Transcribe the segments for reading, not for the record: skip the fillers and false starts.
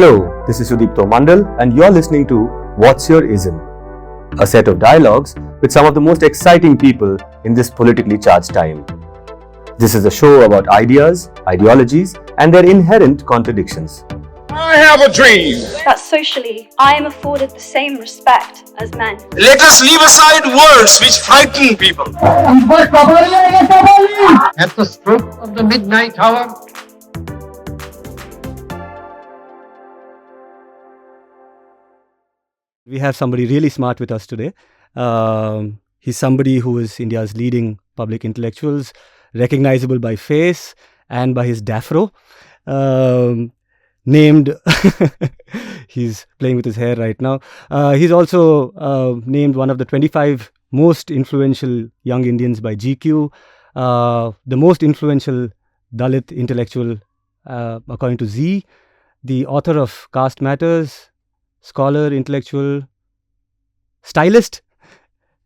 Hello, this is Sudipto Mondal and you're listening to What's Your Ism? A set of dialogues with some of the most exciting people in this politically charged time. This is a show about ideas, ideologies and their inherent contradictions. I have a dream that socially I am afforded the same respect as men. Let us leave aside words which frighten people. At the stroke of the midnight hour, we have somebody really smart with us today. He's somebody who is India's leading public intellectuals, recognizable by face and by his daffro. Named, he's playing with his hair right now. He's also named one of the 25 most influential young Indians by GQ, the most influential Dalit intellectual according to Z, the author of Caste Matters, scholar, intellectual, stylist,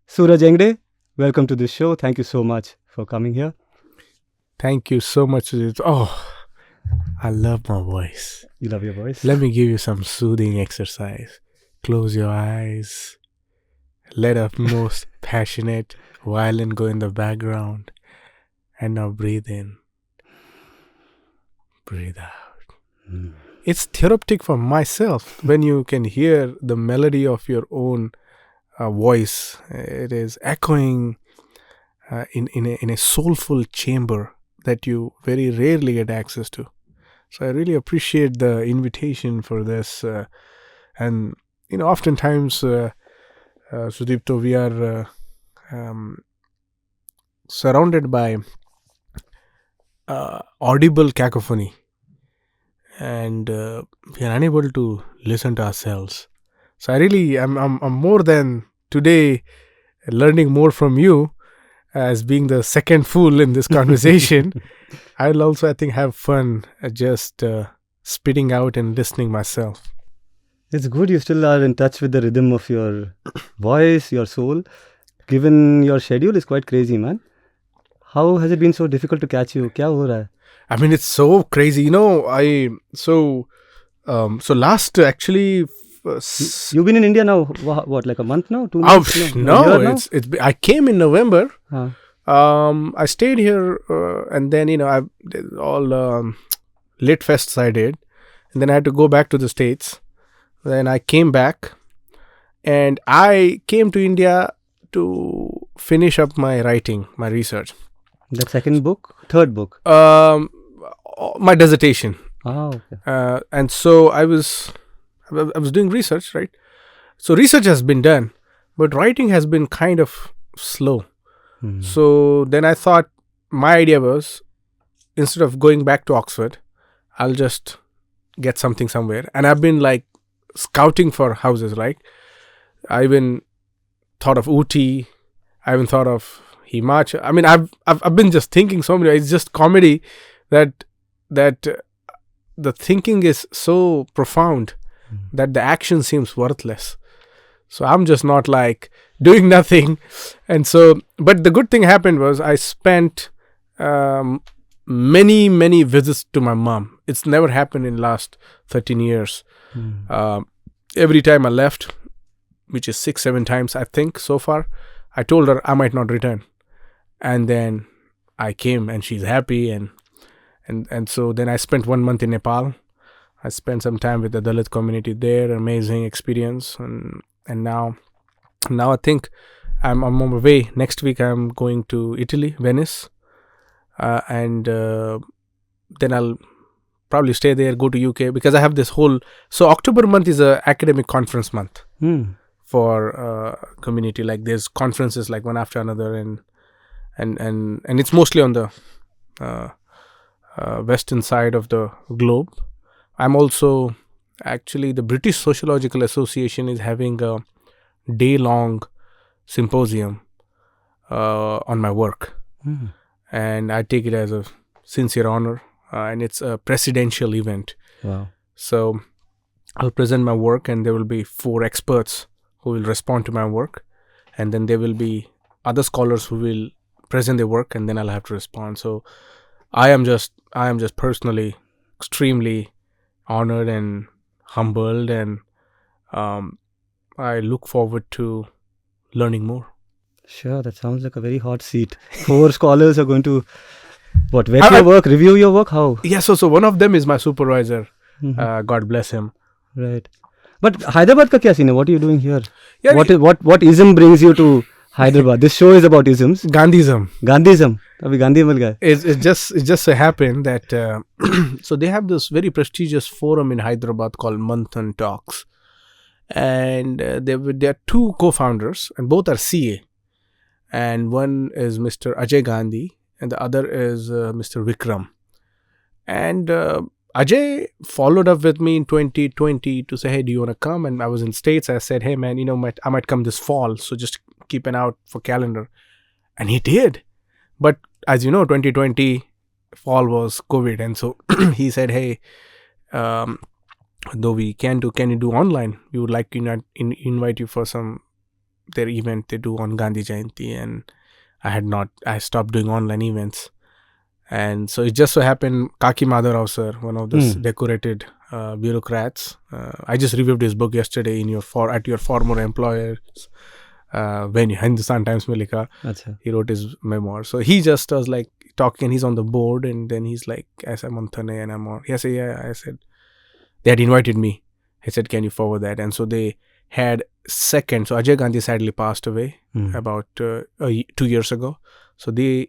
Suraj Yegde. Welcome to this show. Thank you so much for coming here. Thank you so much. Oh, I love my voice. You love your voice? Let me give you some soothing exercise. Close your eyes. Let a most passionate violin go in the background. And now breathe in. Breathe out. It's therapeutic for myself when you can hear the melody of your own voice. It is echoing in a soulful chamber that you very rarely get access to. So I really appreciate the invitation for this. And, oftentimes, Sudipto, we are surrounded by audible cacophony. And we are unable to listen to ourselves. So I really, I'm more than today learning more from you as being the second fool in this conversation. I'll also, I think, have fun just spitting out and listening myself. It's good you still are in touch with the rhythm of your voice, your soul. Given your schedule is quite crazy, man. How has it been so difficult to catch you? Kya ho raha hai? I mean, it's so crazy. So last actually... You've been in India now, what, like a month now? 2 months? No, I came in November. I stayed here and then, I've all lit fests I did. And then I had to go back to the States. Then I came back and I came to India to finish up my writing, my research. The second book? Third book? My dissertation. Oh, okay. And so I was doing research, right? So research has been done, but writing has been kind of slow. So then I thought my idea was, instead of going back to Oxford, I'll just get something somewhere. And I've been like scouting for houses, right? I even thought of Ooty. I even thought of Himachal. I mean, I've been just thinking so many. It's just comedy that the thinking is so profound that the action seems worthless. So I'm just not like doing nothing. And so, but the good thing happened was I spent many visits to my mom. It's never happened in last 13 years. Every time I left, which is 6-7 times, I think so far, I told her I might not return. And then I came and she's happy. And so then I spent 1 month in Nepal. I spent some time with the Dalit community there, amazing experience. And now I think I'm on my way. Next week I'm going to Italy, Venice. And then I'll probably stay there, go to UK, because I have this whole... So October month is a academic conference month for community. Like there's conferences like one after another and it's mostly on the western side of the globe. I'm also actually, the British Sociological Association is having a day-long symposium on my work. And I take it as a sincere honor. And it's a presidential event. Wow. So I'll present my work and there will be 4 experts who will respond to my work. And then there will be other scholars who will present their work and then I'll have to respond. So I am just personally extremely honored and humbled, and I look forward to learning more. Sure, that sounds like a very hot seat. 4 scholars are going to vet your work, review your work. How? Yeah, so one of them is my supervisor. Mhm. God bless him. Right. But Hyderabad ka kya scene hai? What are you doing here? Yeah, What ism brings you to Hyderabad? This show is about isms. Gandhism. Gandhism. Abhi Gandhi mil gaya. It just so happened that so they have this very prestigious forum in Hyderabad called Manthan Talks, and there are 2 co-founders, and both are CA, and one is Mr. Ajay Gandhi, and the other is Mr. Vikram. And Ajay followed up with me in 2020 to say, hey, do you want to come? And I was in States. I said, hey, man, I might come this fall. So just keep an eye out for calendar. And he did. But as you know, 2020 fall was COVID. And so he said, hey, though we can you do online? We would like to invite you for their event they do on Gandhi Jayanti. And I stopped doing online events. And so it just so happened, Kaki Madhav sir, one of those decorated bureaucrats. I just reviewed his book yesterday at your former employer's venue, Hindustan Times mein likha. Achha. He wrote his memoir. So he just was like talking, and he's on the board, and then he's like, I said, Manthane, and I'm on. He said, yeah. I said, they had invited me. He said, can you forward that? And so they had so Ajay Gandhi sadly passed away about 2 years ago. So they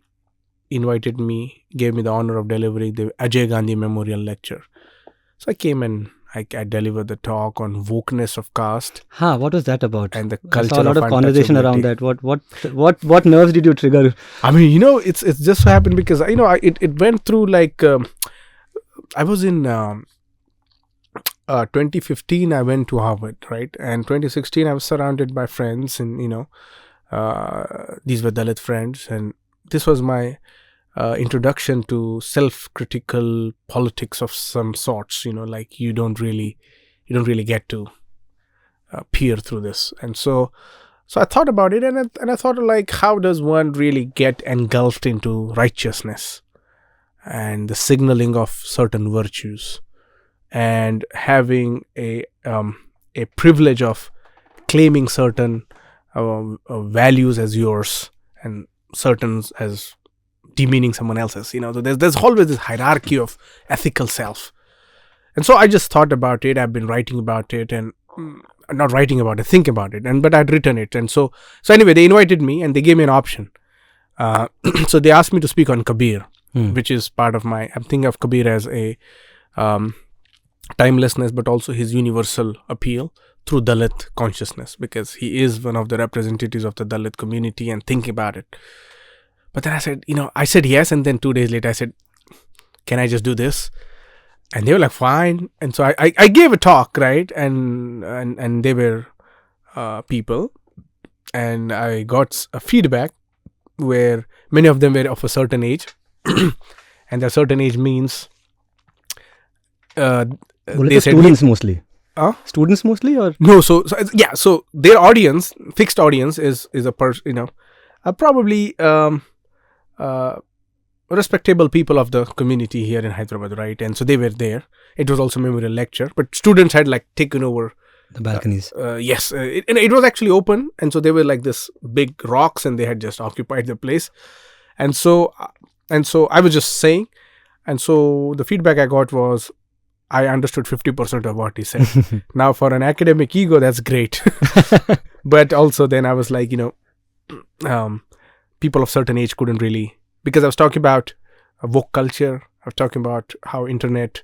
invited me, gave me the honor of delivering the Ajay Gandhi Memorial Lecture. So I came and I delivered the talk on wokeness of caste. What was that about? And the I culture saw a lot of conversation around untouchability. that. What nerves did you trigger? I mean, it's just so happened because it went through like I was in 2015. I went to Harvard, right? And 2016 I was surrounded by friends, and these were Dalit friends, and this was my introduction to self-critical politics of some sorts. Like you don't really get to peer through this. And so I thought about it, and I thought, like, how does one really get engulfed into righteousness and the signaling of certain virtues, and having a privilege of claiming certain values as yours and certain as demeaning someone else's. So there's always this hierarchy of ethical self. And so I just thought about it. I've been writing about it, and not writing about it, think about it, but I'd written it. And so anyway, they invited me and they gave me an option. So they asked me to speak on Kabir, which is part of I'm thinking of Kabir as a timelessness, but also his universal appeal through Dalit consciousness, because he is one of the representatives of the Dalit community, and think about it. But then I said yes, and then 2 days later I said, can I just do this? And they were like, fine. And so I gave a talk, right? And they were people, and I got a feedback where many of them were of a certain age, and a certain age means they said students mostly. Huh? Students mostly, or no? So their audience, fixed audience, is a person, probably respectable people of the community here in Hyderabad, right? And so they were there. It was also a memorial lecture, but students had like taken over the balconies. Yes, it was actually open, and so they were like this big rocks, and they had just occupied the place. And so I was just saying, and so the feedback I got was, I understood 50% of what he said. Now, for an academic ego, that's great. But also then I was like, people of certain age couldn't really, because I was talking about woke culture. I was talking about how internet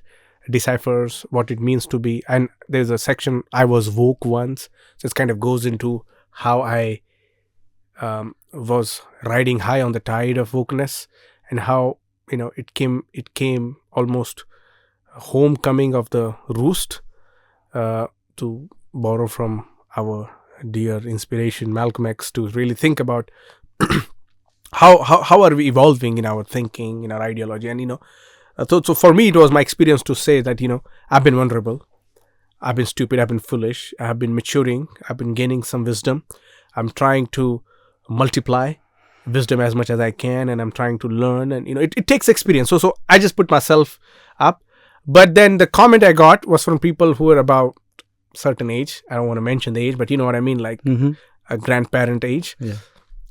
deciphers what it means to be. And there's a section, I was woke once. So it kind of goes into how I was riding high on the tide of wokeness, and how, it came almost homecoming of the roost, to borrow from our dear inspiration Malcolm X, to really think about how are we evolving in our thinking, in our ideology. And so for me, it was my experience to say that I've been vulnerable, I've been stupid, I've been foolish, I've been maturing, I've been gaining some wisdom. I'm trying to multiply wisdom as much as I can, and I'm trying to learn, and it takes experience. So I just put myself up. But then the comment I got was from people who were about certain age. I don't want to mention the age, but you know what I mean, like a grandparent age. Yeah.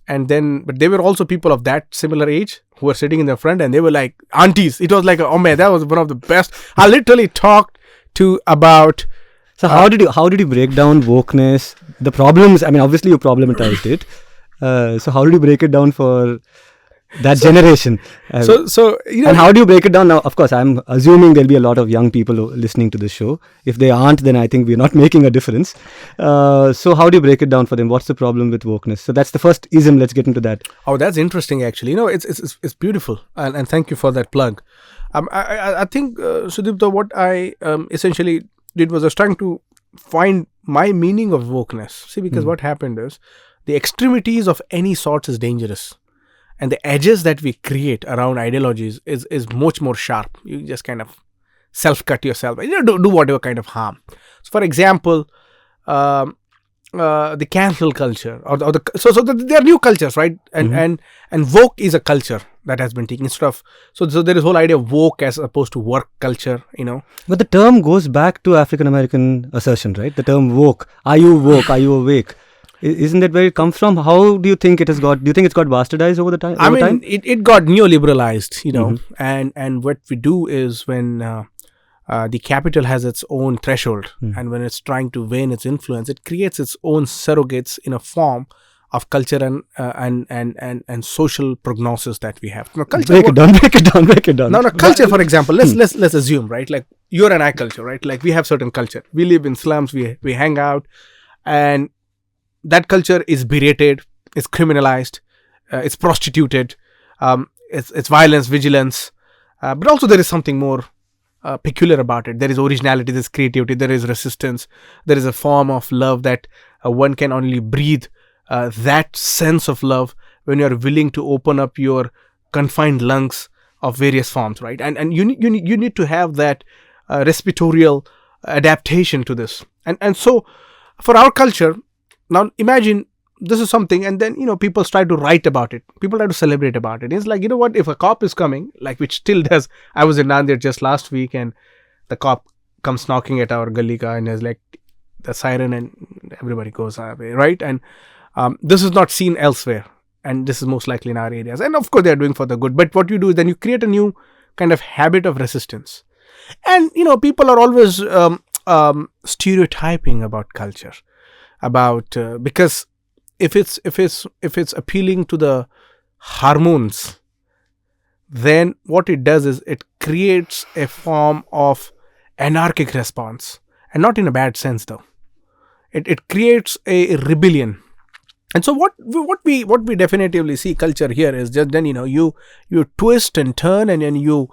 And then, but they were also people of that similar age who were sitting in the front, and they were like aunties. It was like, oh man, that was one of the best. I literally talked to about. So how did you break down wokeness, the problems? I mean, obviously you problematized it. So how did you break it down for that generation? So you know, and how do you break it down now? Of course, I'm assuming there'll be a lot of young people listening to this show. If they aren't, then I think we're not making a difference. So how do you break it down for them? What's the problem with wokeness? So that's the first ism. Let's get into that. Oh, that's interesting. Actually, you know, it's beautiful, and thank you for that plug. I think Sudipto, what I essentially did was I was trying to find my meaning of wokeness. See, because what happened is the extremities of any sort is dangerous. And the edges that we create around ideologies is much more sharp. You just kind of self-cut yourself. You know, do whatever kind of harm. So, for example, the cancel culture, or there are new cultures, right? And woke is a culture that has been taken instead of. So there is whole idea of woke as opposed to work culture. You know. But the term goes back to African American assertion, right? The term woke. Are you woke? Are you awake? Isn't that where it comes from? How do you think it has got? Do you think it's got bastardized over the time? I mean, it got neoliberalized, you know, and what we do is when the capital has its own threshold, and when it's trying to wane its influence, it creates its own surrogates in a form of culture and social prognosis that we have. Now, culture, break it down. Now, culture, for example, let's assume, right? Like you're an I culture, right? Like we have certain culture. We live in slums. We hang out, and that culture is berated, it's criminalized, it's prostituted, it's violence, vigilance, but also there is something more peculiar about it. There is originality, there is creativity, there is resistance, there is a form of love that one can only breathe that sense of love when you are willing to open up your confined lungs of various forms, right? And you need to have that respiratorial adaptation to this. And so for our culture, now imagine this is something, and then, you know, people try to write about it. People try to celebrate about it. It's like, you know what, if a cop is coming, like which still does. I was in Nanded just last week, and the cop comes knocking at our gully ka, and there's like the siren, and everybody goes away, right? And this is not seen elsewhere, and this is most likely in our areas. And of course, they are doing for the good. But what you do is then you create a new kind of habit of resistance. And, you know, people are always stereotyping about culture. Because if it's appealing to the hormones, then what it does is it creates a form of anarchic response, and not in a bad sense though. It creates a rebellion. And so what we definitively see culture here is just then, you know, you twist and turn, and then you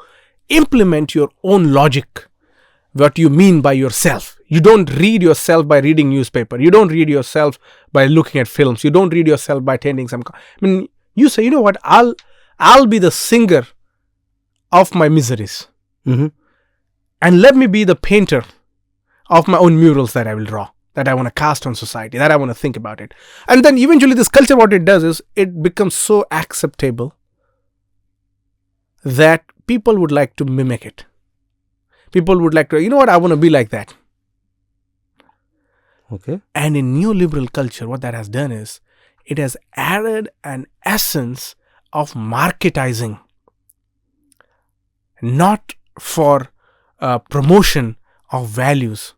implement your own logic, what you mean by yourself. You don't read yourself by reading newspaper. You don't read yourself by looking at films. You don't read yourself by attending some. I mean, you say, you know what? I'll be the singer of my miseries, and let me be the painter of my own murals that I will draw, that I want to cast on society, that I want to think about it. And then eventually, this culture, what it does is it becomes so acceptable that people would like to mimic it. People would like to, you know what, I want to be like that. Okay. And in neoliberal culture, what that has done is it has added an essence of marketizing, not for promotion of values,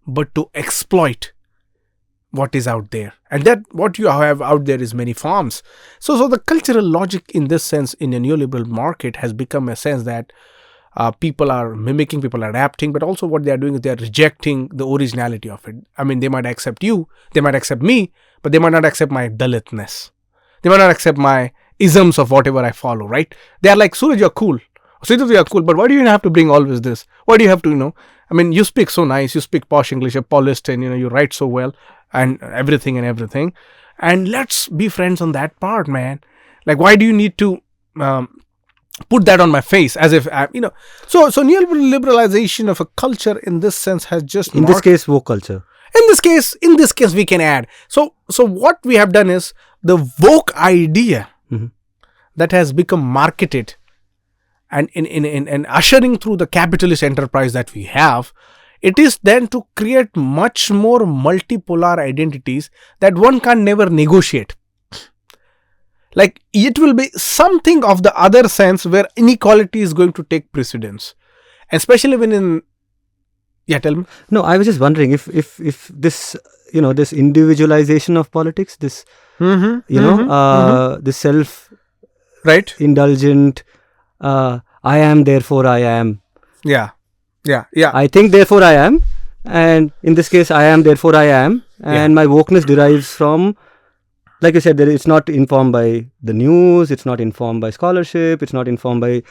but to exploit what is out there. And that what you have out there is many forms. So the cultural logic in this sense in a neoliberal market has become a sense that people are mimicking, people are adapting, but also what they are doing is they are rejecting the originality of it. I mean, they might accept you, they might accept me, but they might not accept my Dalitness. They might not accept my isms of whatever I follow, right? They are like, Suraj, you're cool. Sudipto, you're cool, but why do you have to bring always this? Why do you have to, you know, I mean, you speak so nice, you speak posh English, you're polished, and, you know, you write so well, and everything. And let's be friends on that part, man. Like, why do you need to put that on my face as if, you know, so neoliberalization of a culture in this sense has just in this case, woke culture. In this case, we can add. So what we have done is the woke idea that has become marketed and in ushering through the capitalist enterprise that we have, it is then to create much more multipolar identities that one can never negotiate. Like, it will be something of the other sense where inequality is going to take precedence, especially when tell me. No, I was just wondering if this, this individualization of politics, this this self Right. indulgent, I am therefore I am, Yeah. I think therefore I am, and in this case I am therefore I am, and my wokeness derives from, like you said, that it's not informed by the news, it's not informed by scholarship, it's not informed by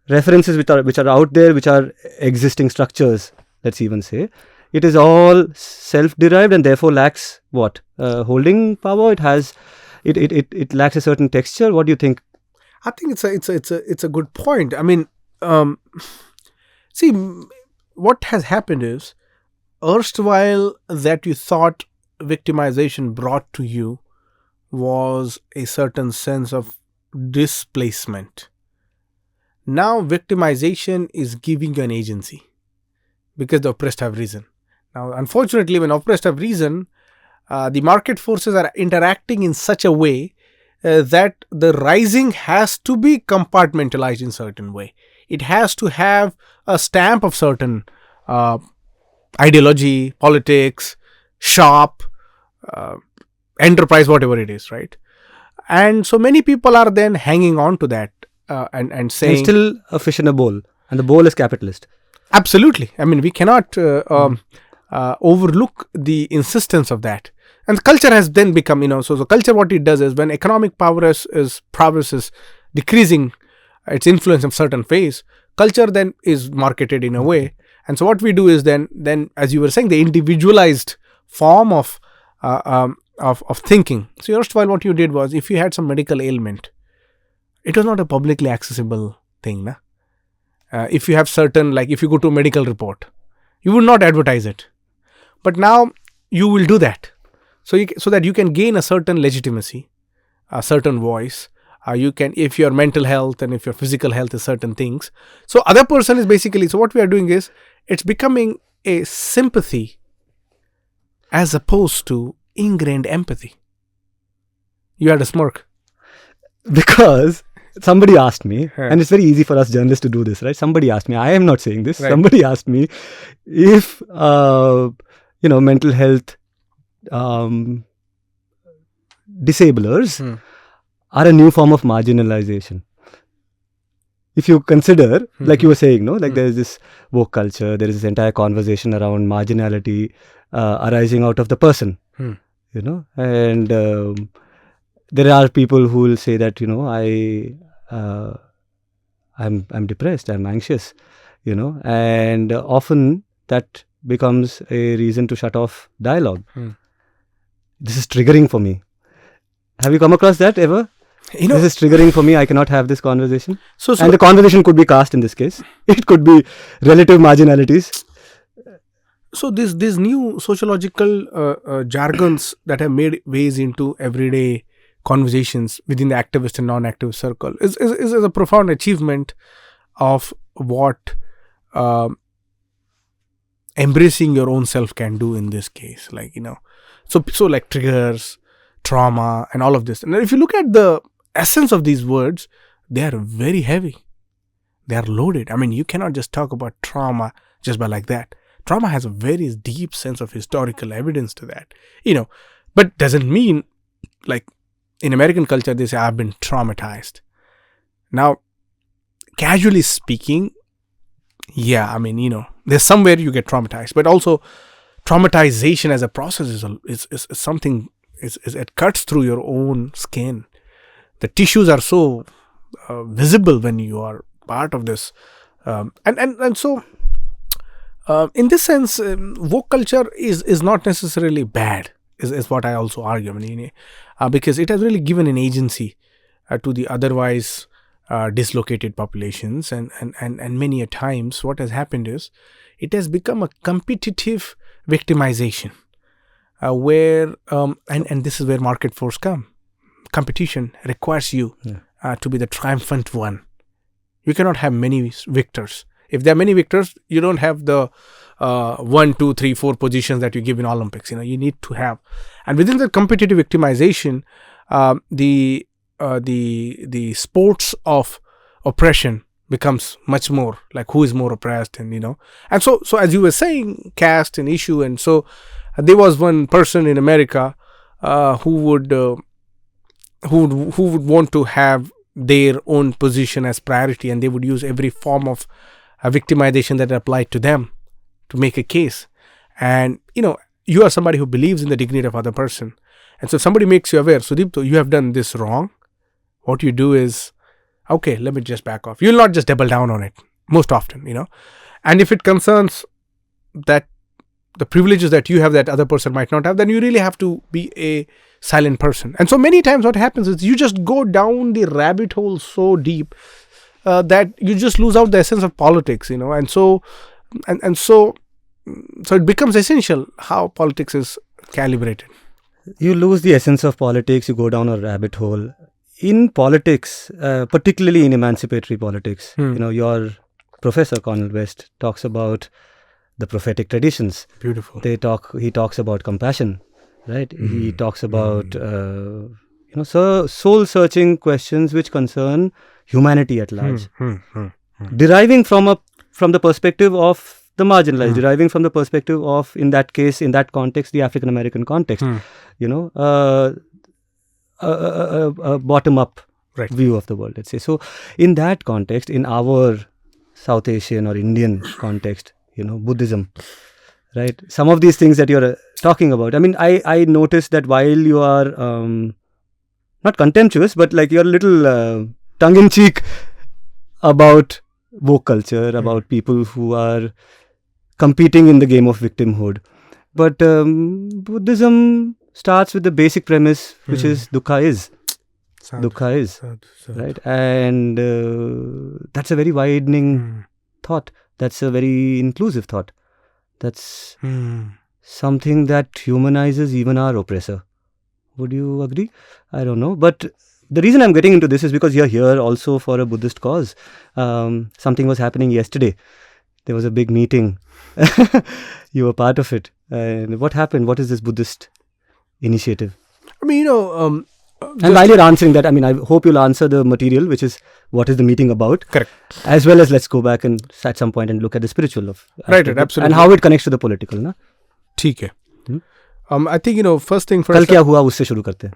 references which are out there, which are existing structures, let's even say. It is all self-derived and therefore lacks what? Holding power. It lacks a certain texture. What do you think? I think it's a good point. I mean, see, what has happened is, erstwhile that you thought victimization brought to you was a certain sense of displacement. Now victimization is giving you an agency because the oppressed have risen. Now, unfortunately, when oppressed have risen, the market forces are interacting in such a way that the rising has to be compartmentalized in certain way. It has to have a stamp of certain ideology, politics, shop, enterprise, whatever it is, right? And so many people are then hanging on to that and saying... It's still a fish in a bowl, and the bowl is capitalist. Absolutely. I mean, we cannot overlook the insistence of that. And the culture has then become, so the culture, what it does is, when economic prowess is decreasing its influence in certain phase, culture then is marketed in a way. And so what we do is then as you were saying, the individualized form of thinking. So erstwhile what you did was, if you had some medical ailment, it was not a publicly accessible thing. Na? If you have certain, like if you go to a medical report, you would not advertise it. But now you will do that. So that you can gain a certain legitimacy, a certain voice. You can, if your mental health and if your physical health is certain things. So other person is basically, so what we are doing is, it's becoming a sympathy as opposed to ingrained empathy. You had a smirk. Because somebody asked me, and it's very easy for us journalists to do this, right? Somebody asked me, I am not saying this, somebody asked me if, mental health disablers are a new form of marginalization. If you consider, like you were saying, there's this woke culture, there is this entire conversation around marginality arising out of the person, and there are people who will say that, I'm depressed, I'm anxious, and often that becomes a reason to shut off dialogue. This is triggering for me. Have you come across that ever? This is triggering for me. I cannot have this conversation. And the conversation could be caste in this case. It could be relative marginalities. So these new sociological jargons that have made ways into everyday conversations within the activist and non-activist circle is a profound achievement of what embracing your own self can do in this case. So like triggers, trauma, and all of this. And if you look at the essence of these words, they are very heavy. They are loaded. I mean, you cannot just talk about trauma just by like that. Trauma has a very deep sense of historical evidence to that, but doesn't mean, like in American culture, they say, I've been traumatized. Now, casually speaking, there's somewhere you get traumatized, but also traumatization as a process is something, it cuts through your own skin. The tissues are so visible when you are part of this. And so, in this sense, woke culture is not necessarily bad, is what I also argue. Because it has really given an agency to the otherwise dislocated populations, and many a times what has happened is, it has become a competitive victimization, where and this is where market force come. Competition requires you to be the triumphant one. You cannot have many victors. If there are many victors, you don't have the 1, 2, 3, 4 positions that you give in Olympics. You need to have, and within the competitive victimization, the sports of oppression becomes much more like who is more oppressed, and and so as you were saying, caste an issue, and so there was one person in America who would want to have their own position as priority, and they would use every form of victimization that applied to them to make a case. And you are somebody who believes in the dignity of other person, and so if somebody makes you aware, Sudipto, you have done this wrong, what you do is, okay, let me just back off. You'll not just double down on it most often, and if it concerns that the privileges that you have that other person might not have, then you really have to be a silent person. And so many times what happens is you just go down the rabbit hole so deep that you just lose out the essence of politics, and so it becomes essential how politics is calibrated. You lose the essence of politics, you go down a rabbit hole. In politics, particularly in emancipatory politics, your professor, Cornel West, talks about the prophetic traditions. Beautiful. He talks about compassion, right? He talks about, soul-searching questions which concern humanity at large. Deriving from the perspective of the marginalized, deriving from the perspective of, in that case, in that context, the African American context, a bottom-up view of the world, let's say. So, in that context, in our South Asian or Indian context, Buddhism, right? Some of these things that you're talking about. I mean, I noticed that while you are not contemptuous, but like you're a little tongue-in-cheek about woke culture, about people who are competing in the game of victimhood. But Buddhism starts with the basic premise, which is dukkha is. Dukkha is. Right? And that's a very widening thought. That's a very inclusive thought. That's something that humanizes even our oppressor. Would you agree? I don't know. But the reason I'm getting into this is because you're here also for a Buddhist cause. Something was happening yesterday. There was a big meeting. You were part of it. And what happened? What is this Buddhist initiative? I mean, and while you're answering that, I mean, I hope you'll answer the material, which is what is the meeting about. Correct. As well as let's go back and at some point and look at the spiritual of right, absolutely, and how it connects to the political, na? ठीक है. I think first thing first. कल क्या हुआ उससे शुरू करते हैं.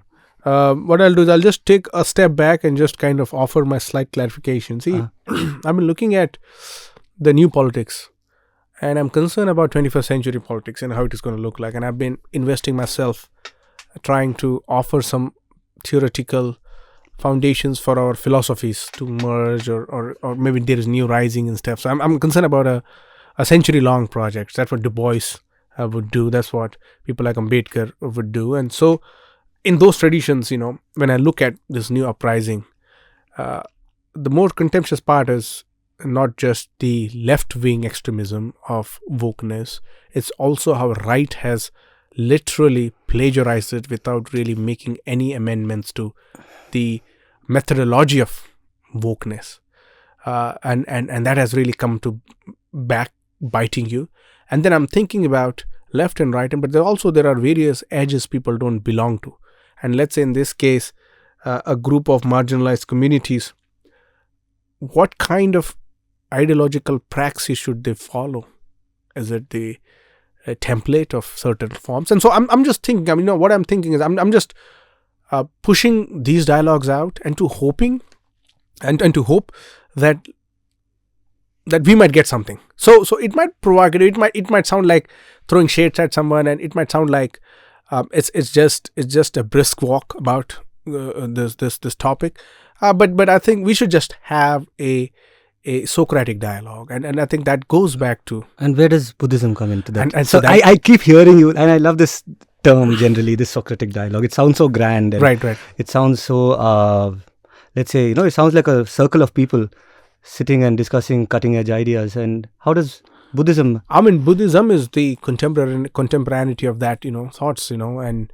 What I'll do is I'll just take a step back and just kind of offer my slight clarification. See, I've been looking at the new politics, and I'm concerned about 21st century politics and how it is going to look like. And I've been investing myself, trying to offer some theoretical foundations for our philosophies to merge, or maybe there is new rising and stuff. So I'm concerned about a century-long project. That's what Du Bois would do. That's what people like Ambedkar would do. And so in those traditions, when I look at this new uprising, the more contemptuous part is not just the left-wing extremism of wokeness. It's also how right has literally plagiarized it without really making any amendments to the methodology of wokeness. And that has really come to back biting you. And then I'm thinking about left and right, but there are various edges people don't belong to. And let's say in this case, a group of marginalized communities, what kind of ideological praxis should they follow? Is it the template of certain forms? And so I'm just thinking, what I'm thinking is I'm just pushing these dialogues out and to hoping and to hope that we might get something. So it might provoke it. It might sound like throwing shades at someone, and it might sound like it's just a brisk walk about this topic. But I think we should just have a Socratic dialogue, and I think that goes back to. And where does Buddhism come into that? And so I keep hearing you, and I love this term generally, this Socratic dialogue. It sounds so grand. And right. It sounds so, let's say, it sounds like a circle of people sitting and discussing cutting edge ideas. And how does Buddhism? Buddhism is the contemporaneity of that, thoughts, and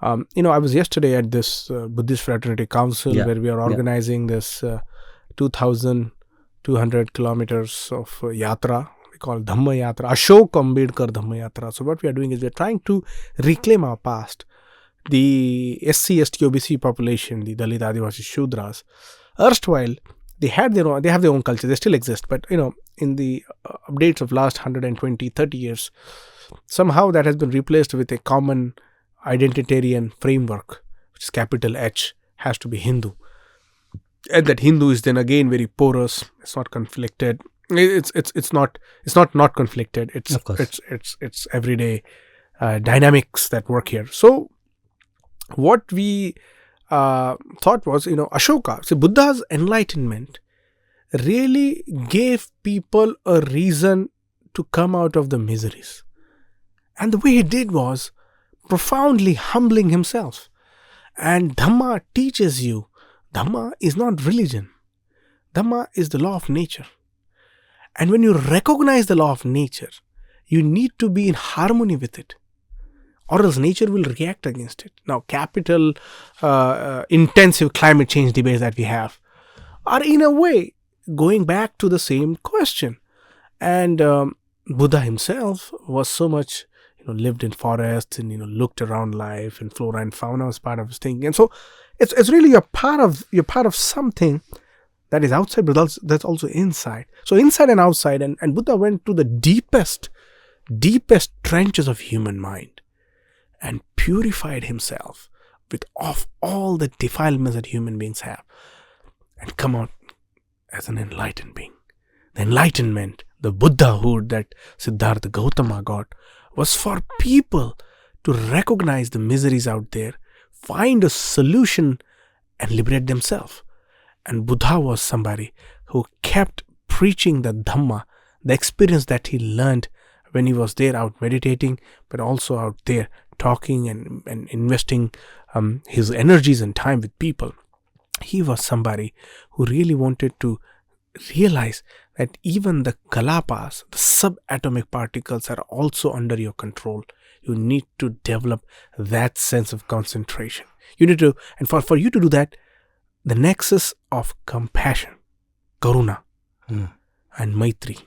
I was yesterday at this Buddhist Fraternity Council where we are organizing this 2000 200 kilometers of yatra. We call Dhamma Yatra, Ashok Ambedkar Dhamma Yatra. So what we are doing is we are trying to reclaim our past. The SC, ST, OBC population, the Dalit, Adivasi, Shudras, erstwhile, they have their own culture. They still exist. But, in the updates of last 120, 30 years, somehow that has been replaced with a common identitarian framework, which is capital H, has to be Hindu. And that Hindu is then again very porous. It's not conflicted. It's not conflicted. It's everyday dynamics that work here. So what we thought was, Ashoka. So Buddha's enlightenment really gave people a reason to come out of the miseries. And the way he did was profoundly humbling himself. And Dhamma teaches you, Dhamma is not religion. Dhamma is the law of nature. And when you recognize the law of nature, you need to be in harmony with it, or else nature will react against it. Now, capital intensive climate change debates that we have are in a way going back to the same question. And Buddha himself was so much, lived in forests and, looked around life, and flora and fauna was part of his thinking. And so it's really you're part of something that is outside, but that's also inside. So inside and outside, and Buddha went to the deepest trenches of human mind and purified himself of all the defilements that human beings have, and come out as an enlightened being. The enlightenment, the Buddhahood that Siddhartha Gautama got, was for people to recognize the miseries out there, find a solution, and liberate themselves. And Buddha was somebody who kept preaching the Dhamma, the experience that he learned when he was there out meditating, but also out there talking and investing his energies and time with people. He was somebody who really wanted to realize that even the kalapas, the subatomic particles, are also under your control. You need to develop that sense of concentration. You need to, and for you to do that, the nexus of compassion, karuna, and maitri,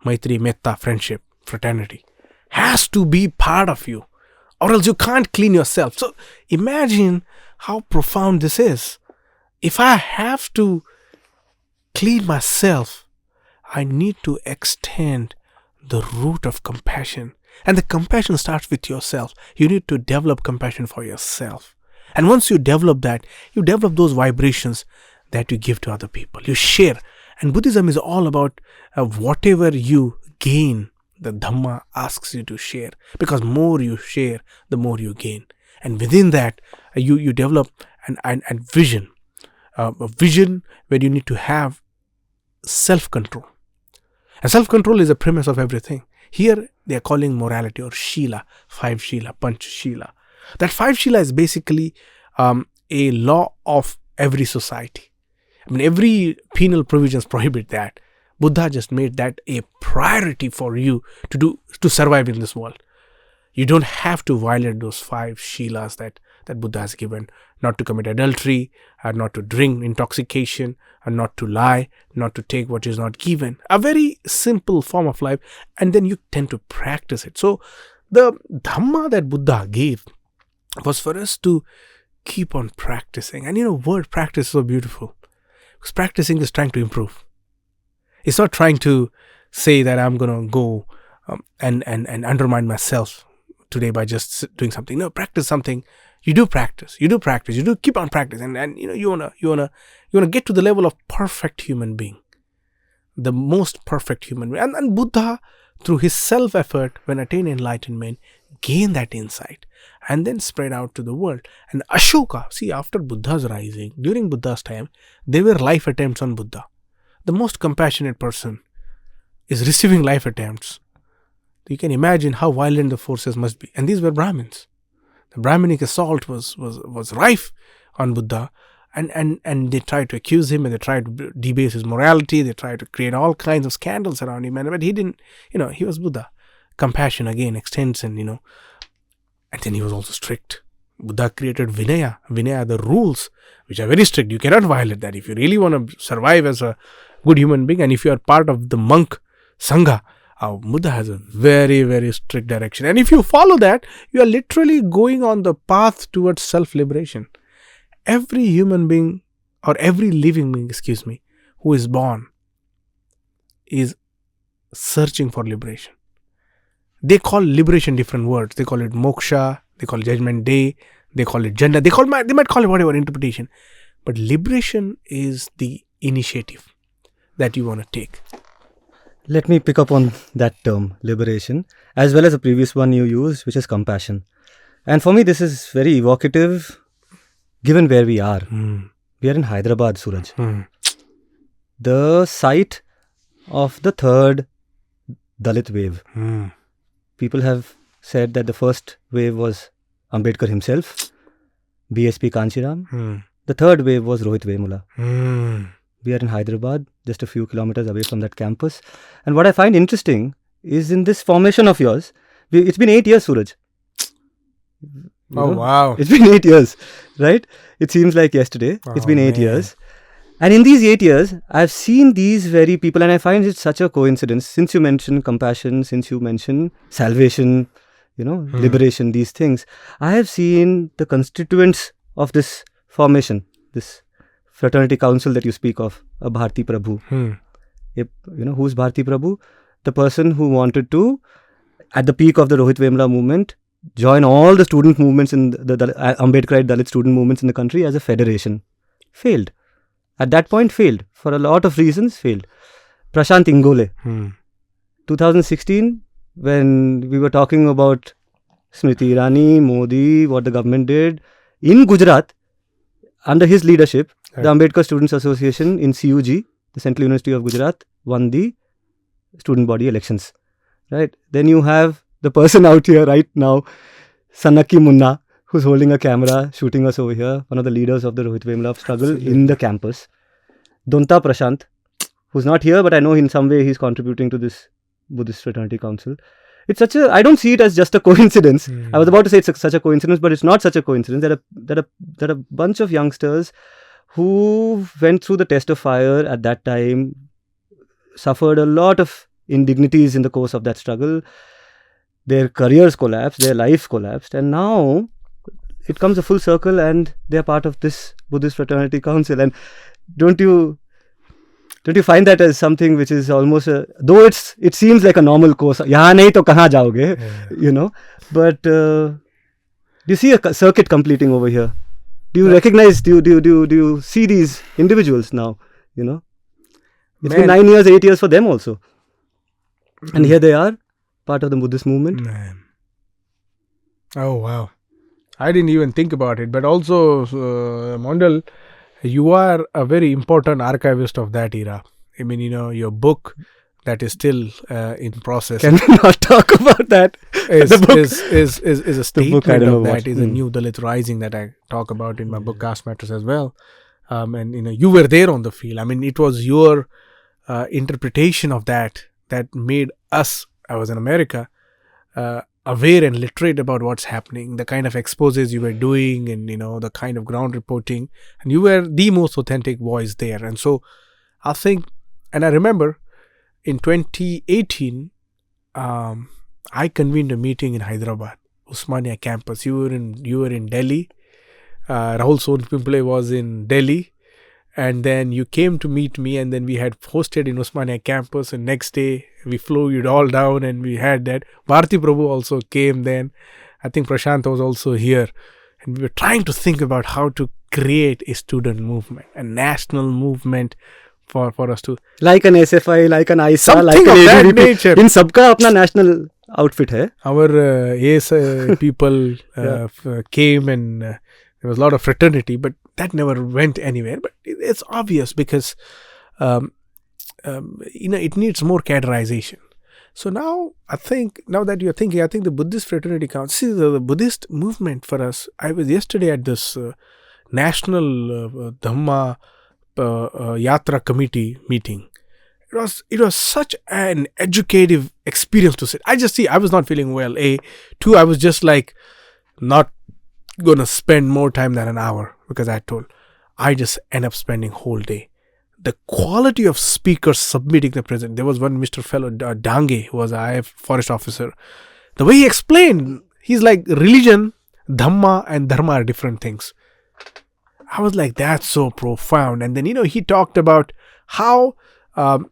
metta, friendship, fraternity, has to be part of you, or else you can't clean yourself. So imagine how profound this is. If I have to clean myself, I need to extend the root of compassion. And the compassion starts with yourself. You need to develop compassion for yourself. And once you develop that, you develop those vibrations that you give to other people. You share. And Buddhism is all about whatever you gain, the Dhamma asks you to share. Because more you share, the more you gain. And within that, you develop a vision. A vision where you need to have self-control. And self-control is a premise of everything. Here they are calling morality or Shila, 5 Shila, Panch Shila. That 5 Shila is basically a law of every society. I mean, every penal provisions prohibit that. Buddha just made that a priority for you to survive in this world. You don't have to violate those 5 Shilas that Buddha has given. Not to commit adultery, not to drink intoxication, not to lie, not to take what is not given. A very simple form of life, and then you tend to practice it. So the Dhamma that Buddha gave was for us to keep on practicing. And word practice is so beautiful. Because practicing is trying to improve. It's not trying to say that I'm going to go and undermine myself today by just doing something. No, practice something. You do practice. You do keep on practicing. And you wanna get to the level of perfect human being. The most perfect human being. And Buddha, through his self-effort, when attained enlightenment, gained that insight and then spread out to the world. And Ashoka, see, after Buddha's rising, during Buddha's time, there were life attempts on Buddha. The most compassionate person is receiving life attempts. You can imagine how violent the forces must be. And these were Brahmins. The Brahminic assault was rife on Buddha. And they tried to accuse him, and they tried to debase his morality. They tried to create all kinds of scandals around him. But he didn't, he was Buddha. Compassion again extends, and then he was also strict. Buddha created Vinaya. Vinaya, the rules, which are very strict. You cannot violate that. If you really want to survive as a good human being. And if you are part of the monk Sangha, our Buddha has a very, very strict direction. And if you follow that, you are literally going on the path towards self-liberation. Every human being, or every living being, who is born is searching for liberation. They call liberation different words. They call it moksha, they call it judgment day, they call it Jannah, they might call it whatever interpretation. But liberation is the initiative that you want to take. Let me pick up on that term, liberation, as well as the previous one you used, which is compassion. And for me, this is very evocative, given where we are. We are in Hyderabad, Suraj. The site of the third Dalit wave. People have said that the first wave was Ambedkar himself, BSP Kanchiram. The third wave was Rohit Vemula. We are in Hyderabad, just a few kilometers away from that campus. And what I find interesting is in this formation of yours, it's been 8 years, Suraj. Wow. It's been 8 years, right? It seems like yesterday. It's been 8 years. And in these 8 years, I've seen these very people, and I find it such a coincidence. Since you mentioned compassion, since you mentioned salvation, liberation, these things, I have seen the constituents of this formation, this fraternity council that you speak of, a Bharti Prabhu. Who's Bharti Prabhu? The person who wanted to, at the peak of the Rohit Vemula movement, join all the student movements in the Ambedkarite Dalit student movements in the country as a federation. Failed. At that point, failed. For a lot of reasons, failed. Prashant Ingole. 2016, when we were talking about Smriti Irani, Modi, what the government did, in Gujarat, under his leadership, the Ambedkar Students Association in CUG, the Central University of Gujarat, won the student body elections. Right? Then you have the person out here right now, Sanaki Munna, who's holding a camera, shooting us over here, one of the leaders of the Rohit Vemula struggle in the campus. Donta Prashant, who's not here, but I know in some way he's contributing to this Buddhist Fraternity Council. It's I don't see it as just a coincidence. I was about to say it's such a coincidence, but it's not such a coincidence that a bunch of youngsters who went through the test of fire at that time, suffered a lot of indignities in the course of that struggle. Their careers collapsed, their life collapsed, and now it comes a full circle and they are part of this Buddhist Fraternity Council. And don't you find that as something which is almost though it seems like a normal course, yahan nahi to kahan jaoge, but do you see a circuit completing over here? Do you recognize, do you see these individuals now, It's been 9 years, 8 years for them also. And here they are, part of the Buddhist movement. Man. Oh, wow. I didn't even think about it. But also, Mondal, you are a very important archivist of that era. I mean, your book that is still in process. Can we not talk about that? Is a statement of that. Is a new Dalit rising that I talk about in my book Caste Matters as well. And you were there on the field. I mean, it was your interpretation of that made us, I was in America, aware and literate about what's happening, the kind of exposes you were doing, and the kind of ground reporting, and you were the most authentic voice there. And so I think, and I remember in 2018, I convened a meeting in Hyderabad, Usmania campus. You were in Delhi. Rahul Gandhi was in Delhi. And then you came to meet me, and then we had hosted in Usmania campus, and next day we flew it all down and we had that. Bharti Prabhu also came then. I think Prashant was also here. And we were trying to think about how to create a student movement, a national movement for us to... Like an SFI, like an ISA, something like an of that ABVP. nature. In sabka apna national outfit hai. Our people came and there was a lot of fraternity, but that never went anywhere. But it's obvious because it needs more categorization. So now that you're thinking, I think the Buddhist Fraternity Council, see the Buddhist movement for us. I was yesterday at this national Dharma Yatra committee meeting. It was such an educative experience to sit. I was not feeling well. Two, I was just like not gonna spend more time than an hour because I just end up spending whole day. the quality of speakers submitting the president. There was one Mr. Fellow Dange, who was a IF forest officer. The way he explained, he's like, religion, Dhamma and Dharma are different things. I was like, that's so profound. And then, he talked about how Baba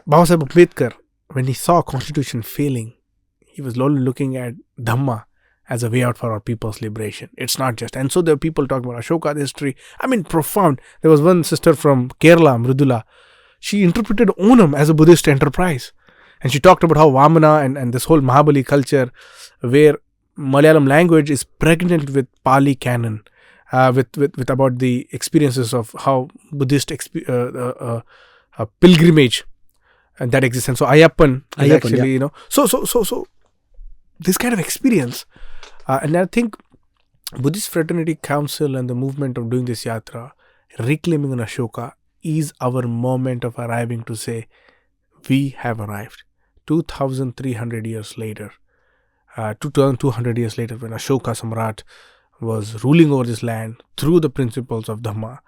Sahib Ambedkar, when he saw Constitution failing, he was only looking at Dhamma as a way out for our people's liberation. It's not just. And so there are people talking about Ashoka's history. I mean, profound. There was one sister from Kerala, Mridula. She interpreted Onam as a Buddhist enterprise. And she talked about how Vamana and this whole Mahabali culture, where Malayalam language is pregnant with Pali canon, with about the experiences of how Buddhist pilgrimage and that exists. And so Ayyappan is actually, so this kind of experience. And I think Buddhist Fraternity Council and the movement of doing this yatra, reclaiming an Ashoka, is our moment of arriving to say, we have arrived. 2,300 years later, 2,200 years later, when Ashoka Samrat was ruling over this land through the principles of Dhamma,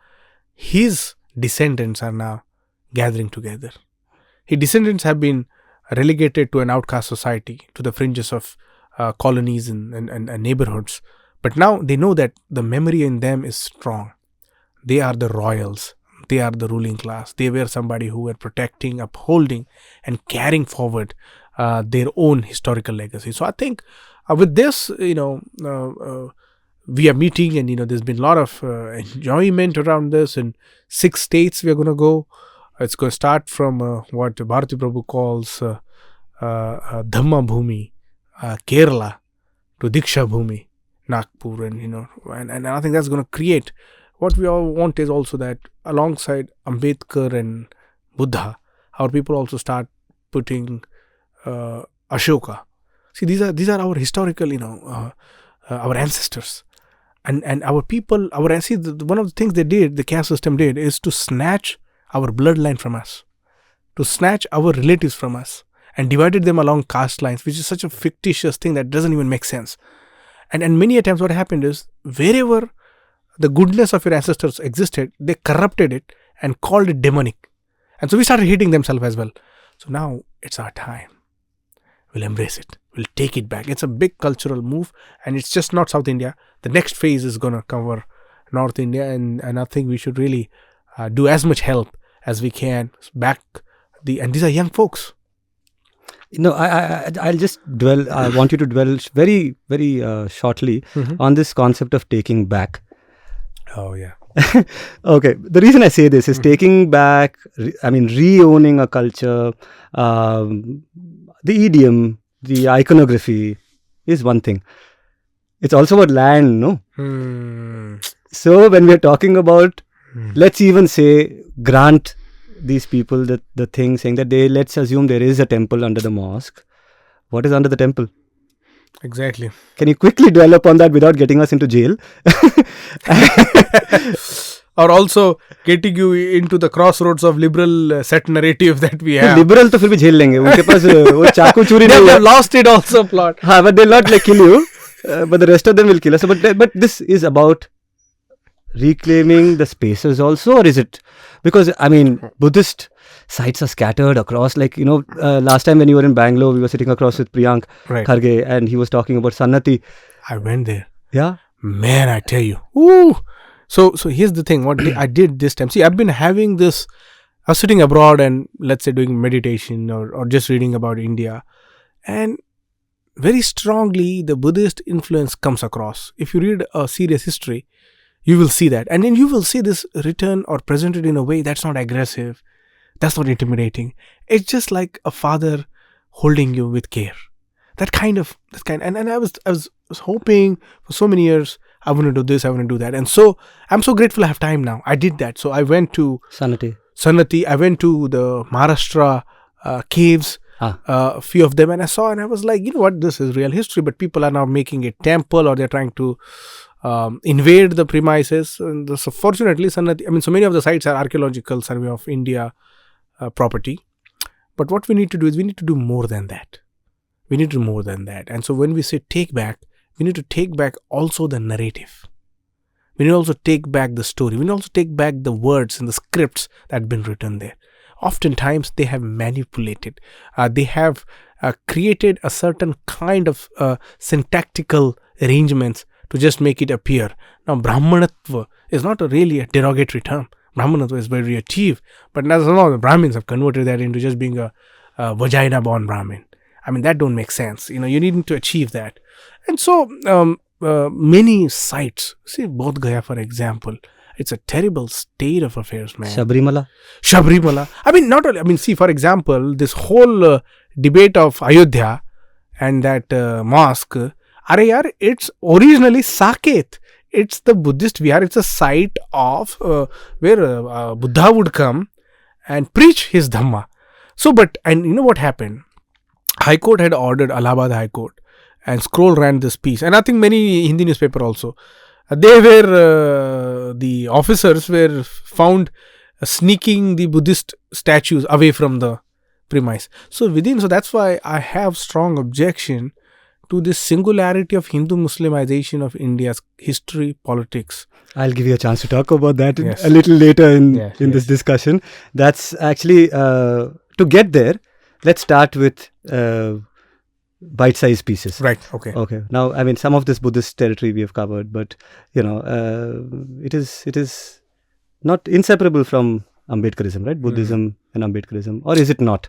his descendants are now gathering together. His descendants have been relegated to an outcast society, to the fringes of colonies and neighborhoods. But now they know that the memory in them is strong. They are the royals. They are the ruling class. They were somebody who were protecting, upholding, and carrying forward their own historical legacy. So I think with this, we are meeting, and there's been a lot of enjoyment around this. In 6 states we are going to go. It's going to start from what Bharati Prabhu calls Dhamma Bhumi, Kerala, to Diksha Bhumi, Nagpur, and I think that's going to create. What we all want is also that alongside Ambedkar and Buddha, our people also start putting Ashoka. See, these are our historical, our ancestors, and our people. One of the things they did, the caste system did, is to snatch our bloodline from us, to snatch our relatives from us, and divided them along caste lines, which is such a fictitious thing that doesn't even make sense. And many a times what happened is, wherever the goodness of your ancestors existed, they corrupted it and called it demonic. And so we started hating themselves as well. So now it's our time. We'll embrace it. We'll take it back. It's a big cultural move, and it's just not South India. The next phase is going to cover North India, and I think we should really do as much help as we can back and these are young folks. I'll just dwell. I want you to dwell very, very shortly on this concept of taking back. Oh, yeah. Okay. The reason I say this is taking back, re-owning a culture, the idiom, the iconography is one thing. It's also about land, no? So when we're talking about, let's even say, grant these people the thing, saying that let's assume there is a temple under the mosque. What is under the temple? Exactly. Can you quickly dwell upon that without getting us into jail? Or also getting you into the crossroads of liberal set narrative that we have. Liberal to फिर भी झेल लेंगे. उनके पास वो चाकू चूरी नहीं है. They have lost it also plot. But they'll not kill you. But the rest of them will kill us. But this is about reclaiming the spaces also, or is it? Because Buddhist sites are scattered across. Last time when you were in Bangalore, we were sitting across with Priyank Kharge, and he was talking about Sannati. I went there. Yeah. Man, I tell you. Ooh. So here's the thing. What I did this time. See, I've been having this. I was sitting abroad and let's say doing meditation or just reading about India, and very strongly the Buddhist influence comes across. If you read a serious history, you will see that. And then you will see this written or presented in a way that's not aggressive, that's not intimidating. It's just like a father holding you with care. And I was hoping for so many years, I want to do this, I want to do that. And so I'm so grateful I have time now. I did that. So I went to Sannati. I went to the Maharashtra caves, a few of them, and I saw, and I was like, you know what, this is real history, but people are now making it temple, or they're trying to invade the premises. And so fortunately, Sannati, so many of the sites are Archaeological Survey of India property. But what we need to do is we need to do more than that. And so when we say take back, we need to take back also the narrative. We need to also take back the story. We need to also take back the words and the scripts that have been written there. Oftentimes, they have manipulated. They have created a certain kind of syntactical arrangements to just make it appear. Now, Brahmanatva is not really a derogatory term. Brahmanatva is very achieved. But now the Brahmins have converted that into just being a vagina-born Brahmin. I mean, that don't make sense. You need to achieve that. And so, many sites, see Bodh Gaya for example, it's a terrible state of affairs, man. Sabrimala. I mean, not only, see, for example, this whole debate of Ayodhya and that mosque, it's originally Saket. It's the Buddhist vihar. It's a site of where Buddha would come and preach his Dhamma. So, and you know what happened? High Court had ordered, Allahabad High Court, and Scroll ran this piece, and I think many Hindi newspaper also. They were, the officers were found sneaking the Buddhist statues away from the premise. So that's why I have strong objection to this singularity of Hindu Muslimization of India's history, politics. I'll give you a chance to talk about that a little later in this discussion. That's actually, to get there, let's start with bite-sized pieces. Right, okay. Now, I mean, some of this Buddhist territory we have covered, but, it is not inseparable from Ambedkarism, right? Buddhism and Ambedkarism, or is it not?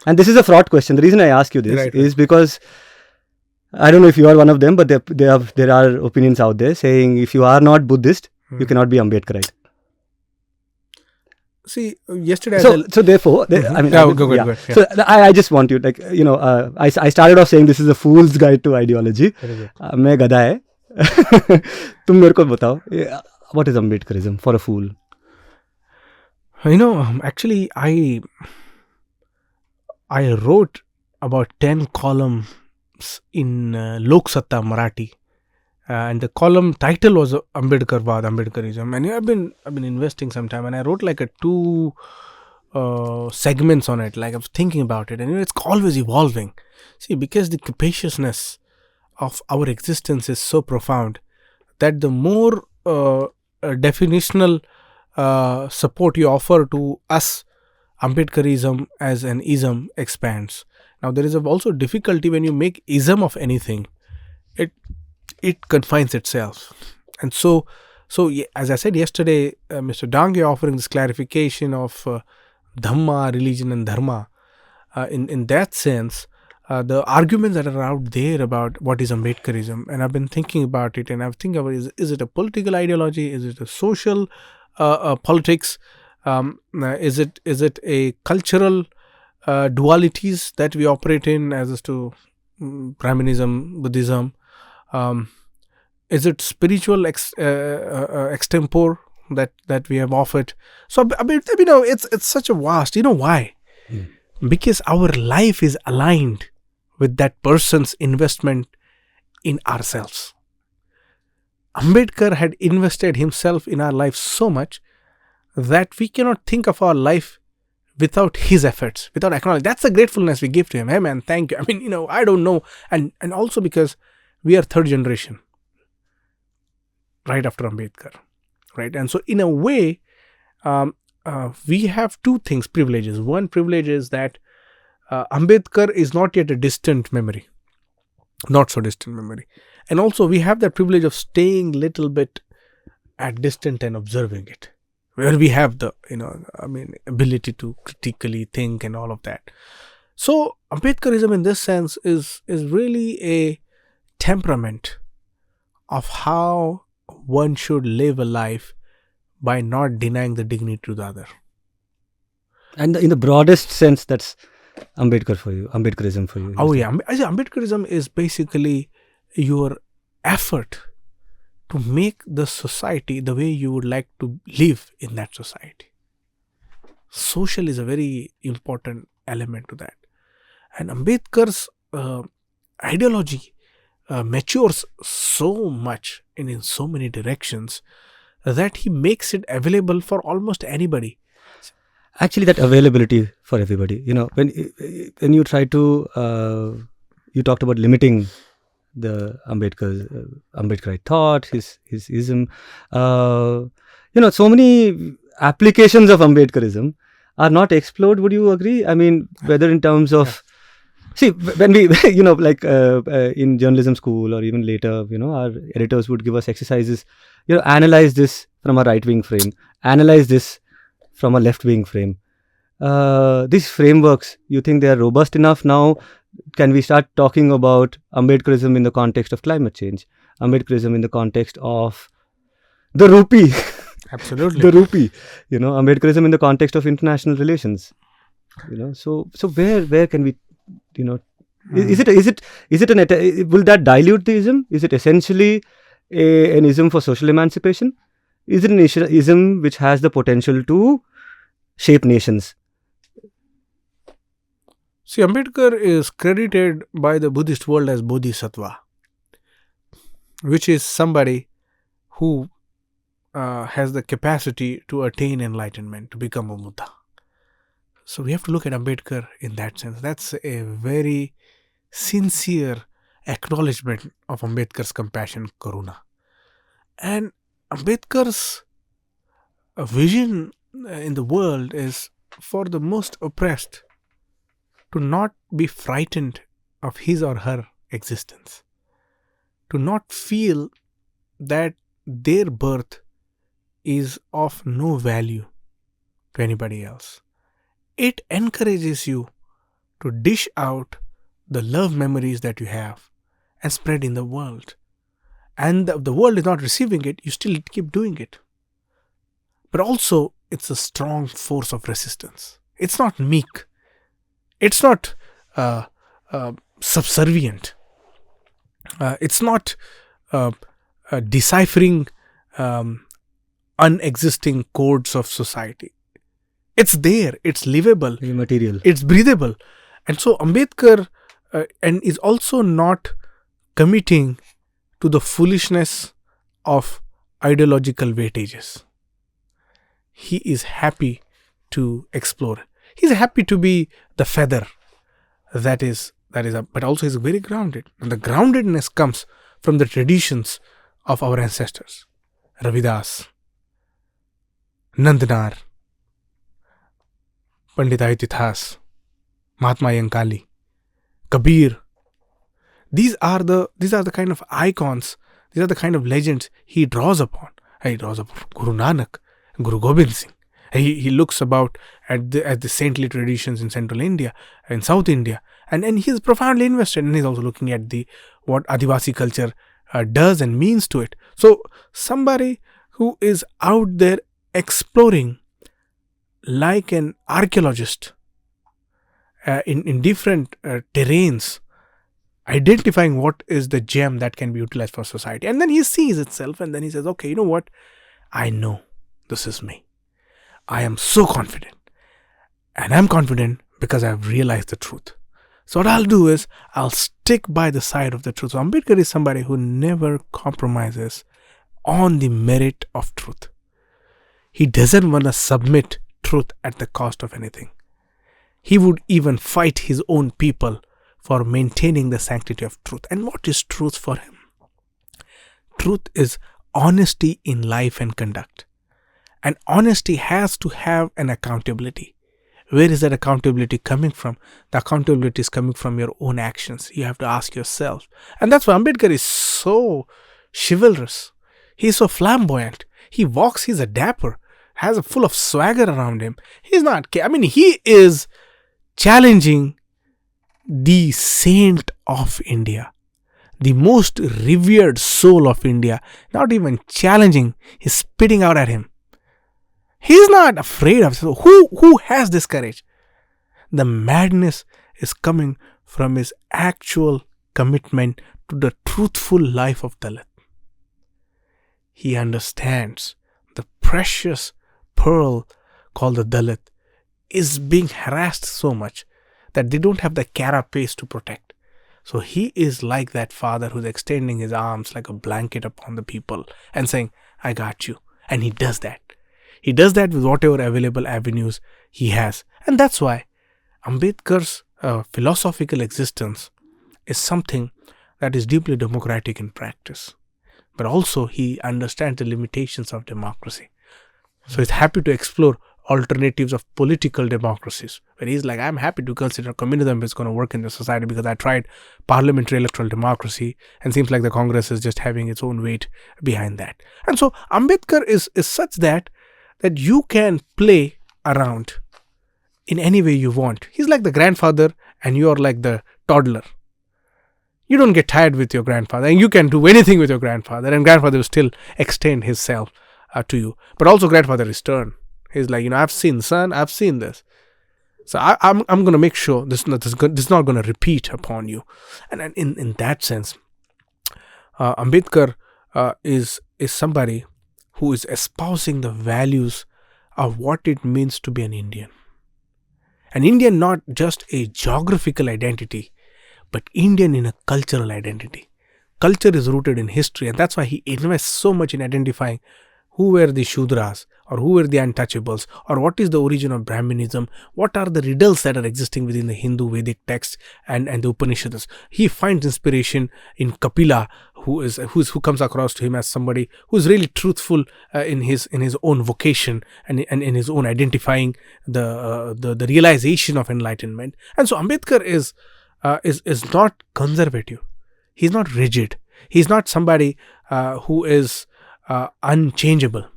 And this is a fraught question. The reason I ask you this is because I don't know if you are one of them, but there are opinions out there saying if you are not Buddhist, you cannot be Ambedkarite. See, yesterday... So therefore... I mean... Go ahead. Yeah. So I just want you, like, I started off saying this is a fool's guide to ideology. मैं गधा है. तुम मेरे को बताओ, what is Ambedkarism for a fool? Actually, I wrote about 10 columns in Lok Satta Marathi, and the column title was Ambedkarvad, Ambedkarism, and I've been investing some time, and I wrote like 2 segments on it. Like I was thinking about it, and it's always evolving. See, because the capaciousness of our existence is so profound that the more definitional support you offer to us, Ambedkarism as an ism expands. Now, there is also difficulty when you make ism of anything. It confines itself. And so as I said yesterday, Mr. Dange offering this clarification of Dhamma, religion and Dharma. In that sense, the arguments that are out there about what is Ambedkarism, and I've been thinking about it, and I've thinking about is it a political ideology? Is it a social politics? Is it a cultural dualities that we operate in as to Brahminism, Buddhism? Is it spiritual extempore that we have offered? So I mean, it's such a vast. You know why? Because our life is aligned with that person's investment in ourselves. Ambedkar had invested himself in our life so much that we cannot think of our life without his efforts, without acknowledging. That's the gratefulness we give to him. Hey man, thank you. I mean, I don't know. And also because we are third generation, right after Ambedkar, right? And so in a way, we have 2 things, privileges. One privilege is that Ambedkar is not yet a distant memory, not so distant memory. And also we have that privilege of staying little bit at distant and observing it, where we have the, ability to critically think and all of that. So Ambedkarism in this sense is really a temperament of how one should live a life by not denying the dignity to the other. And in the broadest sense, that's Ambedkarism for you. Oh yeah, Ambedkarism is basically your effort to make the society the way you would like to live in that society. Social is a very important element to that. And Ambedkar's ideology matures so much and in so many directions that he makes it available for almost anybody. Actually, that availability for everybody, when you try to, you talked about limiting the Ambedkarite thought, his ism. So many applications of Ambedkarism are not explored. Would you agree? I mean, whether in terms of see, when we, in journalism school or even later, our editors would give us exercises, analyze this from a right-wing frame, analyze this from a left-wing frame. These frameworks, you think they are robust enough now? Can we start talking about Ambedkarism in the context of climate change? Ambedkarism in the context of the rupee? Absolutely. The rupee, Ambedkarism in the context of international relations. So where can we, is it will that dilute the ism? Is it essentially an ism for social emancipation? Is it an ism which has the potential to shape nations? See, Ambedkar is credited by the Buddhist world as Bodhisattva, which is somebody who has the capacity to attain enlightenment, to become a Buddha. So we have to look at Ambedkar in that sense. That's a very sincere acknowledgement of Ambedkar's compassion, karuna. And Ambedkar's vision in the world is for the most oppressed to not be frightened of his or her existence, to not feel that their birth is of no value to anybody else. It encourages you to dish out the love memories that you have and spread in the world. And the world is not receiving it, you still keep doing it. But also, it's a strong force of resistance. It's not meek. It's not subservient. It's not deciphering unexisting codes of society. It's there. It's livable. Material. It's breathable. And so Ambedkar and is also not committing to the foolishness of ideological weightages. He is happy to explore. He's happy to be the feather but also is very grounded. And the groundedness comes from the traditions of our ancestors. Ravidas, Nandnar, Pandit Ayutithas, Mahatma Yankali, Kabir. These are the kind of icons, these are the kind of legends he draws upon. He draws upon Guru Nanak, Guru Gobind Singh. He looks about at the saintly traditions in Central India, in South India, and he's profoundly invested. And he's also looking at what Adivasi culture does and means to it. So somebody who is out there exploring like an archaeologist in different terrains, identifying what is the gem that can be utilized for society. And then he sees itself and then he says, okay, you know what? I know this is me. I am so confident. And I'm confident because I've realized the truth. So what I'll do is I'll stick by the side of the truth. So Ambedkar is somebody who never compromises on the merit of truth. He doesn't want to submit truth at the cost of anything. He would even fight his own people for maintaining the sanctity of truth. And what is truth for him? Truth is honesty in life and conduct. And honesty has to have an accountability. Where is that accountability coming from? The accountability is coming from your own actions. You have to ask yourself. And that's why Ambedkar is so chivalrous. He's so flamboyant. He walks, he's a dapper, has a full of swagger around him. He is challenging the saint of India, the most revered soul of India. Not even challenging, he's spitting out at him. He's not afraid of it. Who has this courage? The madness is coming from his actual commitment to the truthful life of Dalit. He understands the precious pearl called the Dalit is being harassed so much that they don't have the carapace to protect. So he is like that father who's extending his arms like a blanket upon the people and saying, I got you. And he does that. He does that with whatever available avenues he has. And that's why Ambedkar's philosophical existence is something that is deeply democratic in practice. But also he understands the limitations of democracy. So he's happy to explore alternatives of political democracies. Where he's like, I'm happy to consider communism is going to work in the society because I tried parliamentary electoral democracy and seems like the Congress is just having its own weight behind that. And so Ambedkar is such that you can play around in any way you want. He's like the grandfather and you're like the toddler. You don't get tired with your grandfather and you can do anything with your grandfather, and grandfather will still extend himself to you. But also grandfather is stern. He's like, I've seen, son, I've seen this. So I'm going to make sure this is not going to repeat upon you. And in that sense, Ambedkar is somebody who is espousing the values of what it means to be an Indian. An Indian, not just a geographical identity, but Indian in a cultural identity. Culture is rooted in history, and that's why he invests so much in identifying who were the Shudras, or who were the untouchables, or what is the origin of Brahminism, what are the riddles that are existing within the Hindu Vedic texts and the Upanishads. He finds inspiration in Kapila, who comes across to him as somebody who is really truthful in his own vocation and in his own identifying the realization of enlightenment. And so Ambedkar is not conservative. He's not rigid. He's not somebody who is unchangeable.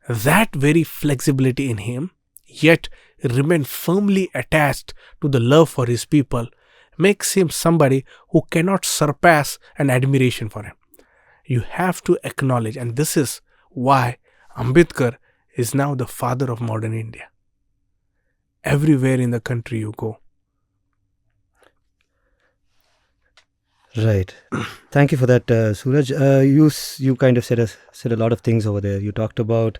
That very flexibility in him, yet remain firmly attached to the love for his people, makes him somebody who cannot surpass an admiration for him. You have to acknowledge, and this is why Ambedkar is now the father of modern India. Everywhere in the country you go. Right. Thank you for that, Suraj. You kind of said a lot of things over there. You talked about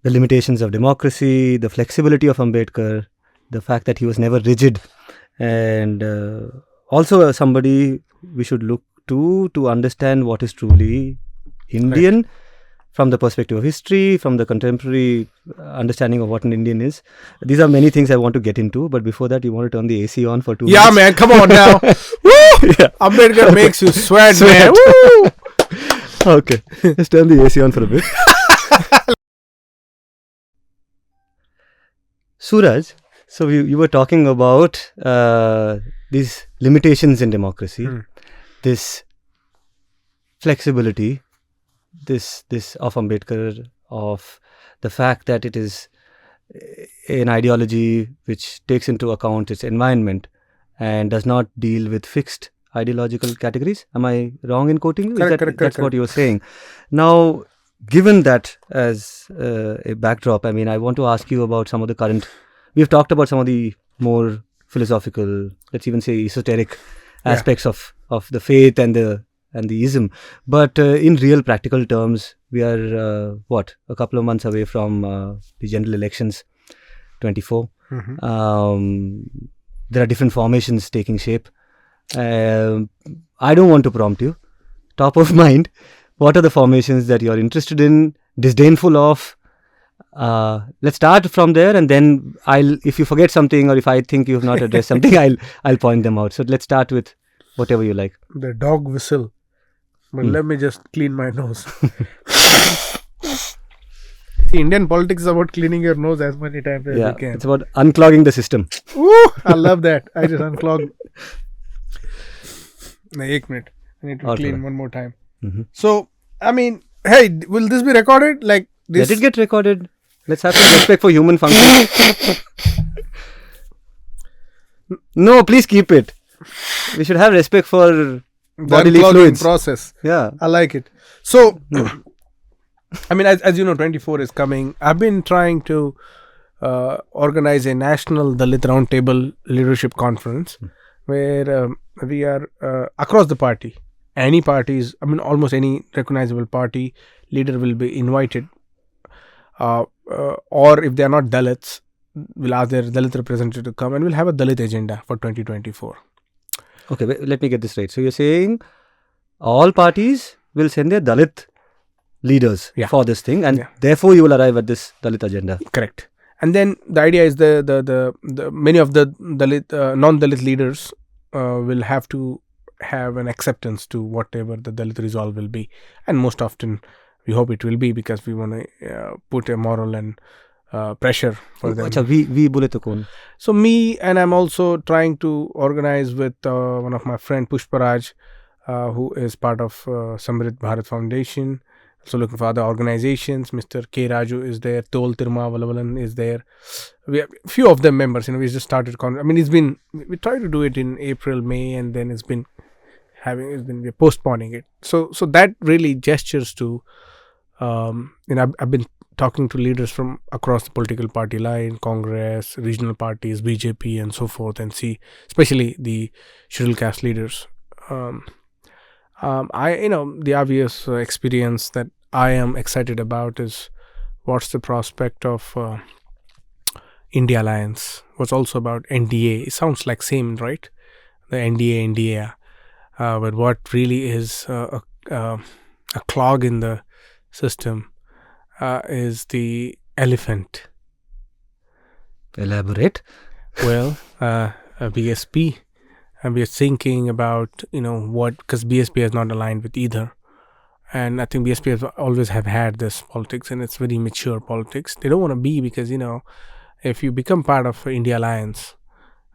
the limitations of democracy, the flexibility of Ambedkar, the fact that he was never rigid, and also somebody we should look to understand what is truly Indian. Right. From the perspective of history, from the contemporary understanding of what an Indian is. These are many things I want to get into, but before that, you want to turn the AC on for 2 minutes? Yeah, man, come on now. Woo! Yeah. Ambedkar makes you sweat, man. Woo! Okay, let's turn the AC on for a bit. Suraj, so you were talking about these limitations in democracy, this flexibility, this of Ambedkar, of the fact that it is an ideology which takes into account its environment and does not deal with fixed ideological categories. Am I wrong in quoting you? That's what you were saying. Now, given that as a backdrop, I mean, I want to ask you about some of the current. We've talked about some of the more philosophical, let's even say esoteric aspects of the faith and the ism, but in real practical terms, we are a couple of months away from the general elections, 24. There are different formations taking shape. I don't want to prompt you. Top of mind, what are the formations that you're interested in, disdainful of? Let's start from there, and then if you forget something or if I think you have not addressed something, I'll point them out. So let's start with whatever you like. The dog whistle. But let me just clean my nose. See, Indian politics is about cleaning your nose as many times as you can. It's about unclogging the system. Ooh, I love that. I just unclogged. 1 minute. I need to clean one more time. So, I mean, hey, will this be recorded? Like this? Let it get recorded. Let's have some respect for human function. No, please keep it. We should have respect for bodily fluids process. Yeah, I like it. So, I mean, as you know, 24 is coming. I've been trying to organize a national Dalit Roundtable Leadership Conference where we are across the party. Any parties, I mean, almost any recognizable party leader will be invited. Or if they are not Dalits, we'll ask their Dalit representative to come, and we'll have a Dalit agenda for 2024. Okay, let me get this right. So you're saying all parties will send their Dalit leaders for this thing, and therefore you will arrive at this Dalit agenda. Correct. And then the idea is the many of the Dalit non-Dalit leaders will have to have an acceptance to whatever the Dalit resolve will be, and most often we hope it will be, because we want to put a moral and pressure for them. अच्छा, we बोले तो कौन? So me, and I'm also trying to organize with one of my friend Pushparaj, who is part of Samrit Bharat Foundation. So looking for other organizations. Mr. K. Raju is there. Tol Tirma Valavalan is there. We have a few of them members. We just started. We tried to do it in April, May, and then we're postponing it. So that really gestures to, I've been talking to leaders from across the political party line, Congress, regional parties, BJP, and so forth, and see, especially the scheduled caste leaders. The obvious experience that I am excited about is what's the prospect of India Alliance. What's also about NDA. It sounds like same, right? The NDA, India. But what really is a clog in the system is the elephant. Elaborate. Well, BSP. And we are thinking about, what, because BSP has not aligned with either. And I think BSP has always have had this politics, and it's very mature politics. They don't want to be, because, if you become part of India Alliance,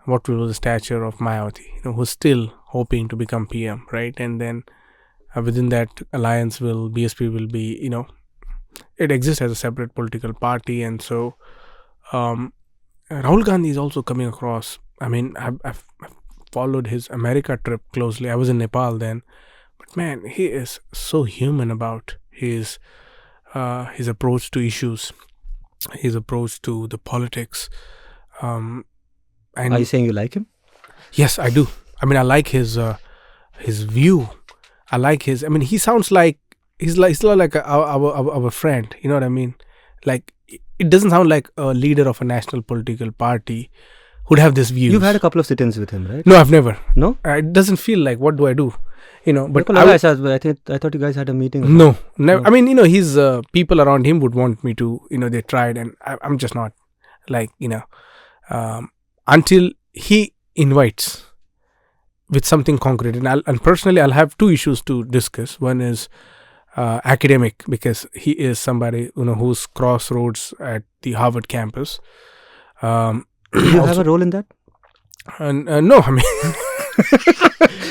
what will be the stature of Mayawati, who's still hoping to become PM, right? And then within that alliance BSP will be, it exists as a separate political party. And so Rahul Gandhi is also coming across. I've followed his America trip closely. I was in Nepal then, but man, he is so human about his approach to issues, his approach to the politics. And are you saying you like him? Yes, I do. I like his view. I like his. He sounds like he's like our friend. You know what I mean? Like, it doesn't sound like a leader of a national political party would have this view. You've had a couple of sit-ins with him, right? No, I've never. No? It doesn't feel like, what do I do? But I thought you guys had a meeting. No, never. No. His people around him would want me to, they tried, and I'm just not like, until he invites with something concrete. And personally, I'll have two issues to discuss. One is academic, because he is somebody, who's crossroads at the Harvard campus. Do you have a role in that? No,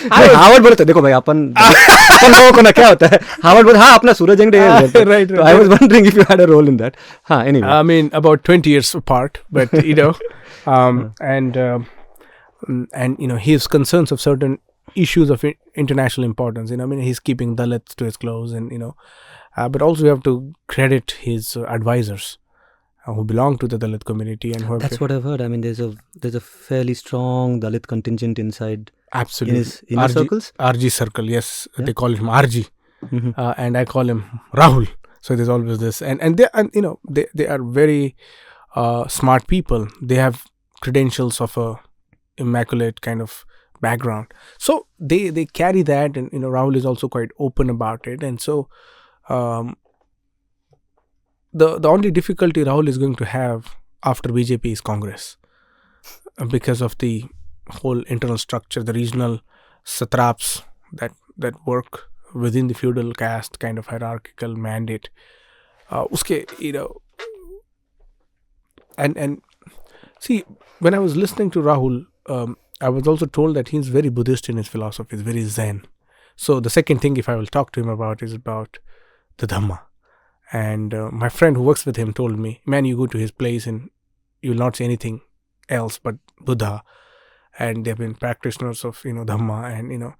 Harvard बोले तो देखो भाई अपन लोगों को ना क्या होता है हार्वर्ड बोले हाँ अपना सूरज यंगडे right. I was wondering if you had a role in that. Anyway. About 20 years apart, but and his concerns of certain issues of international importance. He's keeping Dalits to his close, and but also we have to credit his advisors who belong to the Dalit community, and that's what I've heard. There's a fairly strong Dalit contingent inside. Absolutely. In his inner circles? RG circle, yes. Yeah. They call him RG. Mm-hmm. And I call him Rahul. So there's always this. And they are very smart people. They have credentials of a immaculate kind of background. So they carry that, and Rahul is also quite open about it. And so the only difficulty Rahul is going to have after BJP is Congress, because of the whole internal structure, the regional satraps that work within the feudal caste kind of hierarchical mandate. And see, when I was listening to Rahul, I was also told that he's very Buddhist in his philosophy, he's very Zen. So the second thing, if I will talk to him about, is about the Dharma. And my friend who works with him told me, man, you go to his place and you will not see anything else but Buddha. And they've been practitioners of Dharma, and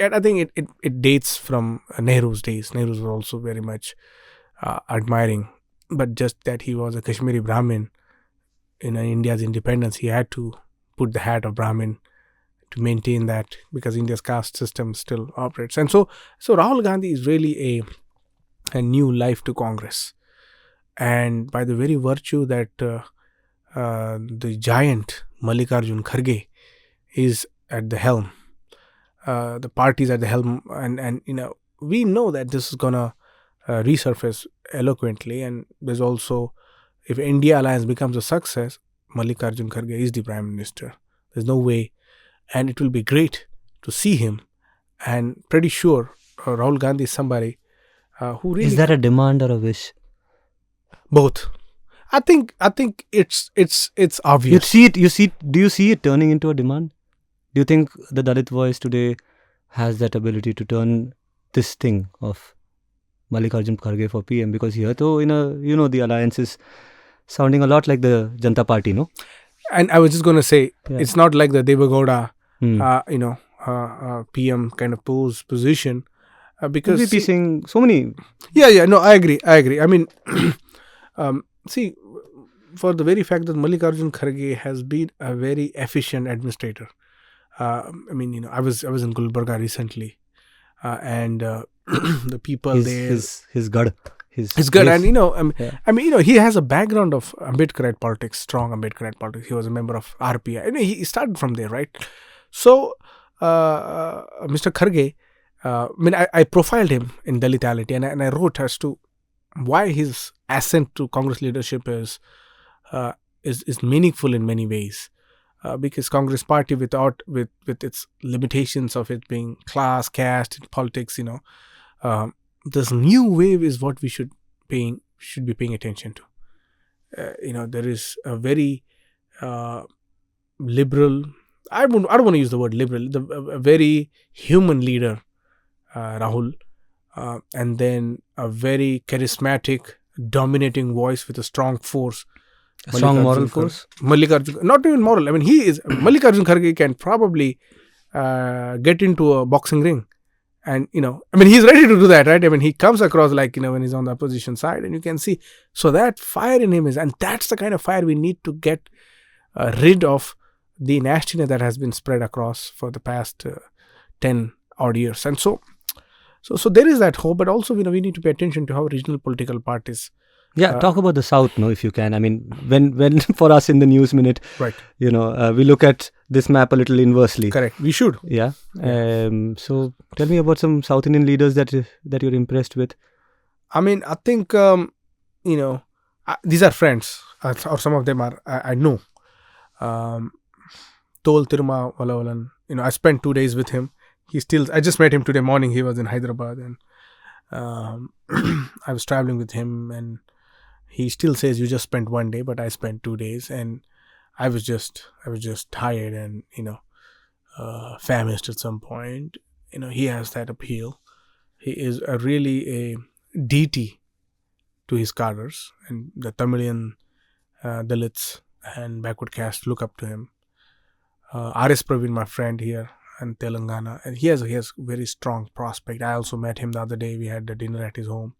I think it dates from Nehru's days. Nehru was also very much admiring, but just that he was a Kashmiri Brahmin. In India's independence, he had to put the hat of Brahmin to maintain that, because India's caste system still operates. And so Rahul Gandhi is really a new life to Congress, and by the very virtue that the giant Mallikarjun Kharge is at the helm, the parties at the helm, and we know that this is gonna resurface eloquently. And there's also, if India Alliance becomes a success, Mallikarjun Kharge is the Prime Minister. There's no way, and it will be great to see him and pretty sure Rahul Gandhi is somebody who really Is that a demand or a wish? both. I think it's obvious. Do you see it turning into a demand? Do you think the Dalit voice today has that ability to turn this thing of Mallikarjun Kharge for PM? Because here, the alliance is sounding a lot like the Janata Party, no? And I was just going to say, Yeah. it's not like the Devagowda, PM kind of position. Because VP Singh, so many. no, I agree. I mean, see, for the very fact that Mallikarjun Kharge has been a very efficient administrator. I was in Gulbarga recently, and the people there. His gad. It's good, and Yeah. he has a background of Ambedkarite politics, strong Ambedkarite politics. He was a member of RPI. He started from there, right? So, Mr. Kharge, I profiled him in Dalitality, and I wrote as to why his ascent to Congress leadership is meaningful in many ways. Because Congress Party, with its limitations of it being class, caste, politics, this new wave is what we should be paying attention to. There is a very liberal. I don't want to use the word liberal. A very human leader, Rahul, and then a very charismatic, dominating voice with a strong force. A strong moral force? Mallikarjun, not even moral. Mallikarjun Kharge can probably get into a boxing ring. And, he's ready to do that, right? He comes across like, when he's on the opposition side, and you can see. So that fire in him and that's the kind of fire we need to get rid of the nastiness that has been spread across for the past 10 odd years. And so there is that hope, but also, we need to pay attention to how regional political parties. Yeah, talk about the South, if you can. When for us in the News Minute, right? We look at this map a little inversely. Correct. We should. Yeah. So tell me about some South Indian leaders that you're impressed with. I think these are friends, or some of them are. I know. Tol Tiruma Valavalan. I spent 2 days with him. I just met him today morning. He was in Hyderabad, and I was traveling with him, and he still says, you just spent 1 day, but I spent 2 days, and I was just tired and famished at some point. He has that appeal. He is really a deity to his cadres, and the Tamilian Dalits and backward caste look up to him. R.S. Praveen, my friend here in Telangana, and he has very strong prospect. I also met him the other day. We had a dinner at his home.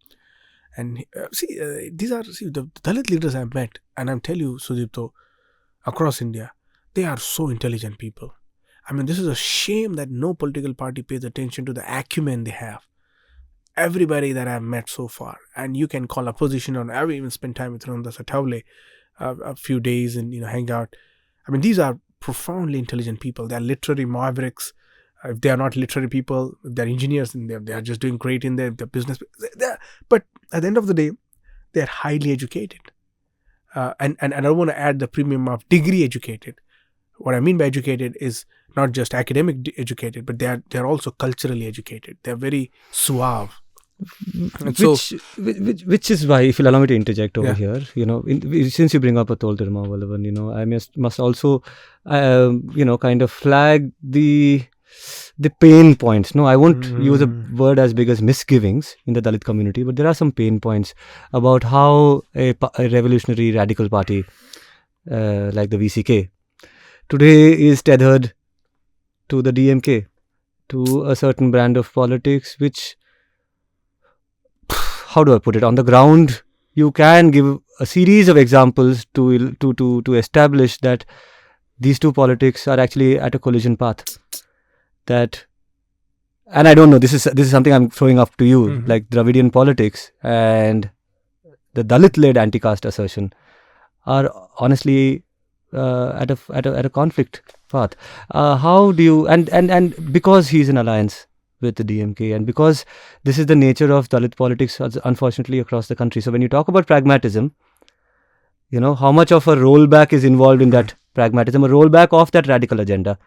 And these are the Dalit leaders I've met, and I'm telling you, Sudipto, across India, they are so intelligent people. This is a shame that no political party pays attention to the acumen they have. Everybody that I've met so far, and you can call opposition on. I've even spent time with Ramdas Athavale a few days and hang out. These are profoundly intelligent people. They are literary mavericks. If they are not literary people, if they're engineers, and they are just doing great in their business. But at the end of the day, they are highly educated. And I don't want to add the premium of degree educated. What I mean by educated is not just academic educated, but they are also culturally educated. They are very suave. And which is why, if you'll allow me to interject over here, since you bring up Atol Tiruma Valavan, I must also, kind of flag the pain points. No, I won't use a word as big as misgivings in the Dalit community, but there are some pain points about how a revolutionary radical party like the VCK today is tethered to the DMK, to a certain brand of politics, which, how do I put it? On the ground, you can give a series of examples to establish that these two politics are actually at a collision path. And I don't know, this is something I'm throwing up to you, like Dravidian politics and the Dalit-led anti-caste assertion are honestly at a conflict path. How do you, and because he's in alliance with the DMK, and because this is the nature of Dalit politics, unfortunately, across the country. So when you talk about pragmatism, how much of a rollback is involved in that pragmatism, a rollback of that radical agenda,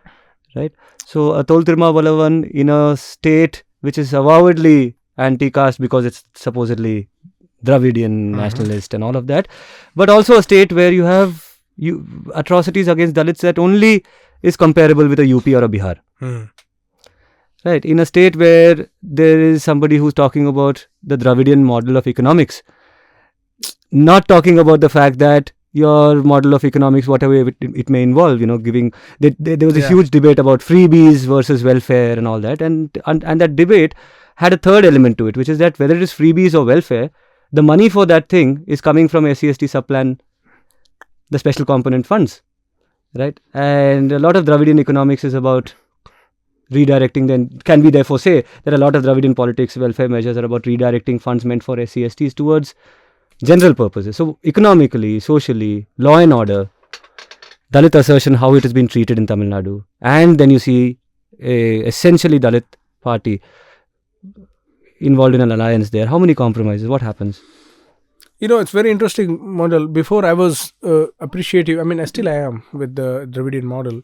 right? So Atol Tirumavalavan in a state which is avowedly anti-caste because it's supposedly Dravidian nationalist and all of that, but also a state where you have atrocities against Dalits that only is comparable with a UP or a Bihar. Right, in a state where there is somebody who's talking about the Dravidian model of economics, not talking about the fact that your model of economics, whatever it may involve, giving, there was a huge debate about freebies versus welfare and all that, and that debate had a third element to it, which is that whether it is freebies or welfare, the money for that thing is coming from SC/ST subplan, the special component funds, right? And a lot of Dravidian economics is about redirecting. Then can we therefore say that a lot of Dravidian politics, welfare measures are about redirecting funds meant for SC/STs towards general purposes? So economically, socially, law and order, Dalit assertion, how it has been treated in Tamil Nadu, and then you see a essentially Dalit party involved in an alliance there. How many compromises? What happens? It's very interesting model. Before I was appreciative. I mean, I still am with the Dravidian model.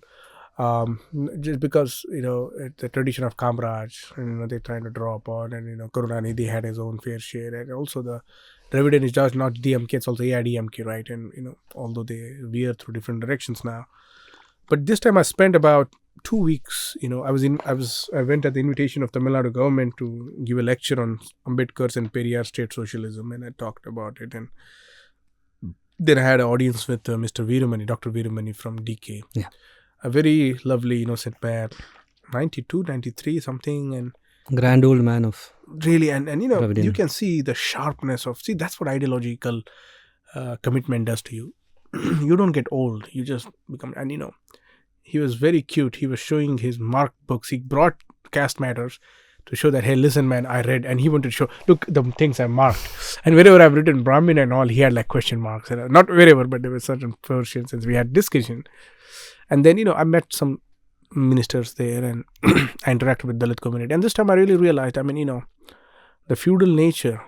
Just because it's the tradition of Kamraj, and they're trying to draw upon, and Karunanidhi had his own fair share, and also the Dravidian is just not DMK, it's also AIDMK, right? And although they veer through different directions now, but this time I spent about 2 weeks. I went at the invitation of Tamil Nadu government to give a lecture on Ambedkar's and Periyar state socialism, and I talked about it, and then I had an audience with Mr. Veeramani, Dr. Veeramani from DK. Yeah. A very lovely, innocent man, 92, 93, something, and Grand old man of really, and Dravidian. you can see the sharpness of, that's what ideological commitment does to you. You don't get old, you just become, and he was very cute. He was showing his marked books. He brought Caste Matters to show that, hey, listen, man, I read, and he wanted to show, look, the things I marked. And wherever I've written Brahmin and all, he had like question marks. And not wherever, but there were certain portions, since we had discussion. And then, I met some ministers there, and I interacted with Dalit community. And this time I really realized, the feudal nature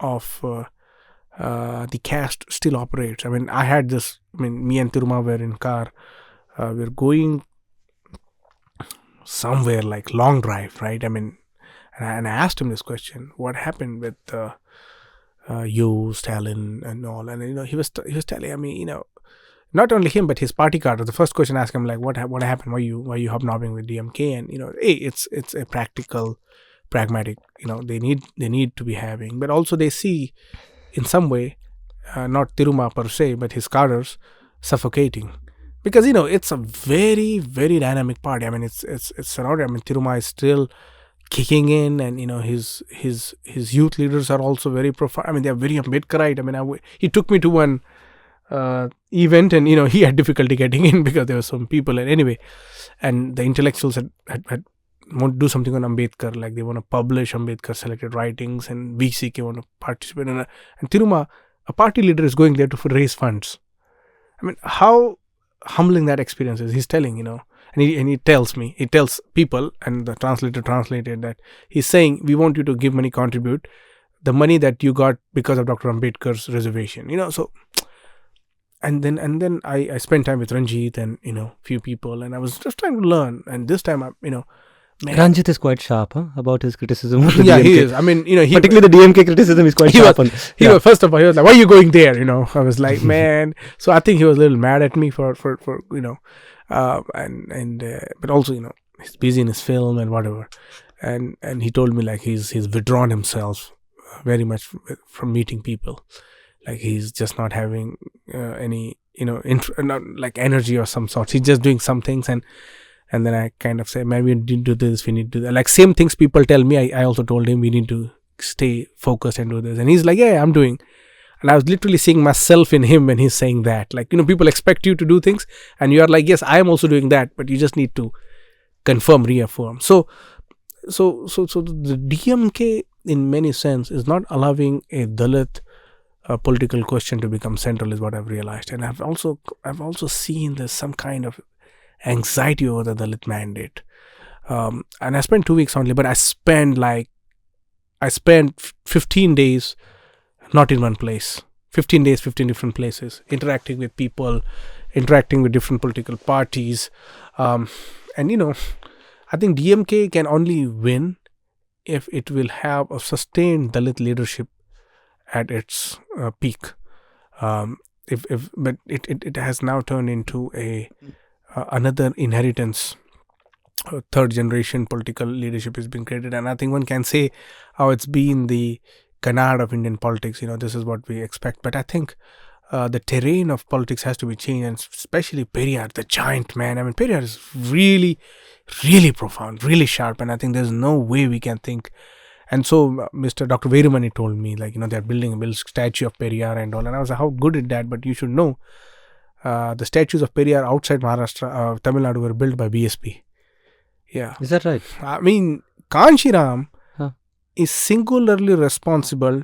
of the caste still operates. I had this, me and Tiruma were in car. We're going somewhere like long drive, right? And I asked him this question, what happened with you, Stalin and all? And, he was telling me, not only him, but his party card. The first question I asked him, like, what happened? Why you hobnobbing with DMK? And it's a practical, pragmatic. They need to be having, but also they see, in some way, not Tiruma per se, but his cadres suffocating, because it's a very, very dynamic party. It's surrounded. Tiruma is still kicking in, and his youth leaders are also very profound. They are very Ambedkarite. He took me to one event, and he had difficulty getting in because there were some people, and anyway, and the intellectuals had want to do something on Ambedkar, like they want to publish Ambedkar selected writings, and VCK want to participate in and Tiruma, a party leader, is going there to raise funds. How humbling that experience is. He's telling, and he tells people, and the translator translated that he's saying, we want you to give money, contribute the money that you got because of Dr. Ambedkar's reservation, so. And then I spent time with Ranjit and few people, and I was just trying to learn. And this time, man, Ranjit is quite sharp about his criticism of the yeah, DMK. he is. Particularly the DMK criticism is quite sharp. He was, first of all, he was like, "Why are you going there?" I was like, "Man." So I think he was a little mad at me for but also he's busy in his film and whatever, and he told me like he's withdrawn himself very much from meeting people. Like he's just not having any, not like energy or some sort. He's just doing some things, and then I kind of say, man, we need to do this, we need to do that. Like same things people tell me, I also told him we need to stay focused and do this. And he's like, yeah, I'm doing. And I was literally seeing myself in him when he's saying that. Like, people expect you to do things, and you are like, yes, I am also doing that, but you just need to confirm, reaffirm. So the DMK in many sense is not allowing a Dalit political question to become central, is what I've realized. And I've also seen there's some kind of anxiety over the Dalit mandate. And I spent 2 weeks only, but I spent 15 days not in one place. 15 days, 15 different places, interacting with people, interacting with different political parties. And I think DMK can only win if it will have a sustained Dalit leadership at its peak. But it has now turned into another inheritance. Third generation political leadership has been created, and I think one can say how it's been the canard of Indian politics. This is what we expect. But I think the terrain of politics has to be changed, and especially Periyar, the giant man. I mean, Periyar is really, really profound, really sharp, and I think there's no way we can think. And so Mr. Dr. Veerumani told me, they're building a statue of Periyar and all, and I was like, how good is that? But you should know, the statues of Periyar outside Maharashtra, Tamil Nadu were built by BSP. Yeah. Is that right? I mean, Kanshiram is singularly responsible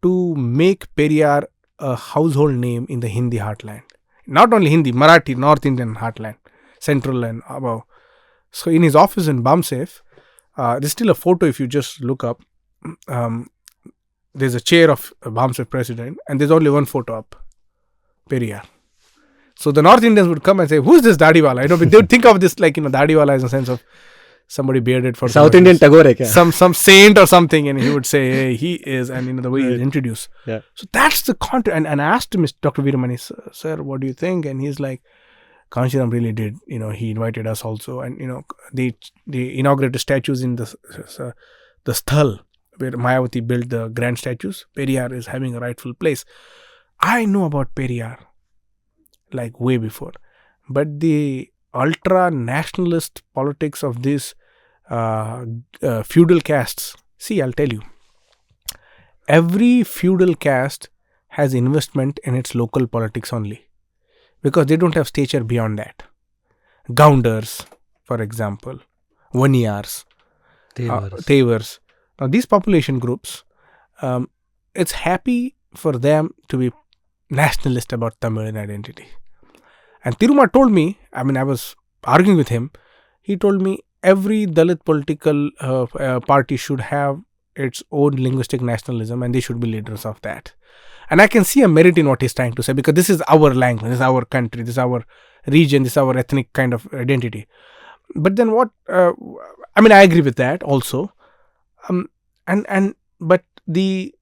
to make Periyar a household name in the Hindi heartland. Not only Hindi, Marathi, North Indian heartland, central and above. So in his office in Bamsef, there's still a photo if you just look up. There's a chair of a Bamsef president, and there's only one photo up. Periyar. So the North Indians would come and say, who's this Dadiwala? They would think of this Dadiwala as a sense of somebody bearded for South Indian Tagore. Some saint or something, and he would say, hey, he is, and the way he's introduced. Yeah. So that's the content. And I asked him, Dr. Veerumani, sir, what do you think? And he's like, Kanshiram really did. He invited us also, and they inaugurated statues in the Sthal where Mayawati built the grand statues. Periyar is having a rightful place. I know about Periyar way before, but the ultra nationalist politics of these feudal castes. See, I'll tell you, every feudal caste has investment in its local politics only, because they don't have stature beyond that. Gaundars, for example, Vaniyars, Tevars. Now these population groups, it's happy for them to be nationalist about Tamilian identity. And Tiruma told me, I was arguing with him, he told me every Dalit political party should have its own linguistic nationalism, and they should be leaders of that. And I can see a merit in what he's trying to say, because this is our language, this is our country, this is our region, this is our ethnic kind of identity. But then what, I agree with that also. But the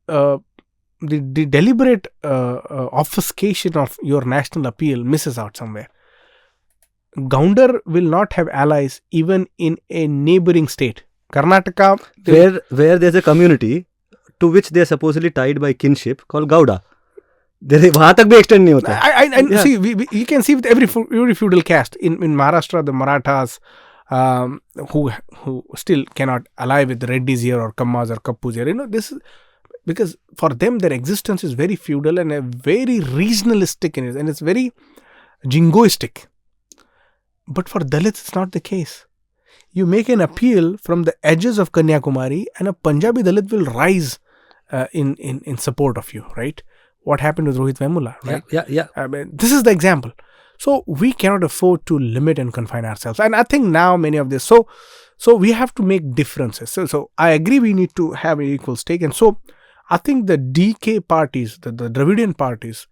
deliberate obfuscation of your national appeal misses out somewhere. Gaundar will not have allies even in a neighboring state. Karnataka, where there's a community to which they are supposedly tied by kinship called Gauda. वहाँ तक भी extend नहीं होता. See, you can see with every feudal caste in Maharashtra, the Marathas who still cannot ally with the Reddys here or Kammas or Kappus here. This is because for them their existence is very feudal and very regionalistic in it, and it's very jingoistic. But for Dalits, it's not the case. You make an appeal from the edges of Kanyakumari, and a Punjabi Dalit will rise in support of you, right? What happened with Rohit Vemula, right? Yeah. This is the example. So we cannot afford to limit and confine ourselves. And I think now many of this, so we have to make differences. So I agree we need to have an equal stake. And so I think the DK parties, the Dravidian parties,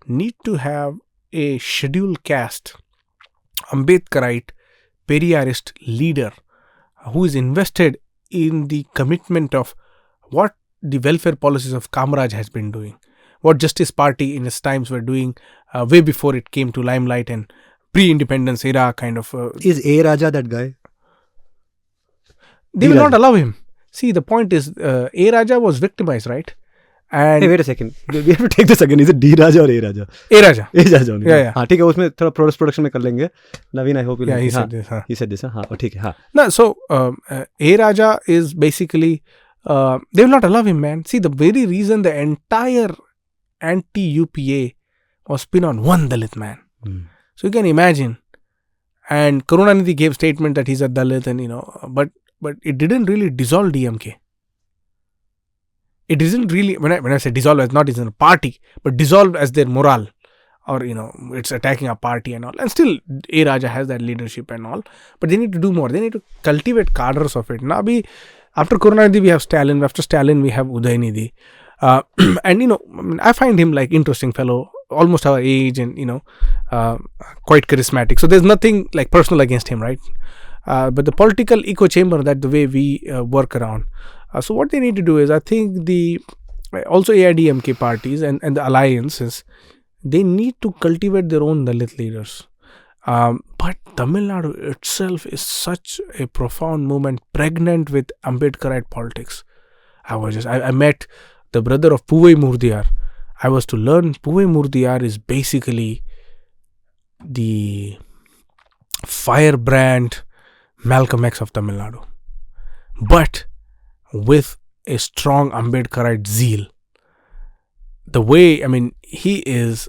need to have a scheduled caste, Ambedkarite, Periyarist leader who is invested in the commitment of what the welfare policies of Kamaraj has been doing, what Justice Party in its times were doing way before it came to limelight and pre-independence era kind of. Is A. Raja that guy? They will not allow him. See, the point is, A. Raja was victimized, right? And hey, wait a second. We have to take this again. Is it D. Raja or A. Raja? A. Raja. A. Raja only. Yeah. हाँ ठीक है, उसमें थोड़ा production में कर लेंगे. Naveen, I hope you. Yeah, he said this. He said this. हाँ, ठीक है. हाँ. No, so A. Raja is basically they will not allow him, man. See, the very reason the entire anti-UPA was pinned on one Dalit man. So you can imagine. And Karunanidhi gave statement that he's a Dalit, and but it didn't really dissolve DMK. It isn't really, when I say dissolve as not as a party, but dissolve as their morale, or it's attacking a party and all. And still A. Raja has that leadership and all, but they need to do more. They need to cultivate cadres of it. Now, after Karunanidhi we have Stalin, after Stalin we have Udayanidhi, and I find him like interesting fellow, almost our age, and quite charismatic. So there's nothing like personal against him, right? But the political echo chamber, that the way we work around. So what they need to do is, I think also AIDMK parties and the alliances, they need to cultivate their own Dalit leaders. But Tamil Nadu itself is such a profound movement, pregnant with Ambedkarite politics. I met the brother of Puvai Murdiyar. I was to learn Puvai Murdiyar is basically the firebrand Malcolm X of Tamil Nadu, but with a strong Ambedkarite zeal. The way, I mean, he is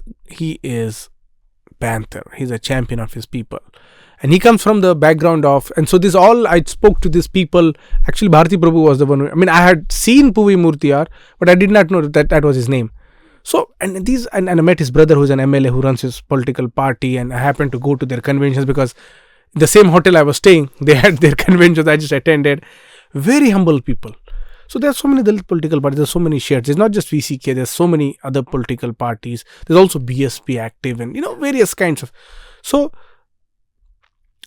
Panther. He's a champion of his people. And he comes from the background of, and so this all, I spoke to these people. Actually, Bharati Prabhu was the one I had seen Puvai Murthyar, but I did not know that was his name. So, and I met his brother who's an MLA who runs his political party, and I happened to go to their conventions because the same hotel I was staying, they had their conventions. I just attended. Very humble people. So there are so many Dalit political parties, there's so many shares. It's not just VCK, there's so many other political parties. There's also BSP active and, various kinds of. So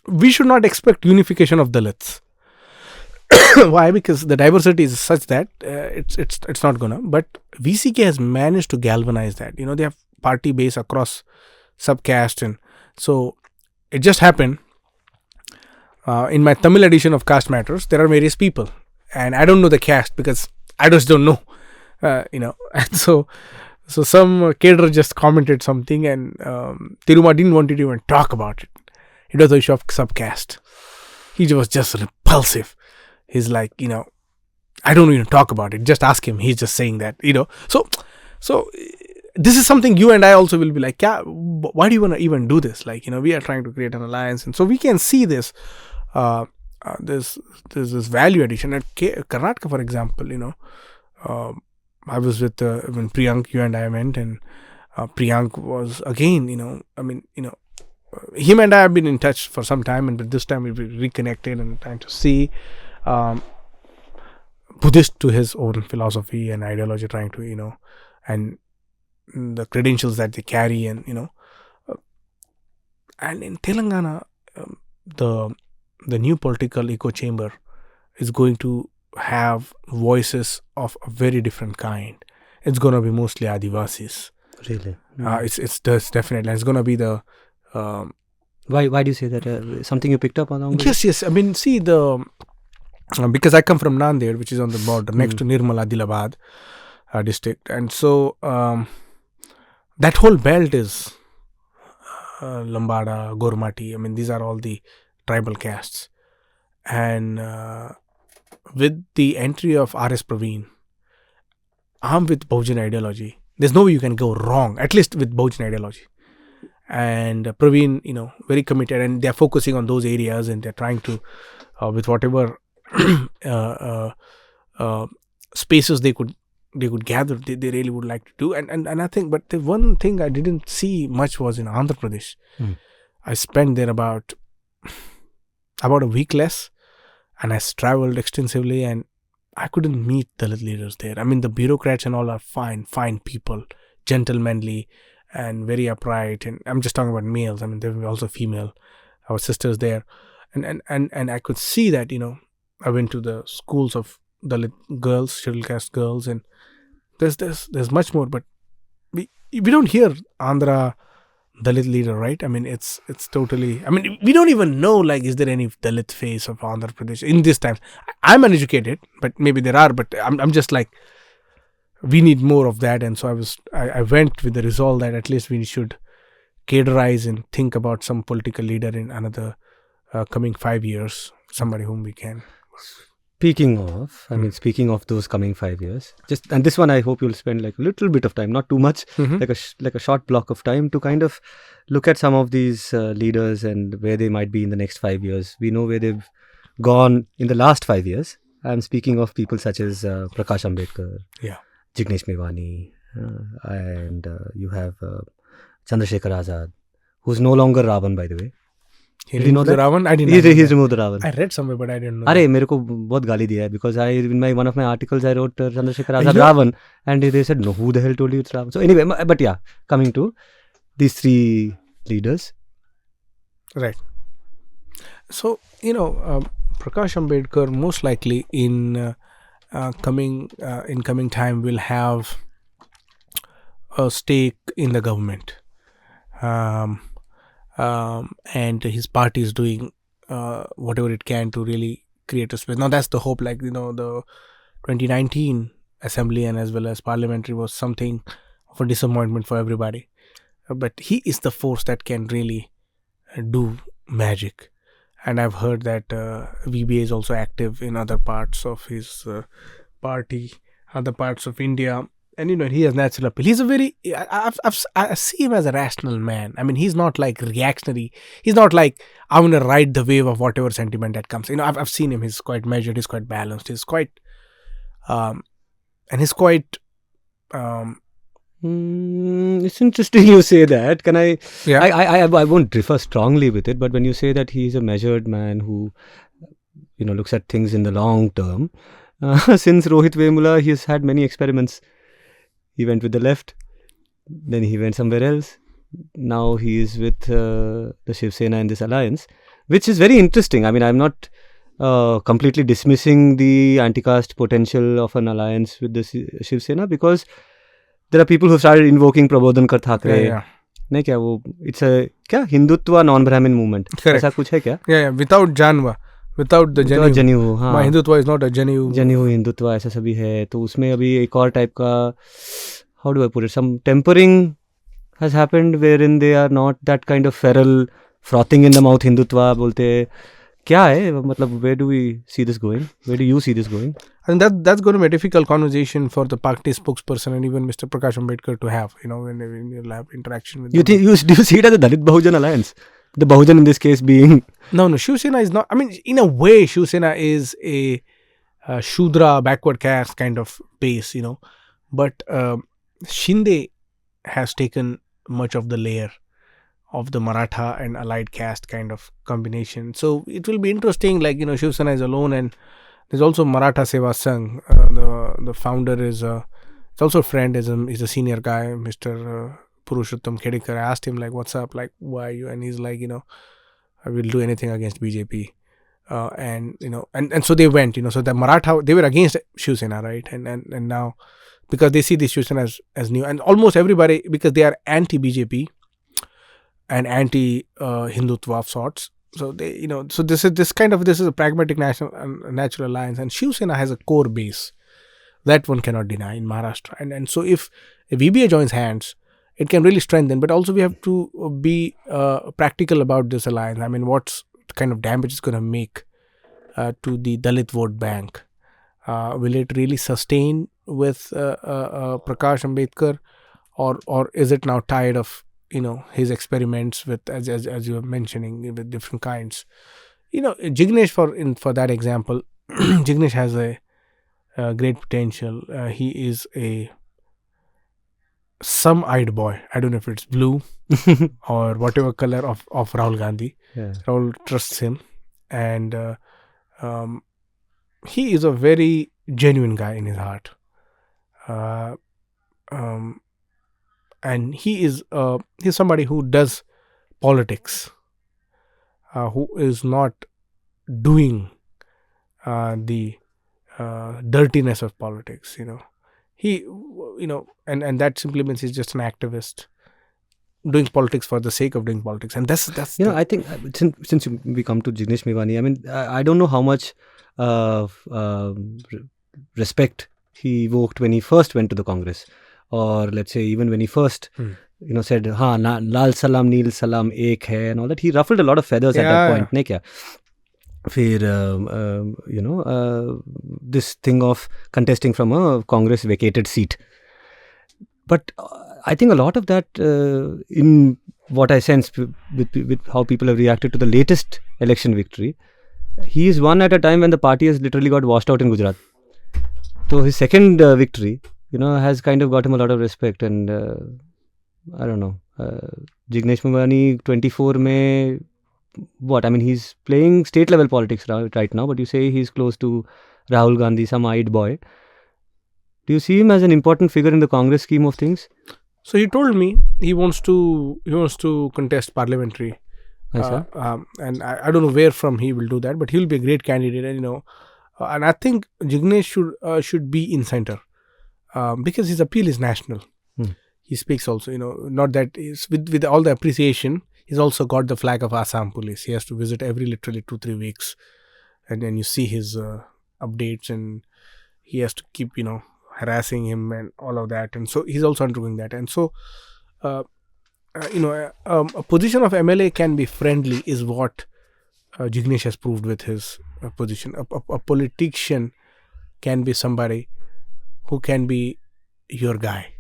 we should not expect unification of Dalits. Why? Because the diversity is such that it's not gonna. But VCK has managed to galvanize that. They have party base across subcaste, and so it just happened. In my Tamil edition of Caste Matters, there are various people. And I don't know the caste because I just don't know, And so some caterer just commented something, and Tiruma didn't want to even talk about it. It was the issue of subcaste. He was just repulsive. He's like, I don't even talk about it. Just ask him. He's just saying that, So this is something you and I also will be like, yeah, why do you want to even do this? Like, we are trying to create an alliance. And so we can see this. There's this value addition at Karnataka, for example. I was with when Priyank, you and I went, and Priyank was again. Him and I have been in touch for some time, and this time we reconnected and trying to see Buddhist to his own philosophy and ideology, trying to and the credentials that they carry, and and in Telangana, the new political echo chamber is going to have voices of a very different kind. It's going to be mostly Adivasis. Really? It's definitely. It's going to be the. Why do you say that? Something you picked up along? Yes. I mean, see because I come from Nanded, which is on the border next to Nirmal Adilabad district, and so that whole belt is Lambada, Gormati. I mean, these are all the tribal castes, and with the entry of R.S. Praveen, armed with Bahujan ideology, there's no way you can go wrong, at least with Bahujan ideology. And Praveen, very committed, and they're focusing on those areas, and they're trying to, with whatever spaces they could gather, they really would like to do. And I think, but the one thing I didn't see much was in Andhra Pradesh. I spent there about a week less, and I traveled extensively, and I couldn't meet Dalit leaders there. I mean, the bureaucrats and all are fine people, gentlemanly and very upright. And I'm just talking about males. I mean, there were also female, our sisters there, and I could see that. I went to the schools of Dalit girls, scheduled caste girls, and there's much more. But we don't hear Andhra Dalit leader, right? I mean, it's totally. I mean, we don't even know, like, is there any Dalit face of Andhra Pradesh in these times? I'm uneducated, but maybe there are. But I'm just like, we need more of that. And so I went with the resolve that at least we should categorize and think about some political leader in another coming 5 years, somebody whom we can. Speaking of those coming 5 years, and this one I hope you'll spend like a little bit of time, not too much, like a short block of time to kind of look at some of these leaders and where they might be in the next 5 years. We know where they've gone in the last 5 years. I'm speaking of people such as Prakash Ambedkar, Jignesh Mevani, and you have Chandrasekhar Azad, who's no longer Ravan, by the way. He removed the Ravan? I didn't know. He's removed the Ravan. I read somewhere, but I didn't know. अरे मेरे को बहुत गाली दिया है because in one of my articles I wrote Chandrasekhar Azad Ravan, and they said, no, who the hell told you it's Ravan? So anyway, but yeah, coming to these three leaders. Right. So, Prakash Ambedkar most likely in coming time will have a stake in the government, and his party is doing whatever it can to really create a space. Now that's the hope. Like, the 2019 assembly and as well as parliamentary was something of a disappointment for everybody. But he is the force that can really do magic. And I've heard that VBA is also active in other parts of his party, other parts of India. And he has natural appeal. He's a very, I see him as a rational man. I mean, he's not like reactionary. He's not like, I'm going to ride the wave of whatever sentiment that comes. I've seen him. He's quite measured. He's quite balanced. He's quite, and he's quite, it's interesting you say that. Can I? Yeah. I won't differ strongly with it, but when you say that he's a measured man who, looks at things in the long term, since Rohit Vemula, he has had many experiments. He went with the left, then he went somewhere else. Now he is with the Shiv Sena in this alliance, which is very interesting. I mean, I'm not completely dismissing the anti-caste potential of an alliance with the Shiv Sena, because there are people who have started invoking Prabodhan Kar Thakre. नहीं क्या वो it's a क्या Hindutva non-Brahmin movement ऐसा कुछ है क्या? Yeah, without Janva, without the Janu. हाँ. My Hindutva is not a Janu. Hindutva ऐसा सभी है. तो उसमें अभी एक और टाइप का, how do I put it, some tempering has happened wherein they are not that kind of feral frothing in the mouth Hindutva बोलते. क्या है मतलब, where do we see this going? Where do you see this going? I think that's going to be a difficult conversation for the party spokesperson and even Mr. Prakash Ambedkar to have, when you'll have interaction with them. Do you see it as a Dalit Bahujan alliance? The Bahujan in this case being... No, Shiv Sena is not... I mean, in a way, Shiv Sena is a Shudra, backward caste kind of base, But Shinde has taken much of the layer of the Maratha and allied caste kind of combination. So it will be interesting, like, Shiv Sena is alone, and there's also Maratha Seva Sangh. The founder is it's also a friend, he's a senior guy, Mr. Purushottam Khedekar. I asked him, like, what's up, like, why are you? And he's like, I will do anything against BJP. And so they went, so the Maratha, they were against Shiv Sena, right? And now, because they see this Shiv Sena as new, and almost everybody, because they are anti-BJP and anti-Hindutva of sorts. So they, so this is a pragmatic natural alliance, and Shiv Sena has a core base that one cannot deny in Maharashtra. And so if VBA joins hands, it can really strengthen. But also we have to be practical about this alliance. I mean, what kind of damage it's going to make to the Dalit vote bank? Will it really sustain with Prakash Ambedkar, or is it now tired of his experiments with, as you were mentioning, with different kinds? Jignesh, for that example, Jignesh has a great potential. He is some eyed boy. I don't know if it's blue or whatever color of Rahul Gandhi. Yeah. Rahul trusts him, and he is a very genuine guy in his heart. And he's somebody who does politics, who is not doing the dirtiness of politics. He, and that simply means he's just an activist doing politics for the sake of doing politics. And that's I think since we come to Jignesh Mevani, I mean, I don't know how much respect he evoked when he first went to the Congress. Or let's say even when he first, said, Lal Salam, Neel Salam, Ek hai, and all that, he ruffled a lot of feathers at that point. Ne kya? Phir, this thing of contesting from a Congress vacated seat. But I think a lot of that, in what I sense with how people have reacted to the latest election victory, he is won at a time when the party has literally got washed out in Gujarat. So his second victory, has kind of got him a lot of respect, and I don't know, Jignesh Mevani 24 mein, what? I mean, he's playing state level politics right now, but you say he's close to Rahul Gandhi, some eyed boy. Do you see him as an important figure in the Congress scheme of things? So he told me he wants to contest parliamentary And I don't know where from he will do that, but he will be a great candidate. And and I think Jignesh should be in center because his appeal is national. He speaks also, not that is with all the appreciation. He's also got the flag of Assam police. He has to visit literally 2-3 weeks, and then you see his updates, and he has to keep harassing him and all of that, and so he's also undergoing that. And so a position of MLA can be friendly is what Jignesh has proved with his position. A politician can be somebody who can be your guy,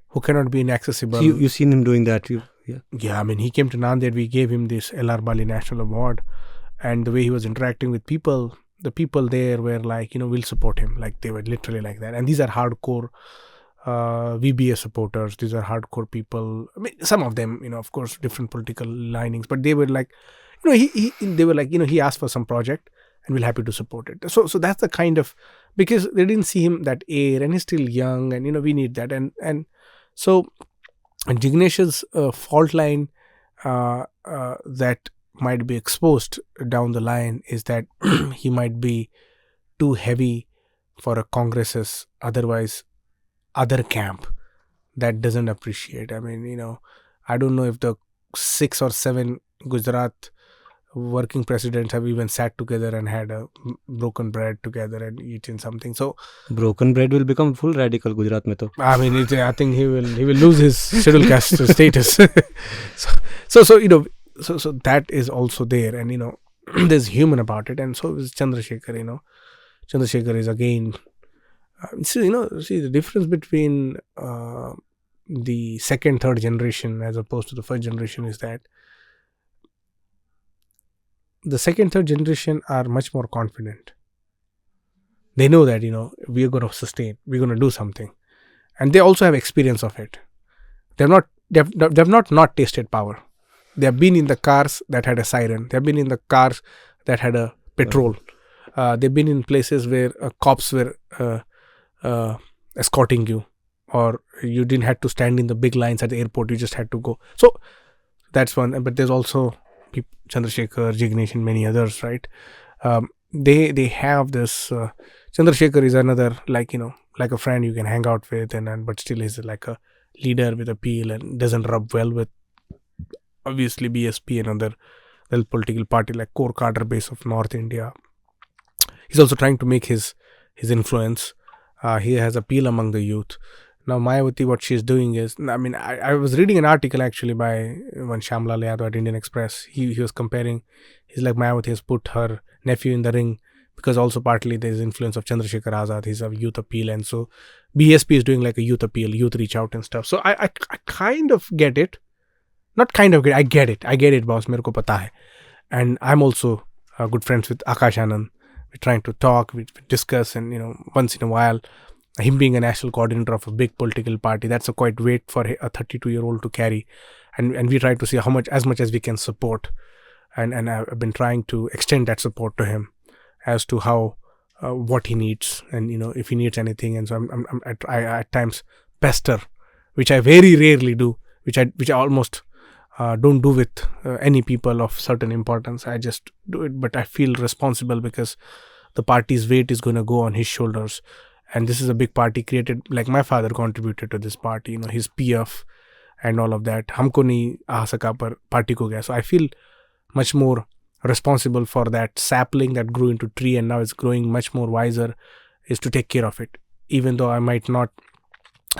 who cannot be inaccessible. So you've seen him doing that. Yeah, I mean, he came to Nanded. We gave him this L.R. Bali National Award, and the way he was interacting with people, the people there were like, we'll support him. Like, they were literally like that. And these are hardcore VBA supporters. These are hardcore people. I mean, some of them, of course, different political linings, but they were like, they were like, he asked for some project and we're happy to support it. So that's the kind of, because they didn't see him that air, and he's still young, and we need that. And so Jignesh's fault line that might be exposed down the line is that he might be too heavy for a Congress's otherwise other camp that doesn't appreciate. I mean, I don't know if the 6 or 7 Gujarat working presidents have even sat together and had a broken bread together and eaten something. So broken bread will become full radical Gujarat mein to. I mean, I think he will lose his scheduled caste status. So that is also there, and there's human about it, and so is Chandrasekhar. Chandrasekhar is again. See the difference between the second, third generation as opposed to the first generation is that the second, third generation are much more confident. They know that, we are going to sustain, we're going to do something. And they also have experience of it. They've not tasted power. They have been in the cars that had a siren. They have been in the cars that had a petrol. They've been in places where cops were escorting you, or you didn't have to stand in the big lines at the airport. You just had to go. So that's one. But there's also Chandrasekhar, Jignesh, and many others, right? They have this. Chandrasekhar is another, like a friend you can hang out with, but still is like a leader with appeal and doesn't rub well with obviously BSP and other political party like core cadre base of North India. He's also trying to make his influence. He has appeal among the youth. Now Mayawati, what she's doing is, I was reading an article actually by one Shyamlal Yadav at Indian Express. He was comparing, he's like, Mayawati has put her nephew in the ring because also partly there's influence of Chandrasekhar Azad. He's a youth appeal, and so BSP is doing like a youth appeal, youth reach out and stuff. So I kind of get it. Not kind of get it, I get it, boss, mereko pata hai. And I'm also good friends with Akash Anand. We're trying to talk, we discuss, and once in a while, him being a national coordinator of a big political party, that's a quite weight for a 32-year-old to carry, and we try to see as much as we can support, and I've been trying to extend that support to him as to how what he needs, and if he needs anything. And so I at times pester, which I very rarely do, which I almost don't do with any people of certain importance. I just do it, but I feel responsible because the party's weight is going to go on his shoulders. And this is a big party created, like my father contributed to this party, his PF and all of that. Humko nahi aa saka par party ko gaya. So I feel much more responsible for that sapling that grew into tree and now it's growing much more wiser, is to take care of it. Even though I might not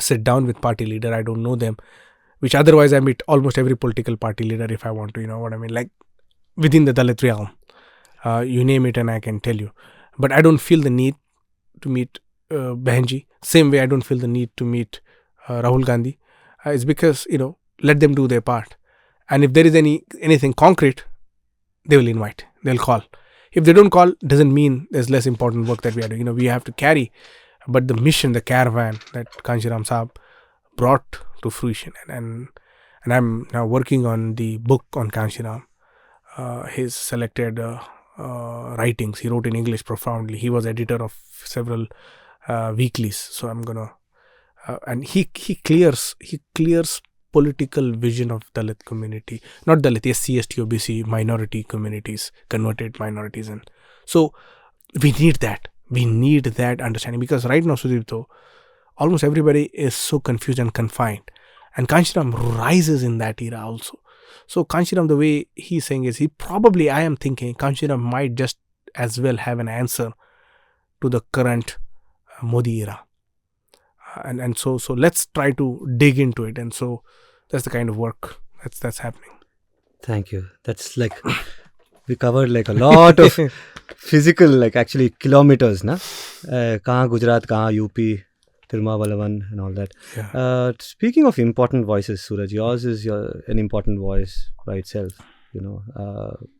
sit down with party leader, I don't know them, which otherwise I meet almost every political party leader if I want to, you know what I mean, like within the Dalit realm. You name it and I can tell you. But I don't feel the need to meet Behenji. Same way I don't feel the need to meet Rahul Gandhi. It's because, let them do their part. And if there is anything concrete, they will invite. They'll call. If they don't call, doesn't mean there's less important work that we are doing. We have to carry. But the mission, the caravan that Kanshiram Saab brought to fruition. And I'm now working on the book on Kanshiram. His selected writings. He wrote in English profoundly. He was editor of several weeklies. So I'm gonna and he clears political vision of Dalit community, not Dalit, SC, ST, OBC, minority communities, converted minorities. And so we need that. We need that understanding, because right now, Sudipto, almost everybody is so confused and confined. And Kanshiram rises in that era also. So Kanshiram, the way he's saying is, I am thinking Kanshiram might just as well have an answer to the current Modi era. And so let's try to dig into it. And so that's the kind of work that's happening. Thank you. That's like, we covered like a lot of physical, like actually kilometers, na? Kahan Gujarat, kahan UP, Tirumavalavan and all that. Yeah. Speaking of important voices, Suraj, yours is an important voice by itself. You know,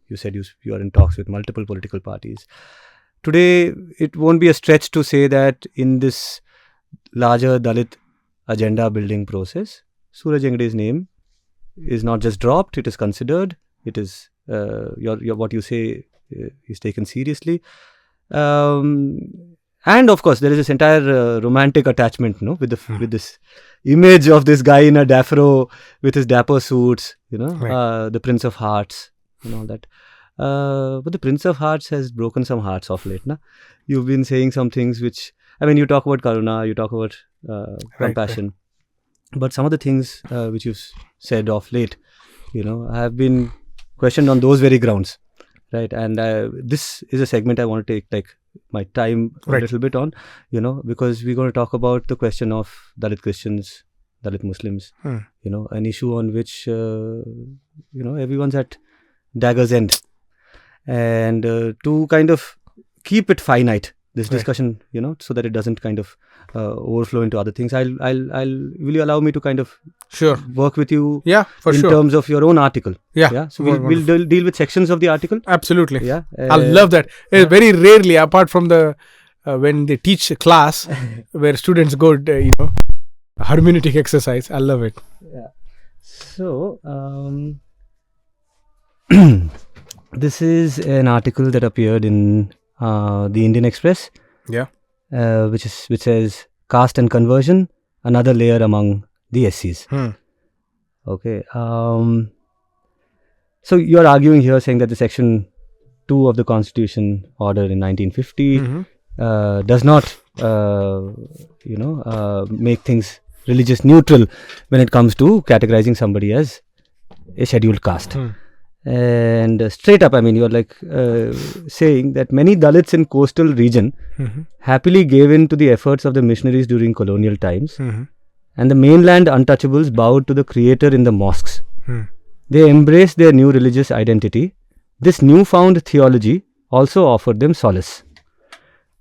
you said you are in talks with multiple political parties. Today, it won't be a stretch to say that in this larger Dalit agenda building process, Suraj Yegde's name is not just dropped, it is considered, it is your what you say is taken seriously. And of course, there is this entire romantic attachment, no, with this image of this guy in a daffro with his dapper suits, you know, Right. the Prince of Hearts and all that. But the Prince of Hearts has broken some hearts of late, na? You've been saying some things which, I mean, you talk about Karuna, you talk about compassion, but some of the things which you've said of late, you know, have been questioned on those very grounds, right? And this is a segment I want to take like my time a Right. little bit on, you know, because we're going to talk about the question of Dalit Christians, Dalit Muslims, you know, an issue on which, you know, everyone's at dagger's end. And to kind of keep it finite, this Right. discussion, you know, so that it doesn't kind of overflow into other things. Will you allow me to kind of Sure. work with you Yeah, for in sure. terms of your own article? Yeah. So we'll deal with sections of the article. Absolutely. Yeah. I love that. Very rarely, apart from the when they teach a class where students go, you know, hermeneutic exercise. I love it. So, this is an article that appeared in the Indian Express, Yeah. which says caste and conversion, another layer among the SCs. Okay. So you're arguing here, saying that the Section 2 of the Constitution order in 1950 does not, make things religious neutral when it comes to categorizing somebody as a scheduled caste. And straight up, I mean, you're like saying that many Dalits in coastal region happily gave in to the efforts of the missionaries during colonial times, and the mainland untouchables bowed to the creator in the mosques. They embraced their new religious identity. This newfound theology also offered them solace.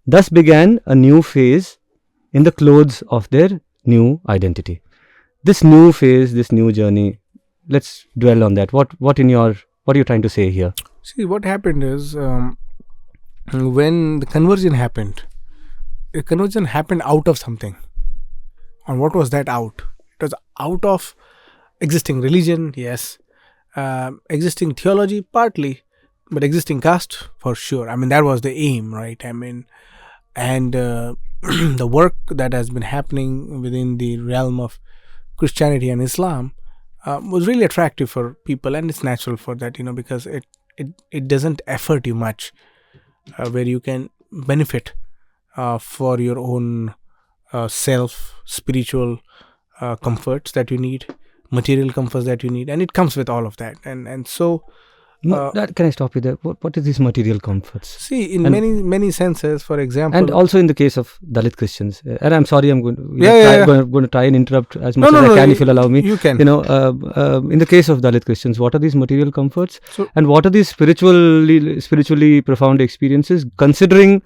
Thus began a new phase in the clothes of their new identity. This new phase, this new journey, let's dwell on that. What are you trying to say here? See, what happened is when the conversion happened out of something. And what was that out? It was out of existing religion, yes. Existing theology, partly. But existing caste, for sure. I mean, that was the aim, right? I mean, and the work that has been happening within the realm of Christianity and Islam was really attractive for people, and it's natural for that, you know, because it doesn't effort you much, where you can benefit for your own self, spiritual comforts that you need, material comforts that you need, and it comes with all of that. And so can I stop you there? What is these material comforts? See, in many senses, for example, and also in the case of Dalit Christians, and I'm sorry, I'm going to try and interrupt as much as I can, if you'll allow me. You can. You know, in the case of Dalit Christians, what are these material comforts, and what are these spiritually profound experiences, considering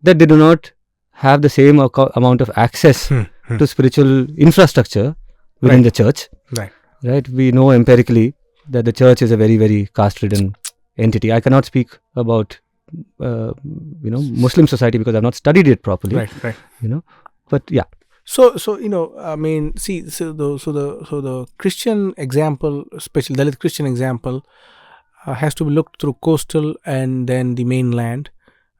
that they do not have the same amount of access to spiritual infrastructure within the church. Right. We know empirically that the church is a very, very caste-ridden entity. I cannot speak about Muslim society because I've not studied it properly. Right. You know, but yeah. So you know, I mean, see, so the Christian example, especially Dalit Christian example, has to be looked through coastal and then the mainland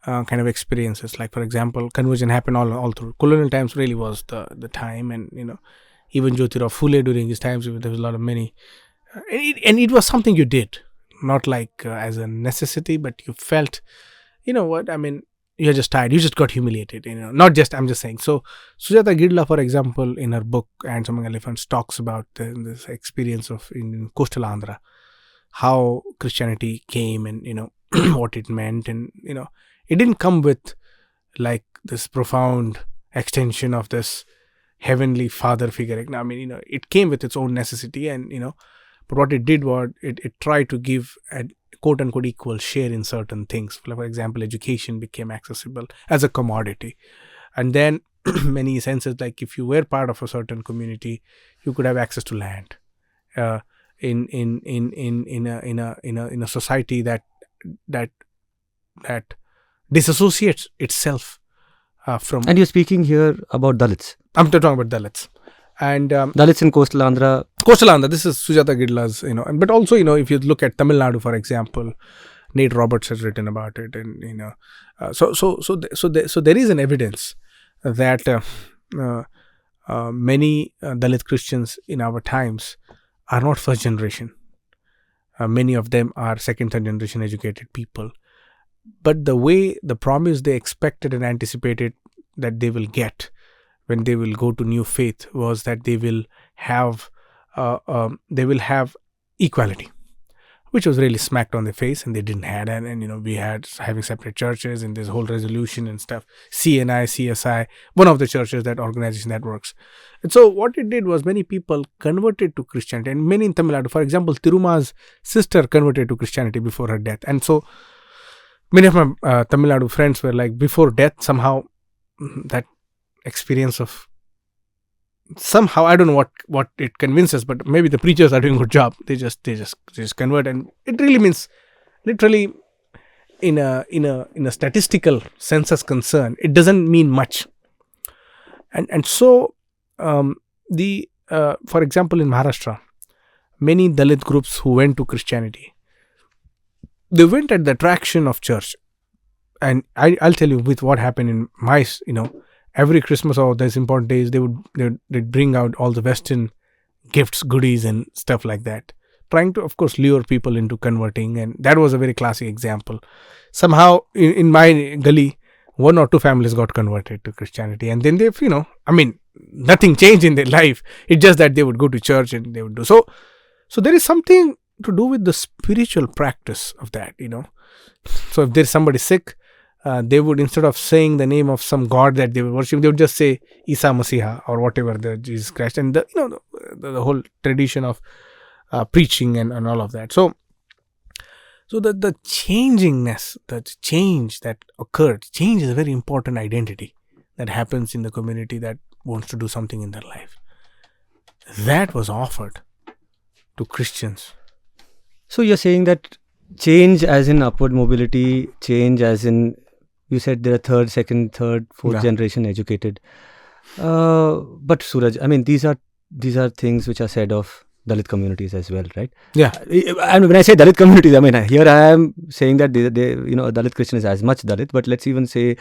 kind of experiences. Like, for example, conversion happened all through colonial times. Really was the time, and you know, even Jyotirao Phule during his times, there was a lot of many. And it was something you did, not like as a necessity, but you felt, you know what, I mean, you're just tired, you just got humiliated, not just, I'm just saying. So Sujata Gidla, for example, in her book Ants Among Elephants, talks about this experience of in coastal Andhra, how Christianity came and what it meant, and it didn't come with like this profound extension of this heavenly father figure. I mean, it came with its own necessity, and but what it did was it tried to give a quote unquote equal share in certain things. For example, education became accessible as a commodity, and then many senses, like if you were part of a certain community, you could have access to land. In a society that disassociates itself from. And you're speaking here about Dalits. I'm talking about Dalits. And Dalits in coastal Andhra. Coastal Andhra, this is Sujata Gidla's, but also, if you look at Tamil Nadu, for example, Nate Roberts has written about it, and so there is an evidence that many Dalit Christians in our times are not first generation. Many of them are second, third generation educated people, but the promise they expected and anticipated that they will get when they will go to new faith was that they will have equality, which was really smacked on the face, and they didn't have. And we had having separate churches and this whole resolution and stuff. CNI, CSI, one of the churches, that organization that works. And so what it did was many people converted to Christianity, and many in Tamil Nadu, for example, Tiruma's sister converted to Christianity before her death. And so many of my Tamil Nadu friends were like, before death, somehow that experience of somehow, I don't know what it convinces, but maybe the preachers are doing a good job. They just convert, and it really means, literally, in a statistical census concern, it doesn't mean much. And so for example, in Maharashtra, many Dalit groups who went to Christianity, they went at the attraction of church. And I'll tell you with what happened in my, every Christmas or those important days, they'd bring out all the Western gifts, goodies and stuff like that, trying to, of course, lure people into converting. And that was a very classic example. Somehow in my gully, 1 or 2 families got converted to Christianity, and then they've, nothing changed in their life. It's just that they would go to church and they would do so. So there is something to do with the spiritual practice of that, So if there's somebody sick, they would, instead of saying the name of some god that they were worshipping, they would just say Isa Masiha or whatever, the Jesus Christ, and the whole tradition of preaching and all of that. So the changingness, the change that occurred, change is a very important identity that happens in the community that wants to do something in their life. That was offered to Christians. So you're saying that change as in upward mobility, change as in, you said there are third, second, third, fourth generation educated. But Suraj, I mean, these are things which are said of Dalit communities as well, right? Yeah. And when I say Dalit communities, I mean, here I am saying that they a Dalit Christian is as much Dalit, but let's even say,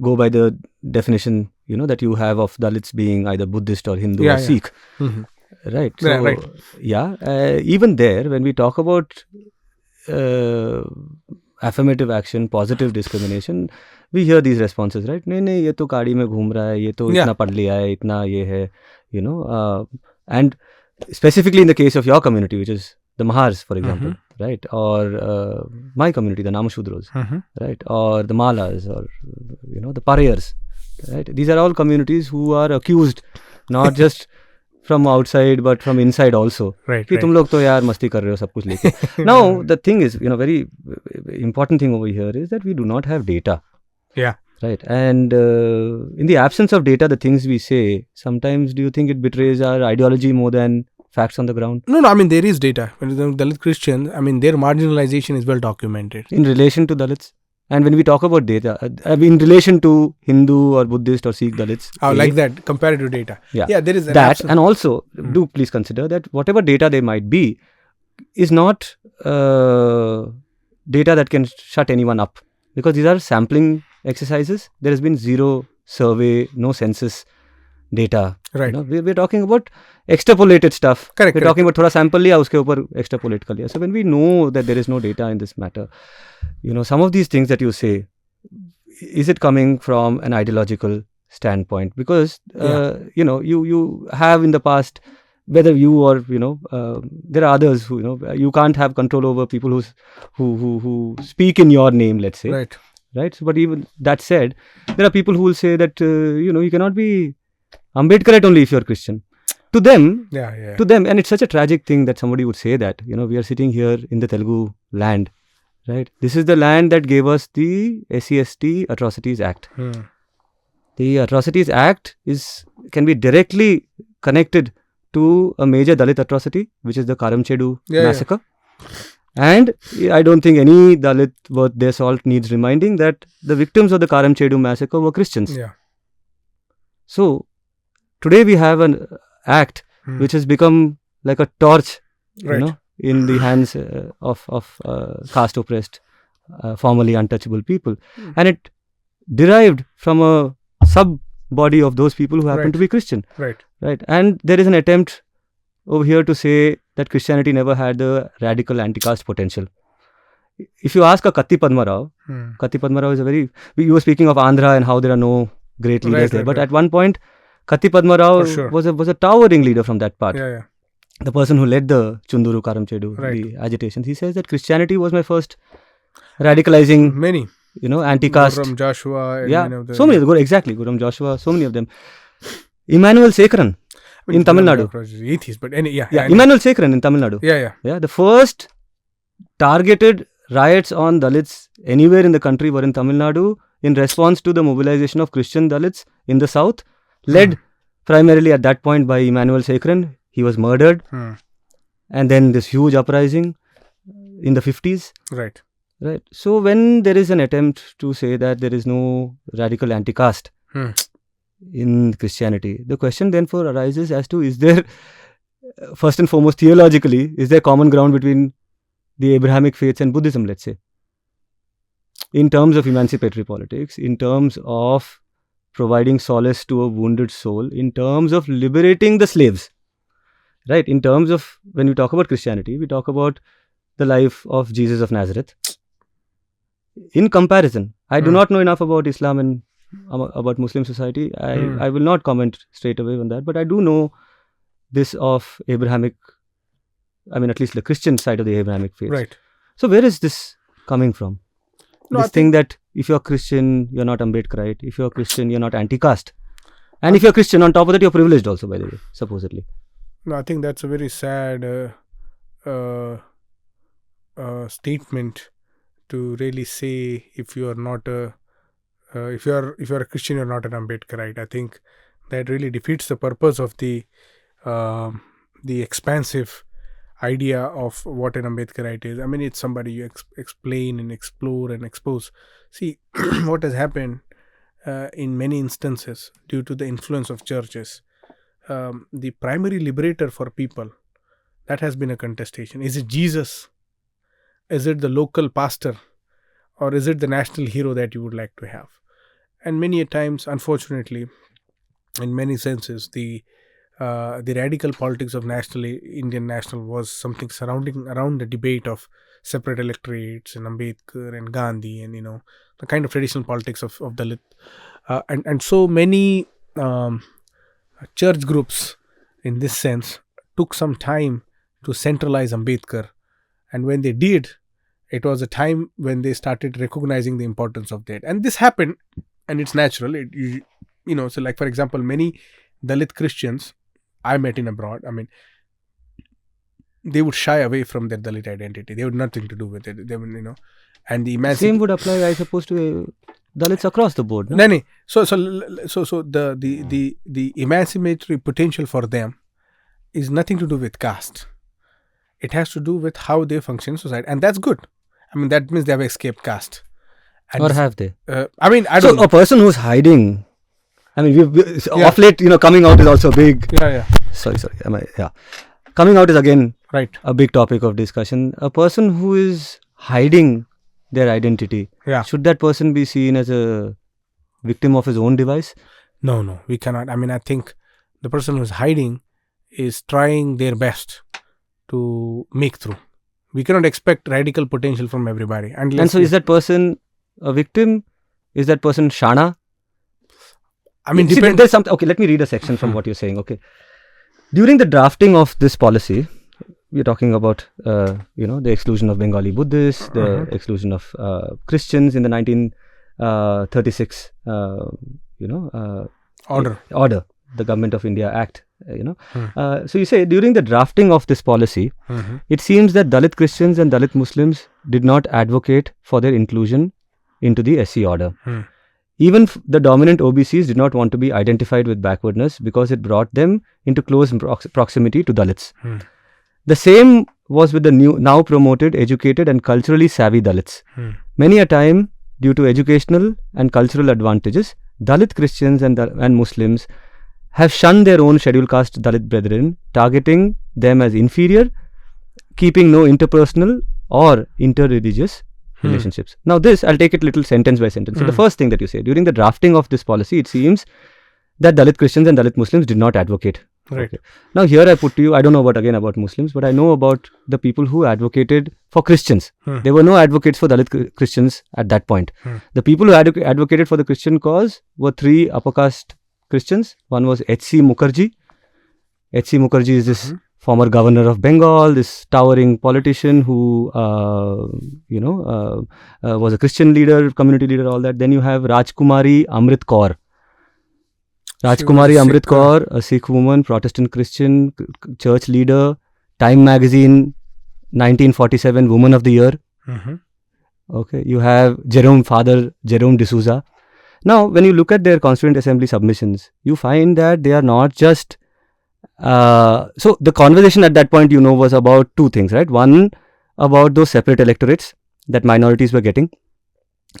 go by the definition, that you have of Dalits being either Buddhist or Hindu or Sikh. Mm-hmm. Right. So, right. Even there, when we talk about affirmative action, positive discrimination, we hear these responses, right? नहीं, ये तो गाड़ी में घूम रहा है, ये तो इतना पढ़ लिया है, इतना ये है, and specifically in the case of your community, which is the Mahars, for example, right? Or my community, the Namashudros, right? Or the Malas, or, the Parayars, right? These are all communities who are accused, not just from outside, but from inside also. Right. कि तुम लोग तो यार मस्ती कर रहे हो सब कुछ लेके. Now, the thing is, very important thing over here is that we do not have data. Yeah. Right. And in the absence of data, the things we say, sometimes do you think it betrays our ideology more than facts on the ground? No, I mean, there is data. When the Dalit Christians, I mean, their marginalization is well documented. In relation to Dalits? And when we talk about data, in relation to Hindu or Buddhist or Sikh Dalits. Like that, comparative data. Yeah, there is that. And also, do please consider that whatever data they might be is not data that can shut anyone up. Because these are sampling exercises. There has been zero survey, no census data Right. We're talking about extrapolated stuff. Correct. We're talking about थोड़ा sample लिया उसके ऊपर extrapolate कर लिया. So when we know that there is no data in this matter, some of these things that you say, is it coming from an ideological standpoint? Because you have in the past, whether you or there are others who you can't have control over people who speak in your name, let's say. Right. So, but even that said, there are people who will say that you cannot be Ambedkarite only if you're Christian. To them, and it's such a tragic thing that somebody would say that. We are sitting here in the Telugu land, right? This is the land that gave us the SC/ST Atrocities Act. The Atrocities Act can be directly connected to a major Dalit atrocity, which is the Karamchedu massacre. And I don't think any Dalit worth their salt needs reminding that the victims of the Karamchedu massacre were Christians. So, today we have an act which has become like a torch, in the hands of caste oppressed, formerly untouchable people. And it derived from a sub-body of those people who happen to be Christian. Right. And there is an attempt over here to say that Christianity never had the radical anti-caste potential. If you ask a Katti Padma Rao, Katti Padma Rao is you were speaking of Andhra and how there are no great leaders there. But at one point, Katti Padma Rao was a towering leader from that part. The person who led the Chunduru Karamchedu, the agitations. He says that Christianity was my first radicalizing, many, anti-caste. Guram Joshua. So many. Exactly. Guram Joshua, so many of them. Emmanuel Sekran in Tamil Nadu. Atheist, but Emmanuel Sekran in Tamil Nadu. Yeah. The first targeted riots on Dalits anywhere in the country were in Tamil Nadu in response to the mobilization of Christian Dalits in the south, led primarily at that point by Emmanuel Sekran. He was murdered. And then this huge uprising in the 50s. Right. So when there is an attempt to say that there is no radical anti-caste in Christianity, the question then arises as to, is there, first and foremost theologically, is there common ground between the Abrahamic faiths and Buddhism, let's say? In terms of emancipatory politics, in terms of providing solace to a wounded soul, in terms of liberating the slaves, right? In terms of, when we talk about Christianity, we talk about the life of Jesus of Nazareth. In comparison, I do not know enough about Islam and about Muslim society. I will not comment straight away on that, but I do know this of Abrahamic, at least the Christian side of the Abrahamic faith. Right. So where is this coming from? This thing that if you're Christian, you're not Ambedkarite. If you're Christian, you're not anti-caste. And if you're Christian, on top of that, you're privileged also, by the way, supposedly. No, I think that's a very sad statement to really say if you are not if you are a Christian, you're not an Ambedkarite. I think that really defeats the purpose of the expansive idea of what an Ambedkarite is. It's somebody you explain and explore and expose. See, what has happened in many instances due to the influence of churches, the primary liberator for people, that has been a contestation. Is it Jesus? Is it the local pastor? Or is it the national hero that you would like to have? And many a times, unfortunately, in many senses, the radical politics of Indian national was something surrounding around the debate of separate electorates and Ambedkar and Gandhi and the kind of traditional politics of Dalit, and so many church groups in this sense took some time to centralize Ambedkar, and when they did, it was a time when they started recognizing the importance of that. And this happened, and it's natural. So like for example, many Dalit Christians I met in abroad, they would shy away from their Dalit identity. They had nothing to do with it. They would, and the same would apply, I suppose, to Dalits across the board. No? No. So the emancipatory potential for them is nothing to do with caste. It has to do with how they function in society, and that's good. That means they have escaped caste. And or have they? I don't know. A person who's hiding, off late, coming out is also big. Sorry. Coming out is again a big topic of discussion. A person who is hiding their identity, should that person be seen as a victim of his own device? No, we cannot. I think the person who's hiding is trying their best to make through. We cannot expect radical potential from everybody. And so is that person a victim? Is that person Shana? I mean, See, there's something. Okay, let me read a section from what you're saying. Okay. During the drafting of this policy, we're talking about, the exclusion of Bengali Buddhists, the exclusion of Christians in the 1936, order, the Government of India Act, So you say during the drafting of this policy, it seems that Dalit Christians and Dalit Muslims did not advocate for their inclusion into the SC order. Even the dominant OBCs did not want to be identified with backwardness because it brought them into close proximity to Dalits. The same was with the now promoted, educated and culturally savvy Dalits. Many a time, due to educational and cultural advantages, Dalit Christians and Muslims have shunned their own scheduled caste Dalit brethren, targeting them as inferior, keeping no interpersonal or interreligious relationships. Now this, I'll take it little sentence by sentence. So the first thing that you say, during the drafting of this policy, it seems that Dalit Christians and Dalit Muslims did not advocate. Right. Okay. Now here I put to you, I don't know about Muslims, but I know about the people who advocated for Christians. There were no advocates for Dalit Christians at that point. The people who advocated for the Christian cause were three upper caste Christians. One was H.C. Mukherjee. H.C. Mukherjee is this former governor of Bengal, this towering politician who, was a Christian leader, community leader, all that. Then you have Rajkumari Amrit Kaur. Rajkumari Amrit Kaur, a Sikh woman, Protestant Christian, church leader, Time magazine, 1947 Woman of the Year. Okay, you have Father Jerome D'Souza. Now, when you look at their Constituent Assembly submissions, you find that they are not just... so, the conversation at that point, was about two things, right? One, about those separate electorates that minorities were getting,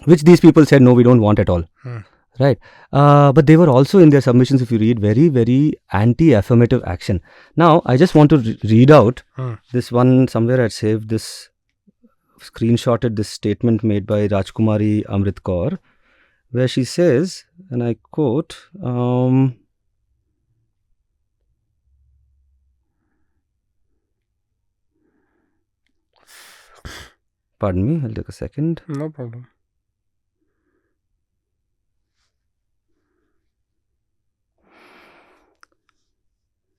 which these people said, no, we don't want at all. Right. But they were also in their submissions, if you read, very, very anti-affirmative action. Now, I just want to read out this one, somewhere I'd saved this, screenshotted this statement made by Rajkumari Amrit Kaur, where she says, and I quote, pardon me, I'll take a second. No problem.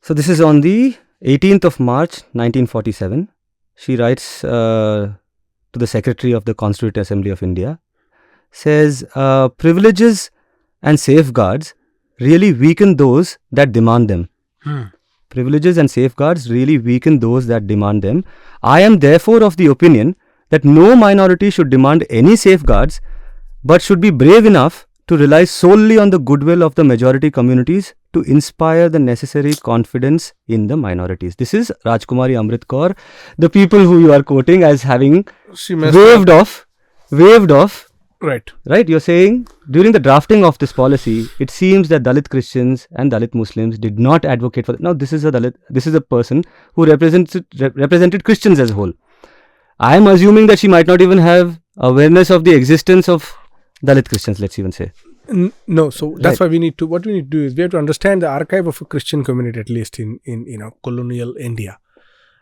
So this is on the 18th of March 1947. She writes to the Secretary of the Constituent Assembly of India, says, privileges and safeguards really weaken those that demand them. Privileges and safeguards really weaken those that demand them. I am therefore of the opinion that no minority should demand any safeguards, but should be brave enough to rely solely on the goodwill of the majority communities to inspire the necessary confidence in the minorities. This is Rajkumari Amrit Kaur, the people who you are quoting as having waved off. Right. Right. You're saying during the drafting of this policy, it seems that Dalit Christians and Dalit Muslims did not advocate for that. Now, this is a Dalit. This is a person who represented Christians as a whole. I am assuming that she might not even have awareness of the existence of Dalit Christians, let's even say. No, so that's why what we need to do is we have to understand the archive of a Christian community, at least in colonial India.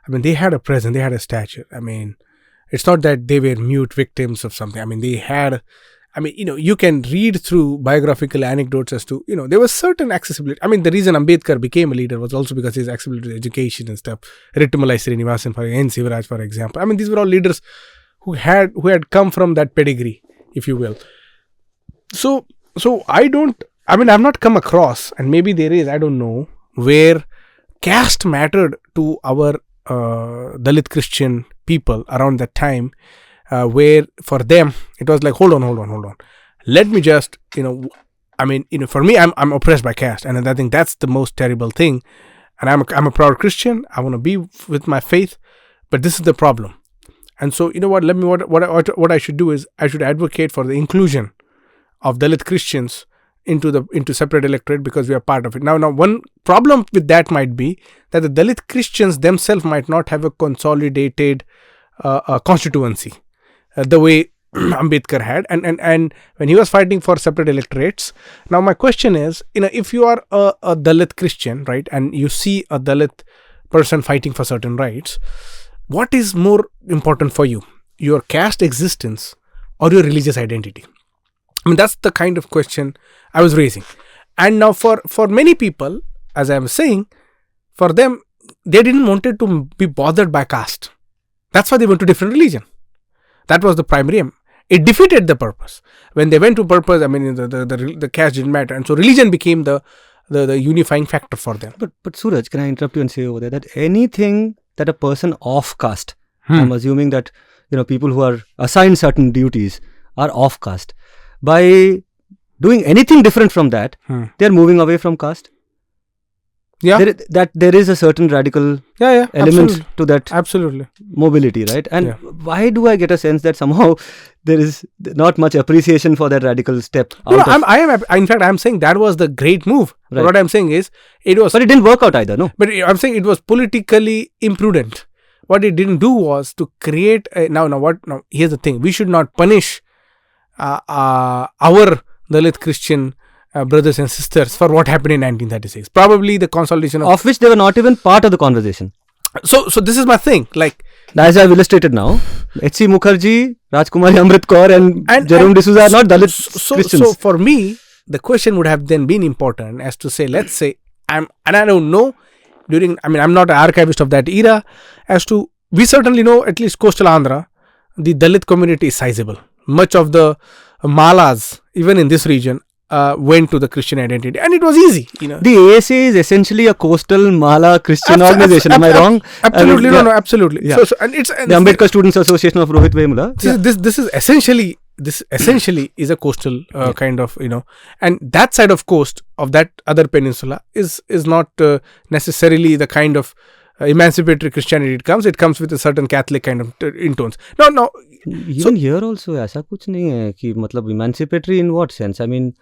I mean, they had a presence, they had a stature. I mean, it's not that they were mute victims of something. I mean, they had, you can read through biographical anecdotes as to, there was certain accessibility. I mean, the reason Ambedkar became a leader was also because his accessibility to education and stuff. Rittumalai Srinivasan and Sivaraj, for example. I mean, these were all leaders who had come from that pedigree, if you will. So I've not come across, and maybe there is, I don't know, where caste mattered to our Dalit Christian people around that time, where for them it was like, hold on. Let me just, for me, I'm oppressed by caste, and I think that's the most terrible thing. And I'm a proud Christian. I want to be with my faith, but this is the problem. And so, what I should do is I should advocate for the inclusion of Dalit Christians into separate electorate because we are part of it. Now, one problem with that might be that the Dalit Christians themselves might not have a consolidated constituency the way Ambedkar had, and when he was fighting for separate electorates. Now my question is, if you are a Dalit Christian, right, and you see a Dalit person fighting for certain rights, what is more important for you, your caste existence or your religious identity? I mean, that's the kind of question I was raising. And now for many people, as I was saying, for them, they didn't want it to be bothered by caste. That's why they went to different religion. That was the primary aim. It defeated the purpose. When they went to purpose, I mean, the caste didn't matter. And so religion became the unifying factor for them. But Suraj, can I interrupt you and say over there that anything that a person off caste, I'm assuming that people who are assigned certain duties are off caste. By doing anything different from that, they are moving away from caste. Yeah, there is a certain radical element absolutely. to that mobility, right? And why do I get a sense that somehow there is not much appreciation for that radical step? In fact, I'm saying that was the great move. Right. What I'm saying is, but it didn't work out either, no? But I'm saying it was politically imprudent. What it didn't do was to create now here's the thing: we should not punish our Dalit Christian brothers and sisters for what happened in 1936. Probably the consolidation of which they were not even part of the conversation. So this is my thing. Like, as I've illustrated now, H.C. Mukherjee, Rajkumari Amrit Kaur and Jerome D'Souza are not Dalit Christians. So for me, the question would have then been important as to say, let's say, I don't know, I'm not an archivist of that era, as to, we certainly know, at least coastal Andhra, the Dalit community is sizable. Much of the malas, even in this region, went to the Christian identity, and it was easy. The ASA is essentially a coastal Mala Christian organization. Am I wrong? Absolutely, no, absolutely. Yeah. So and it's the Ambedkar Students Association of Rohit Vemula. This is essentially is a coastal kind of, and that side of coast of that other peninsula is not necessarily the kind of emancipatory Christianity it comes with a certain Catholic kind of intones. No. Even here also, ऐसा कुछ नहीं है कि मतलब emancipatory in what sense? I mean,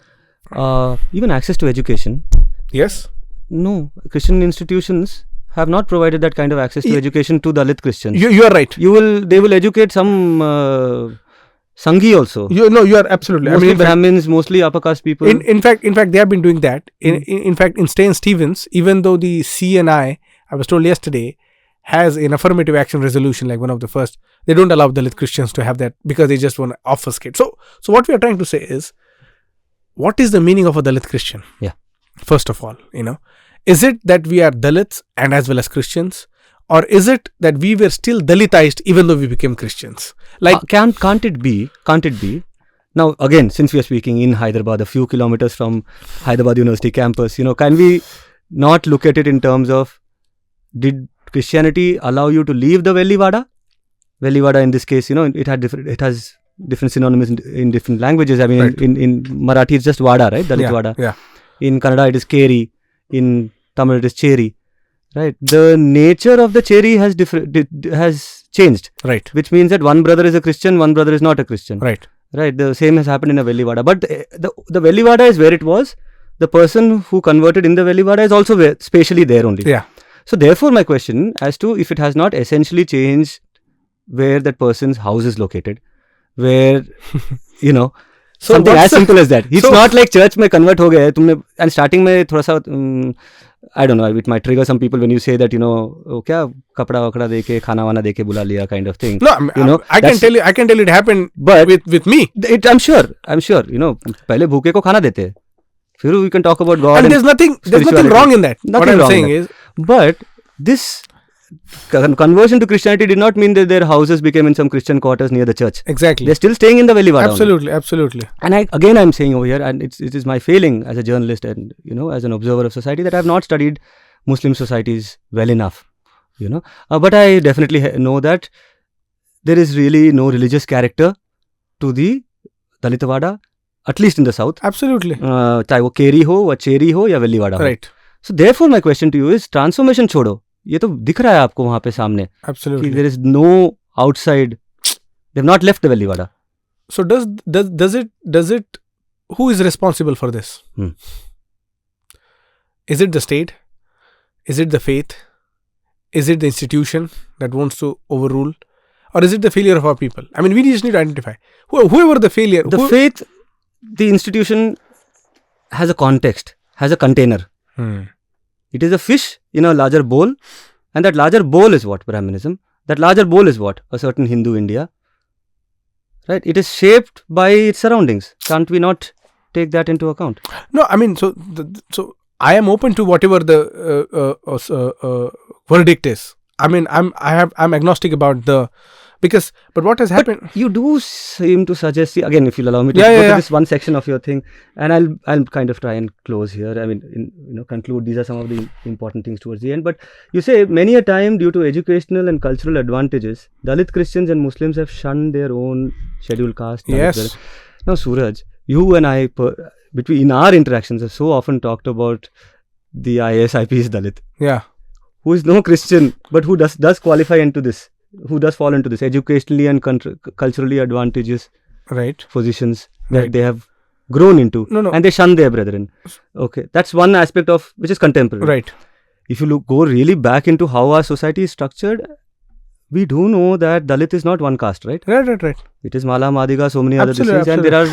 even access to education. Yes. No, Christian institutions have not provided that kind of access to education to Dalit Christians. You are right. They will educate some Sanghi also. You are absolutely. Mostly Brahmins, mostly upper caste people. In fact, they have been doing that. In fact, in St. Stephen's, even though the CNI, I was told yesterday, has an affirmative action resolution, like one of the first, they don't allow Dalit Christians to have that because they just want to obfuscate. So what we are trying to say is, what is the meaning of a Dalit Christian? Yeah. First of all, is it that we are Dalits and as well as Christians, or is it that we were still Dalitized even though we became Christians? Like, can't it be? Now, again, since we are speaking in Hyderabad, a few kilometers from Hyderabad University campus, can we not look at it in terms of, did Christianity allow you to leave the Velivada? Velivada in this case, it has different synonyms in different languages. I mean, right. in Marathi it's just Vada, right? Dalit Vada. Yeah. In Kannada it is Keri. In Tamil it is Cheri. Right. The nature of the Cheri has changed. Right. Which means that one brother is a Christian, one brother is not a Christian. Right. Right. The same has happened in a Velivada. But the Velivada is where it was. The person who converted in the Velivada is also spatially there only. Yeah. So therefore my question as to if it has not essentially changed where that person's house is located, where, so something as simple as that. It's not like church mein convert ho gaya tumne, and starting mein thoda sa, I don't know, it might trigger some people when you say that, kya kapda wakda deke, khana wana deke bula liya kind of thing. No, I can tell you it happened with me. I'm sure, pehle bhuke ko khana dete. फिर we can talk about God. And there's nothing wrong in that. What I'm saying is, but this conversion to Christianity did not mean that their houses became in some Christian quarters near the church. Exactly. They're still staying in the Velivada. Absolutely. And I'm saying over here, and it is my failing as a journalist and as an observer of society, that I have not studied Muslim societies well enough. But I definitely know that there is really no religious character to the Dalit Vada, at least in the south. Absolutely. चाहे वो केरी हो, व cherry हो या वेलीवाड़ा हो. Right. So therefore my question to you is, transformation छोड़ो, ये तो दिख रहा है आपको वहाँ पे सामने. Absolutely. कि there is no outside, they have not left the Velivada. So does it, who is responsible for this? Is it the state? Is it the faith? Is it the institution that wants to overrule? Or is it the failure of our people? I mean, we just need to identify whoever the failure. The faith, the institution has a context, has a container. It is a fish in a larger bowl, and that larger bowl is what? Brahmanism. That larger bowl is what? A certain Hindu India. Right? It is shaped by its surroundings. Can't we not take that into account? No, I mean, so I am open to whatever the verdict is. I mean, I'm agnostic about but what has happened? You do seem to suggest, again, if you'll allow me to go to this one section of your thing, and I'll kind of try and close here. I mean, conclude. These are some of the important things towards the end. But you say many a time, due to educational and cultural advantages, Dalit Christians and Muslims have shunned their own scheduled caste. Yes. Now, Suraj, you and I, in our interactions, have so often talked about the IAS-IPS Dalit. Yeah. Who is no Christian, but who does qualify into this. Who does fall into this educationally and culturally advantageous positions that they have grown into, and they shun their brethren. Okay, that's one aspect of which is contemporary. Right. If you go really back into how our society is structured, we do know that Dalit is not one caste, right? Right. It is Mala, Madiga, so many other things, and there are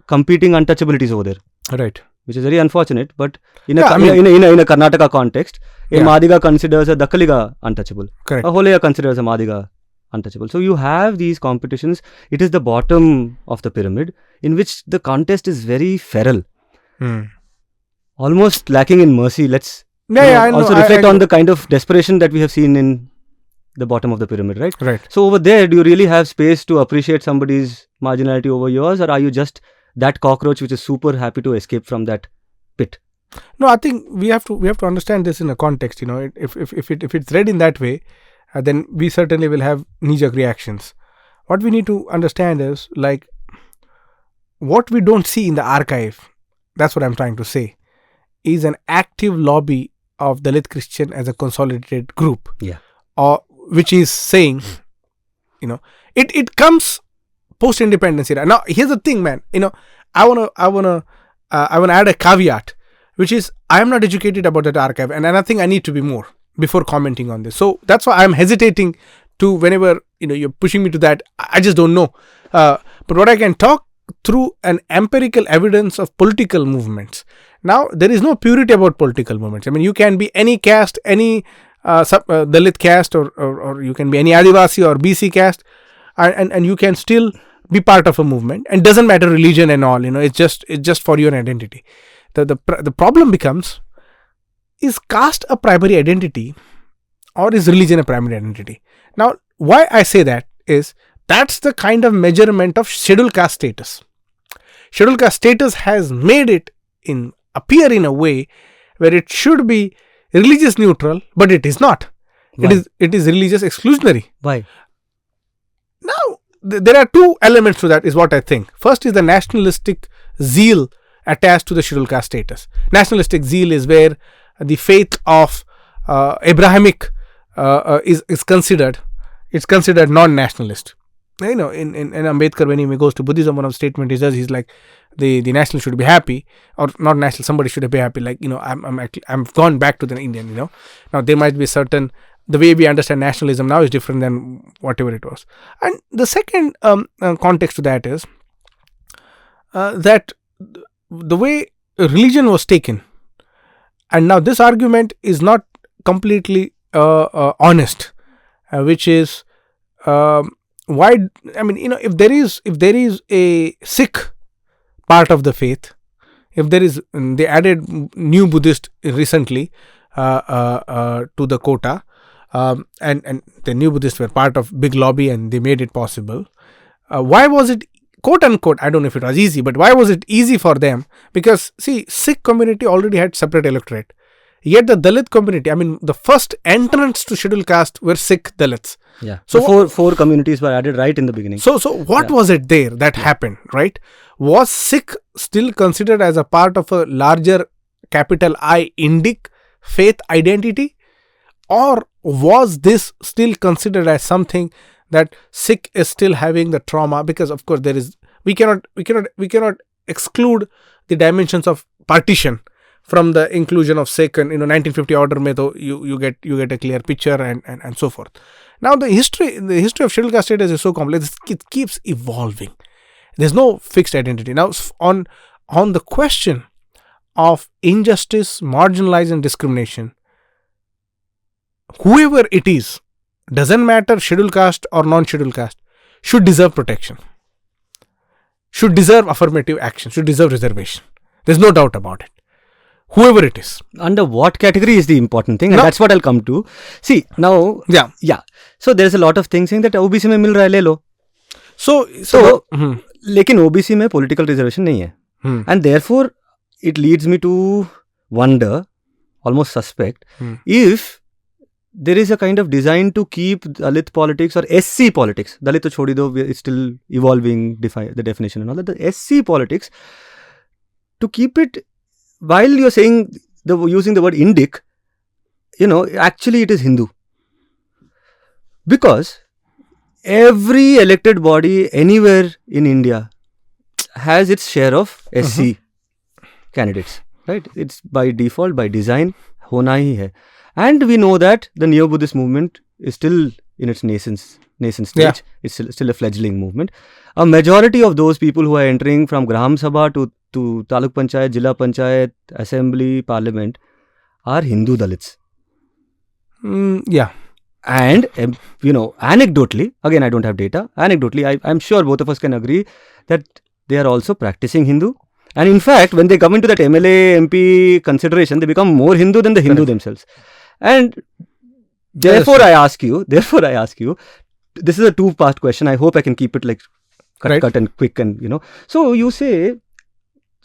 competing untouchabilities over there. Right. Which is very unfortunate, but in a Karnataka context, a Madiga considers a Dakkaliga untouchable. Correct. A Holeya considers a Madiga untouchable. So you have these competitions. It is the bottom of the pyramid in which the contest is very feral, almost lacking in mercy. Let's also reflect on the kind of desperation that we have seen in the bottom of the pyramid, right? Right. So over there, do you really have space to appreciate somebody's marginality over yours, or are you just that cockroach which is super happy to escape from that pit? No, I think we have to understand this in a context. If it's read in that way, then we certainly will have knee-jerk reactions. What we need to understand is what we don't see in the archive. That's what I'm trying to say. Is an active lobby of Dalit Christian as a consolidated group. Yeah. Or which is saying, it comes post-independence era. Now, here's the thing, man. I wanna add a caveat, which is I am not educated about that archive, and I think I need to be more before commenting on this. So that's why I'm hesitating to, whenever you're pushing me to that, I just don't know. But what I can talk through an empirical evidence of political movements. Now, there is no purity about political movements. I mean, you can be any caste, any Dalit caste, or you can be any Adivasi or BC caste, and you can still be part of a movement, and doesn't matter religion and all. It's just for your identity. The problem becomes, is caste a primary identity, or is religion a primary identity? Now, why I say that is, that's the kind of measurement of scheduled caste status. Scheduled caste status has made it appear in a way where it should be religious neutral, but it is not. Why? It is religious exclusionary. Why? Now, there are two elements to that, is what I think. First is the nationalistic zeal attached to the scheduled caste status. Nationalistic zeal is where the faith of Abrahamic is considered. It's considered non-nationalist. In Ambedkar, when he goes to Buddhism, one of the statements he says, he's like, the national should be happy, or not national, somebody should be happy. I'm gone back to the Indian. Now there might be certain, the way we understand nationalism now is different than whatever it was. And the second context to that is that the way religion was taken, and now this argument is not completely honest, which is why, I mean, if there is a Sikh part of the faith, if there is, they added new Buddhist recently to the quota, and the new Buddhists were part of big lobby and they made it possible. Why was it, quote unquote, I don't know if it was easy, but why was it easy for them? Because see, Sikh community already had separate electorate. Yet the Dalit community, I mean, the first entrants to scheduled caste were Sikh Dalits. Yeah. So four communities were added right in the beginning. So what was it there that happened, right? Was Sikh still considered as a part of a larger capital I Indic faith identity, or was this still considered as something that Sikh is still having the trauma? Because of course there is, we cannot exclude the dimensions of partition from the inclusion of Sikh, and 1950 order mein, you get a clear picture and so forth. Now the history of scheduled caste status is so complex. It keeps evolving. There's no fixed identity. Now on the question of injustice, marginalization, and discrimination, whoever it is, doesn't matter scheduled caste or non-scheduled caste, should deserve protection, should deserve affirmative action, should deserve reservation. There's no doubt about it. Whoever it is. Under what category is the important thing, and that's what I'll come to. See, now, yeah. So there's a lot of things saying that OBC में मिल रहा है, ले लो. So लेकिन OBC में political reservation नहीं है. And therefore, it leads me to wonder, almost suspect, if there is a kind of design to keep Dalit politics or SC politics. Dalit to chhodi do, it's still evolving, the definition and all that. The SC politics, to keep it, while you're saying, using the word Indic, actually it is Hindu. Because every elected body anywhere in India has its share of SC candidates, right? It's by default, by design, hona hi hai. And we know that the Neo-Buddhist movement is still in its nascent stage. Yeah. It's still a fledgling movement. A majority of those people who are entering from Gram Sabha to Taluk Panchayat, Jilla Panchayat, Assembly, Parliament are Hindu Dalits. Yeah. And, anecdotally, again, I don't have data, anecdotally, I'm sure both of us can agree that they are also practicing Hindu. And in fact, when they come into that MLA, MP consideration, they become more Hindu than the Hindu themselves. And therefore I ask you, this is a two-part question. I hope I can keep it like cut and quick and, So you say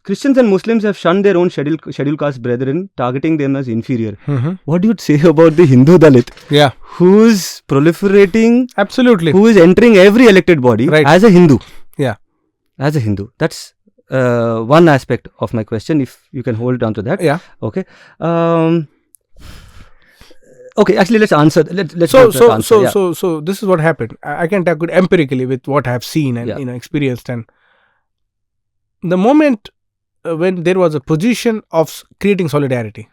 Christians and Muslims have shunned their own scheduled caste brethren, targeting them as inferior. What do you say about the Hindu Dalit? Yeah. Who's proliferating? Absolutely. Who is entering every elected body as a Hindu? Yeah. As a Hindu. That's one aspect of my question, if you can hold on to that. Yeah. Okay. Okay, actually, let's answer. Let's So this is what happened. I can talk empirically with what I have seen and experienced. And the moment when there was a position of creating solidarity.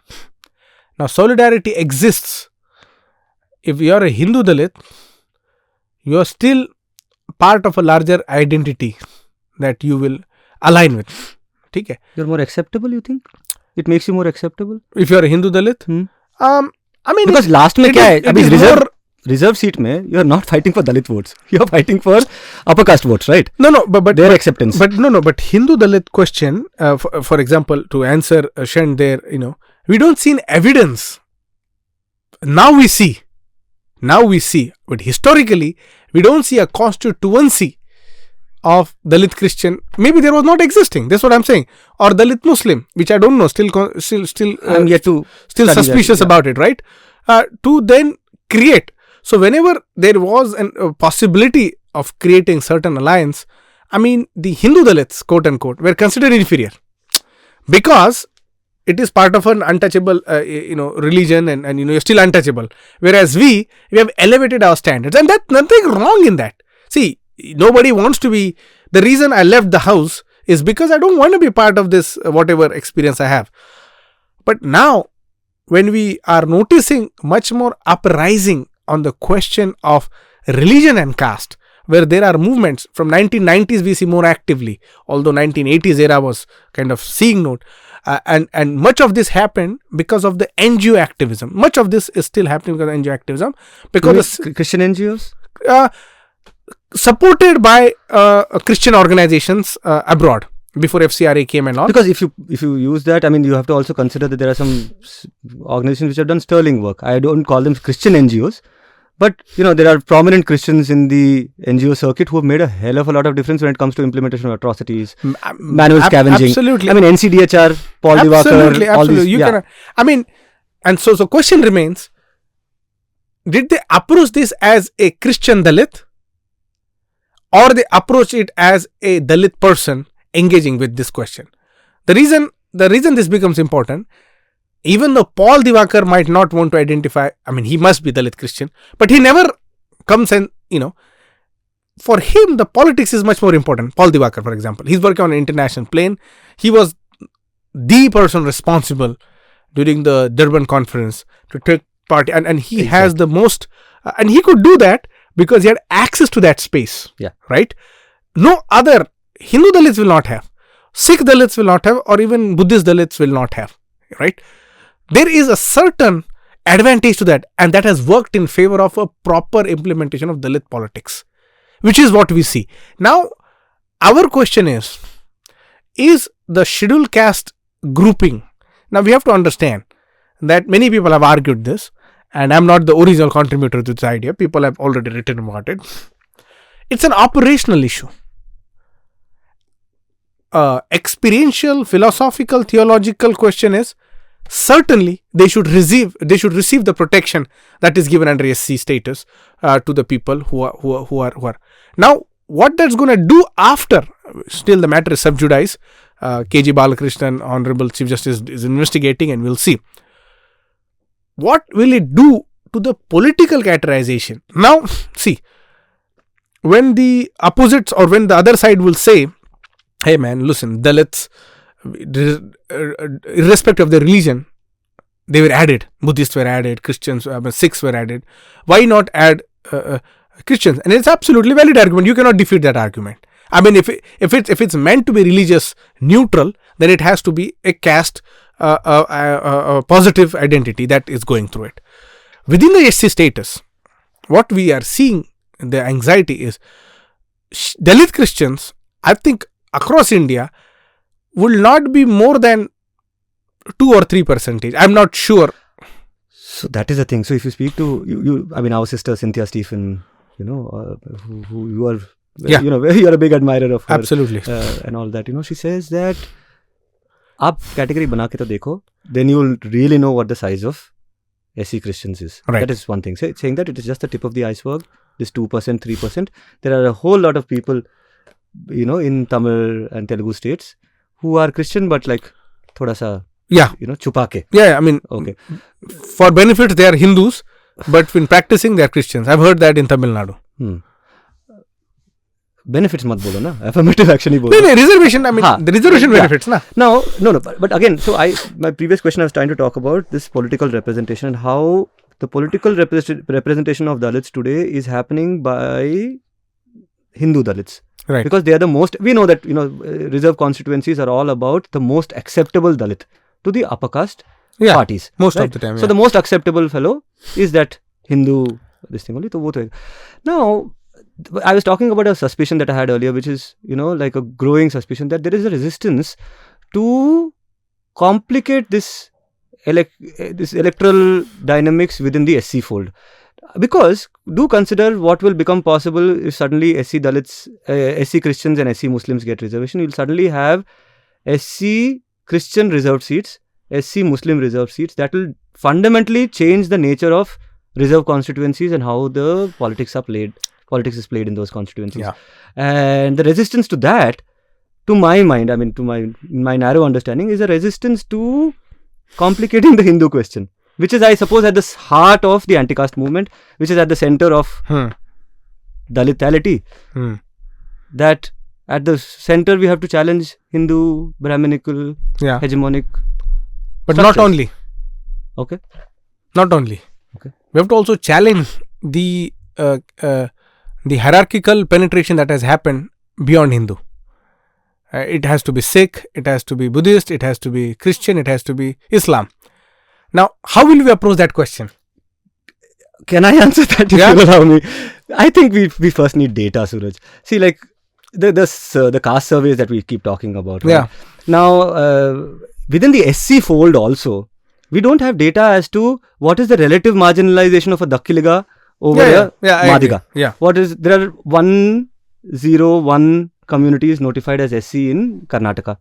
Now, solidarity exists. If you are a Hindu Dalit, you are still part of a larger identity that you will align with. Okay? You're more acceptable, you think? It makes you more acceptable? If you are a Hindu Dalit? I mean, because last mein kya hai? Reserve seat mein, you are not fighting for Dalit votes. You are fighting for upper caste votes, right? No, but their acceptance. But Hindu Dalit question, for example, to answer Shen there, we don't see evidence. Now we see, but historically, we don't see a constituency of Dalit Christian. Maybe there was not existing. That's what I'm saying. Or Dalit Muslim, which I don't know. Still, I'm yet to still suspicious about it, right? To then create. So whenever there was a possibility of creating certain alliance, I mean, the Hindu Dalits, quote unquote, were considered inferior because it is part of an untouchable, religion, and you're still untouchable. Whereas we have elevated our standards, and that's nothing wrong in that. See. Nobody wants to be. The reason I left the house is because I don't want to be part of this whatever experience I have. But now, when we are noticing much more uprising on the question of religion and caste, where there are movements from 1990s we see more actively, although 1980s era was kind of seeing note, and much of this happened because of the NGO activism. Much of this is still happening because of NGO activism, because Christian NGOs. Supported by Christian organizations abroad before FCRA came and all. Because if you use that, I mean, you have to also consider that there are some organizations which have done sterling work. I don't call them Christian NGOs, but there are prominent Christians in the NGO circuit who have made a hell of a lot of difference when it comes to implementation of atrocities, manual scavenging. Absolutely. I mean, NCDHR, Paul Divakar. Absolutely. And so question remains: did they approach this as a Christian Dalit? Or they approach it as a Dalit person engaging with this question. The reason this becomes important, even though Paul Divakar might not want to identify, I mean, he must be Dalit Christian, but he never comes and, for him, the politics is much more important. Paul Divakar, for example, he's working on an international plane. He was the person responsible during the Durban conference to take part, and he has the most And he could do that because he had access to that space. Yeah. Right? No other Hindu Dalits will not have. Sikh Dalits will not have, or even Buddhist Dalits will not have. Right? There is a certain advantage to that, and that has worked in favor of a proper implementation of Dalit politics, which is what we see. Now, our question is the scheduled caste grouping? Now, we have to understand that many people have argued this, and I'm not the original contributor to this idea. People have already written about it. It's an operational issue. Experiential, philosophical, theological question is, certainly they should receive the protection that is given under SC status to the people who are. Now, what that's going to do after, still the matter is sub judice. KG Balakrishnan, Honorable Chief Justice, is investigating, and we'll see. What will it do to the political categorization? Now, see, when the opposites or when the other side will say, hey man, listen, Dalits, irrespective of their religion, they were added. Buddhists were added, Christians, Sikhs were added. Why not add Christians? And it's absolutely valid argument. You cannot defeat that argument. I mean, if it's meant to be religious neutral, then it has to be a caste, a positive identity that is going through it. Within the SC status, what we are seeing, the anxiety is Dalit Christians, I think across India, will not be more than 2 or 3%. I'm not sure. So that is the thing. So if you speak to you I mean, our sister Cynthia Stephen, who you are, you are a big admirer of her. Absolutely. And all that, she says that आप category बना के तो देखो, then you will really know what the size of SC Christians is. Right. That is one thing. Saying that it is just the tip of the iceberg, this 2%, 3%. There are a whole lot of people, in Tamil and Telugu states who are Christian, but like thoda sa, chupa ke. Yeah, I mean, okay. For benefit, they are Hindus, but in practicing, they are Christians. I've heard that in Tamil Nadu. Benefits mat bolo na, affirmative action hi bolo. No, reservation, I mean, the reservation benefits na. No, but again, so my previous question I was trying to talk about this political representation and how the political representation of Dalits today is happening by Hindu Dalits. Right. Because they are the most, we know that, reserve constituencies are all about the most acceptable Dalit to the upper caste parties. Most of the time. So the most acceptable fellow is that Hindu, this thing only. Now, I was talking about a suspicion that I had earlier, which is, like a growing suspicion that there is a resistance to complicate this electoral dynamics within the SC fold. Because do consider what will become possible if suddenly SC Dalits, SC Christians and SC Muslims get reservation. You'll suddenly have SC Christian reserved seats, SC Muslim reserved seats. That will fundamentally change the nature of reserve constituencies and how the politics is played in those constituencies. Yeah. And the resistance to that, to my mind, I mean, to my narrow understanding, is a resistance to complicating the Hindu question, which is, I suppose, at the heart of the anti-caste movement, which is at the center of Dalitality. That at the center we have to challenge Hindu, Brahminical, hegemonic. But structures. not only. Okay. Not only. Okay. We have to also challenge the hierarchical penetration that has happened beyond Hindu. It has to be Sikh, it has to be Buddhist, it has to be Christian, it has to be Islam. Now, how will we approach that question? Can I answer that if you allow me? I think we first need data, Suraj. See, like the caste surveys that we keep talking about. Right? Yeah. Now, within the SC fold also, we don't have data as to what is the relative marginalization of a Dakkiliga over Madiga. Yeah. There are 101 communities notified as SC in Karnataka.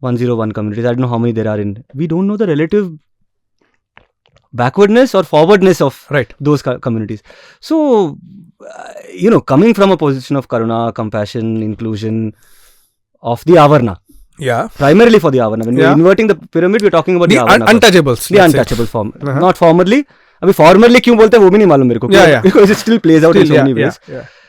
101 communities. I don't know how many there are in. We don't know the relative backwardness or forwardness of those communities. So, coming from a position of karuna, compassion, inclusion of the Avarna. Yeah. Primarily for the Avarna. When we're inverting the pyramid, we're talking about the Avarna. Untouchables. The untouchable form. Not formerly. I mean, formerly, क्यों बोलते हैं वो भी नहीं मालूम मेरे को. Because it still plays out in so many ways.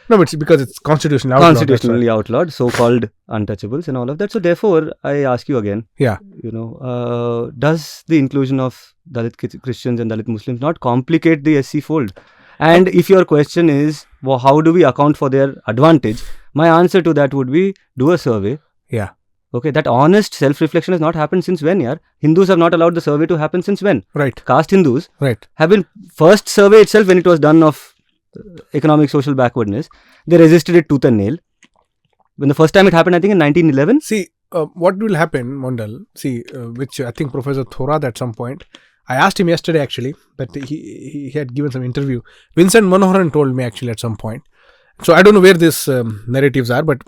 No, it's because it's constitutionally outlawed, so-called untouchables and all of that. So therefore, I ask you again, does the inclusion of Dalit Christians and Dalit Muslims not complicate the SC fold? And if your question is, well, how do we account for their advantage? My answer to that would be, do a survey. Yeah. Okay, that honest self-reflection has not happened since when, yaar? Hindus have not allowed the survey to happen since when? Right. Caste Hindus Right. have been, first survey itself when it was done of economic social backwardness, they resisted it tooth and nail. When the first time it happened, I think in 1911. See, what will happen, Mondal, which I think Professor Thorad at some point, I asked him yesterday actually, that he had given some interview. Vincent Manoharan told me actually at some point. So I don't know where these narratives are, but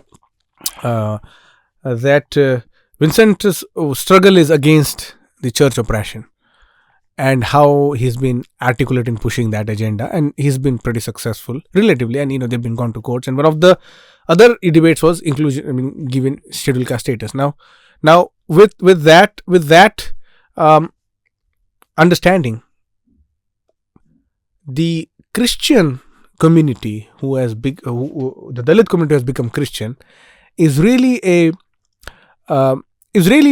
that Vincent's struggle is against the church oppression and how he's been articulate in pushing that agenda, and he's been pretty successful relatively, and they've been gone to courts, and one of the other debates was inclusion, given scheduled caste status. Now with that understanding, the Christian community the Dalit community has become Christian is really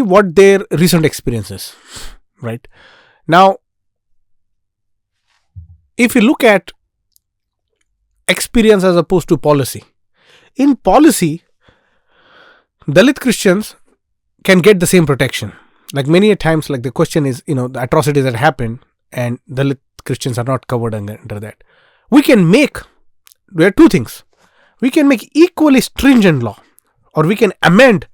what their recent experience is, right? Now, if you look at experience as opposed to policy, in policy, Dalit Christians can get the same protection. Like many a times, like the question is, the atrocities that happen and Dalit Christians are not covered under that. There are two things. We can make equally stringent law, or we can amend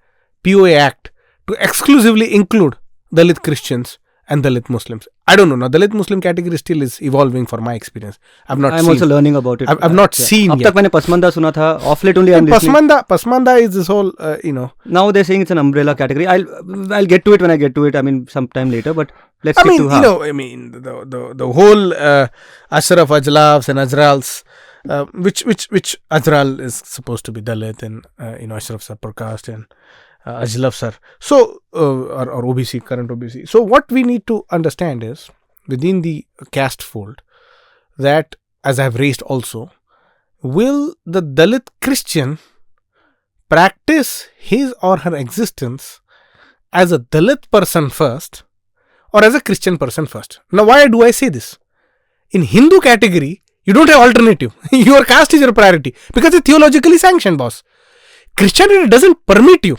POA Act to exclusively include Dalit Christians and Dalit Muslims. I don't know. Now, Dalit Muslim category still is evolving for my experience. I'm also learning about it. I've not seen Ab yet. tak maine Pasmanda suna tha. Off late only I'm listening. Pasmanda is this whole, Now they're saying it's an umbrella category. I'll get to it when I get to it. Sometime later. But let's the whole Ashraf Ajlafs and Ajrals, which Ajral is supposed to be Dalit, and Ashrafs are per caste, and Ajlafs are so or OBC, current OBC. So what we need to understand is, within the caste fold, that, as I have raised also, will the Dalit Christian practice his or her existence as a Dalit person first or as a Christian person first? Now, why do I say this? In Hindu category, you don't have alternative. Your caste is your priority because it's theologically sanctioned, boss. Christianity doesn't permit you.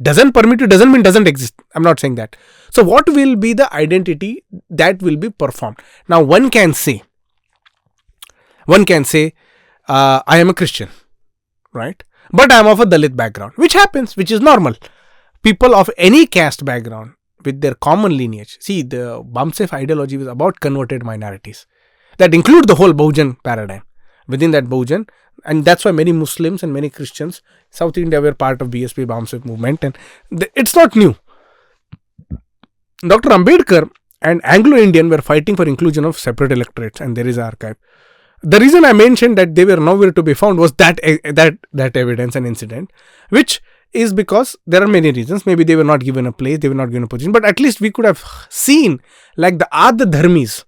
Doesn't mean doesn't exist. I'm not saying that. So what will be the identity that will be performed? Now one can say, I am a Christian, right? But I am of a Dalit background, which happens, which is normal. People of any caste background with their common lineage. See, the Bamsef ideology is about converted minorities that include the whole Bahujan paradigm. Within that Bahujan, and that's why many Muslims and many Christians, South India, were part of BSP Bamsef movement, and it's not new. Dr. Ambedkar and Anglo-Indian were fighting for inclusion of separate electorates, and there is an archive. The reason I mentioned that they were nowhere to be found was that evidence and incident, which is because there are many reasons. Maybe they were not given a place, they were not given a position, but at least we could have seen, like the Adh Dharmis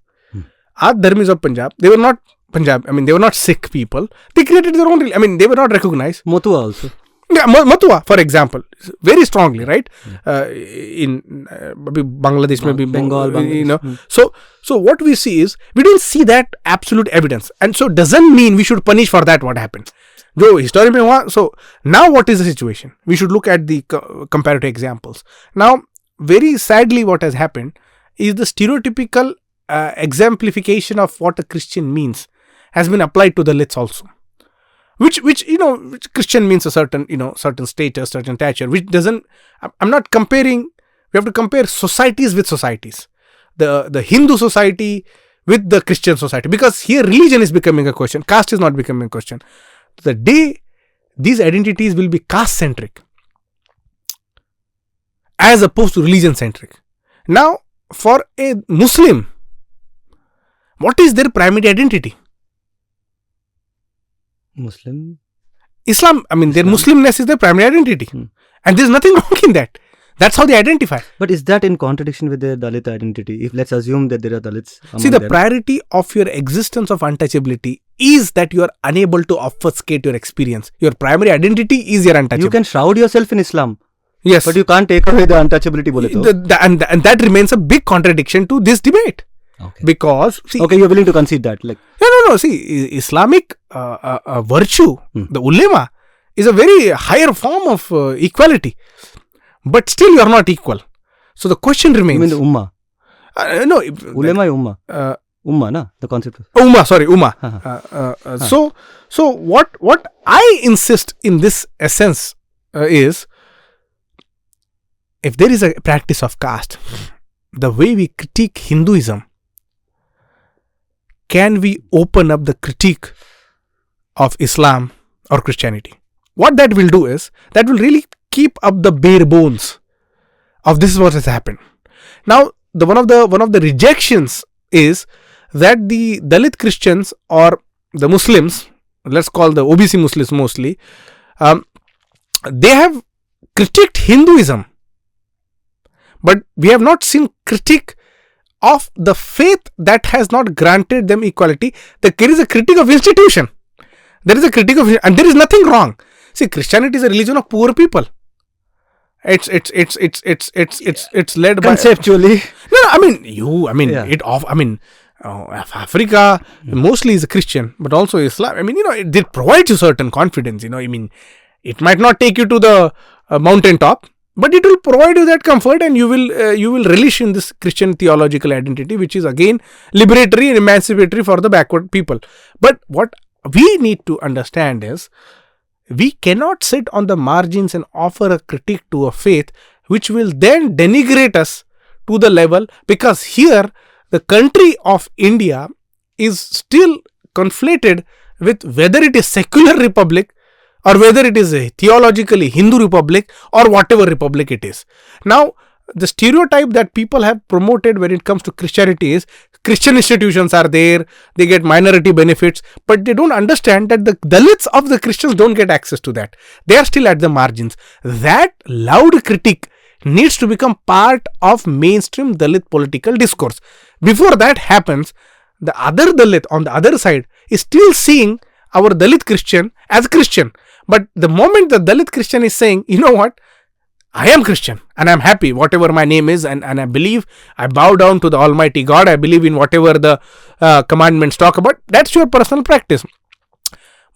of Punjab, they were not they were not Sikh people. They created their own religion. They were not recognized. Matua also. Yeah, Matua, for example, very strongly, right? In Bangladesh, maybe Bengal, Bangladesh. So what we see is, we don't see that absolute evidence, and so doesn't mean we should punish for that what happened. So now what is the situation? We should look at the comparative examples. Now, very sadly, what has happened is the stereotypical exemplification of what a Christian means has been applied to the Dalits also. Which Christian means a certain status, certain stature, which doesn't, I'm not comparing, we have to compare societies with societies. The Hindu society with the Christian society, because here religion is becoming a question, caste is not becoming a question. The day these identities will be caste-centric as opposed to religion-centric. Now, for a Muslim, what is their primary identity? Islam. Their Muslimness is their primary identity. And there's nothing wrong in that. That's how they identify. But is that in contradiction with their Dalit identity? If let's assume that there are Dalits. See, the priority of your existence of untouchability is that you are unable to obfuscate your experience. Your primary identity is your untouchability. You can shroud yourself in Islam. Yes. But you can't take away the untouchability. And that remains a big contradiction to this debate. Okay. Because, see, okay, you're willing to concede that? Yeah, No. See, Islamic virtue, the ulema, is a very higher form of equality. But still you are not equal. So the question remains. You mean the Ummah? No. Ulema is Ummah. Ummah, na? The concept. Ummah. So what I insist in this essence is, if there is a practice of caste, the way we critique Hinduism, can we open up the critique of Islam or Christianity? What that will do is, that will really keep up the bare bones of this is what has happened. Now, one of the rejections is that the Dalit Christians or the Muslims, let's call the OBC Muslims mostly, they have critiqued Hinduism, but we have not seen critique of the faith that has not granted them equality. There is a critique of institution. There is a critique of, and there is nothing wrong. See, Christianity is a religion of poor people. It's led conceptually. Africa mostly is a Christian, but also Islam. It provides you certain confidence. It might not take you to the mountaintop, but it will provide you that comfort, and you will relish in this Christian theological identity, which is again liberatory and emancipatory for the backward people. But what we need to understand is, we cannot sit on the margins and offer a critique to a faith which will then denigrate us to the level, because here the country of India is still conflated with whether it is secular republic or whether it is a theologically Hindu republic or whatever republic it is. Now, the stereotype that people have promoted when it comes to Christianity is Christian institutions are there, they get minority benefits, but they don't understand that the Dalits of the Christians don't get access to that. They are still at the margins. That loud critique needs to become part of mainstream Dalit political discourse. Before that happens, the other Dalit on the other side is still seeing our Dalit Christian as Christian. But the moment the Dalit Christian is saying, you know what, I am Christian and I am happy, whatever my name is, and I believe, I bow down to the Almighty God, I believe in whatever the commandments talk about, that's your personal practice.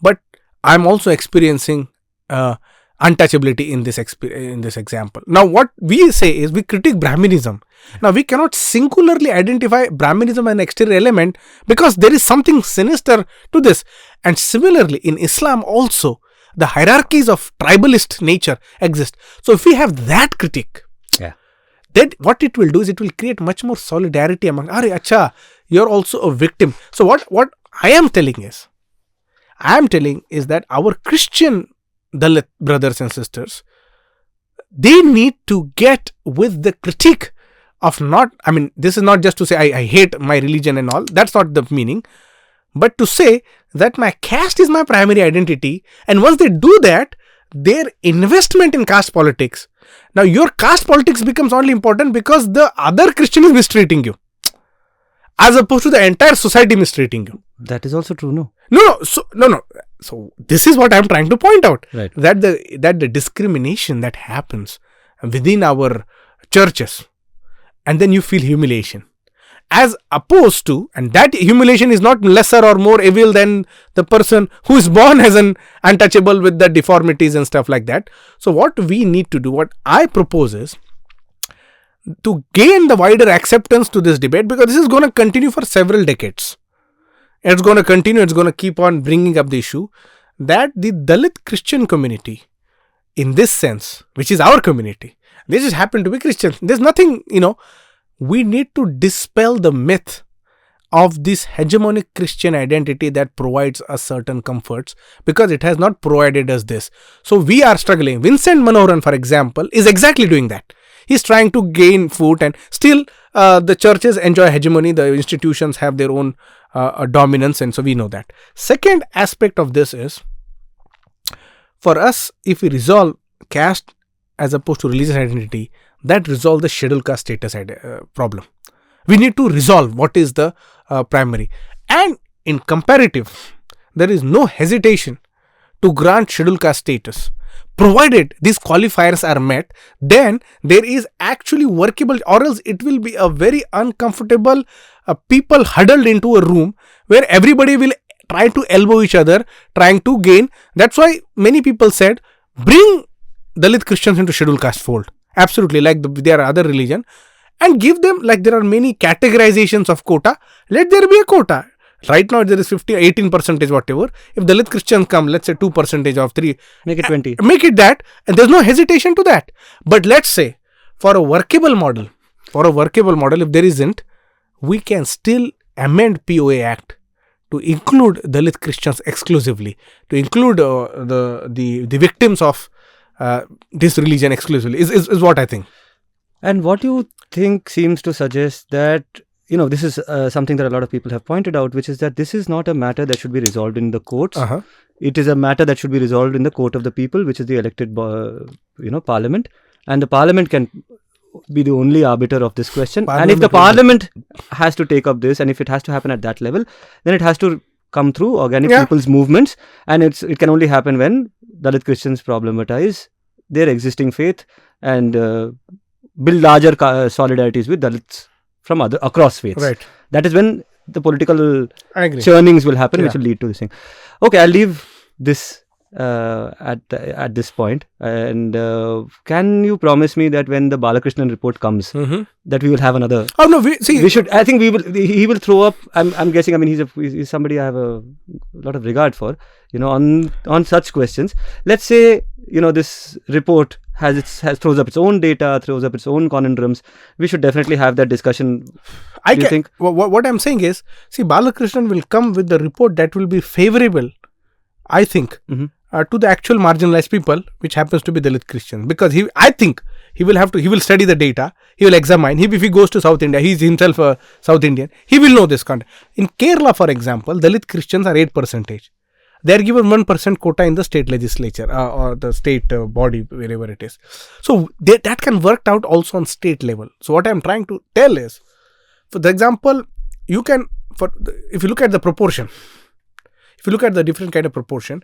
But I am also experiencing untouchability in this example. Now, what we say is, we critique Brahminism. Now, we cannot singularly identify Brahminism as an exterior element, because there is something sinister to this. And similarly, in Islam also, the hierarchies of tribalist nature exist. So if we have that critique, then what it will do is, it will create much more solidarity among, you're also a victim. So what I am telling is that our Christian Dalit brothers and sisters, they need to get with the critique of this is not just to say I hate my religion and all, that's not the meaning, but to say that my caste is my primary identity, and once they do that, their investment in caste politics, now your caste politics becomes only important because the other Christian is mistreating you, as opposed to the entire society mistreating you. That is also true, no? No. So this is what I am trying to point out. Right. That the discrimination that happens within our churches, and then you feel humiliation. As opposed to, and that humiliation is not lesser or more evil than the person who is born as an untouchable with the deformities and stuff like that. So what we need to do, what I propose is, to gain the wider acceptance to this debate, because this is going to continue for several decades. It's going to continue, it's going to keep on bringing up the issue that the Dalit Christian community, in this sense, which is our community, they just happen to be Christians. There's nothing, we need to dispel the myth of this hegemonic Christian identity that provides us certain comforts, because it has not provided us this. So we are struggling. Vincent Manoharan, for example, is exactly doing that. He's trying to gain foot, and still the churches enjoy hegemony, the institutions have their own dominance, and so we know that. Second aspect of this is, for us, if we resolve caste as opposed to religious identity, that resolve the scheduled caste status problem. We need to resolve what is the primary. And in comparative, there is no hesitation to grant scheduled caste status. provided these qualifiers are met, then there is actually workable, or else it will be a very uncomfortable people huddled into a room where everybody will try to elbow each other, trying to gain. That's why many people said, bring Dalit Christians into scheduled caste fold. Absolutely, like there are other religion, and give them, like there are many categorizations of quota, let there be a quota. Right now there is 18% whatever. If Dalit Christians come, let's say 2% of 3, Make it 20. Make it that, and there's no hesitation to that. But let's say for a workable model, if there isn't, we can still amend POA Act to include Dalit Christians exclusively, to include the victims of this religion exclusively, is what I think. And what you think seems to suggest that, this is something that a lot of people have pointed out, which is that this is not a matter that should be resolved in the courts. It is a matter that should be resolved in the court of the people, which is the elected, parliament. And the parliament can be the only arbiter of this question. And if the parliament has to take up this, and if it has to happen at that level, then it has to come through organic people's movements. And it can only happen when Dalit Christians problematize their existing faith and build larger solidarities with Dalits from across faiths. Right. That is when the political churnings will happen, which will lead to this thing. Okay, I'll leave this at this point. And can you promise me that when the Balakrishnan report comes, that we will have another? Oh no, we should. I think we will. He will throw up. I'm guessing. I mean, he's somebody I have a lot of regard for. On such questions. Let's say this report throws up its own data, throws up its own conundrums. We should definitely have that discussion. Do you think? What I'm saying is, Balakrishnan will come with the report that will be favorable, I think, to the actual marginalized people, which happens to be Dalit Christians. Because I think he will study the data, he will examine. If he goes to South India, he is himself a South Indian, he will know this content. In Kerala, for example, Dalit Christians are 8%. They are given 1% quota in the state legislature or the state body, wherever it is. So that can work out also on state level. So what I am trying to tell is, for example, if you look at the proportion, if you look at the different kind of proportion,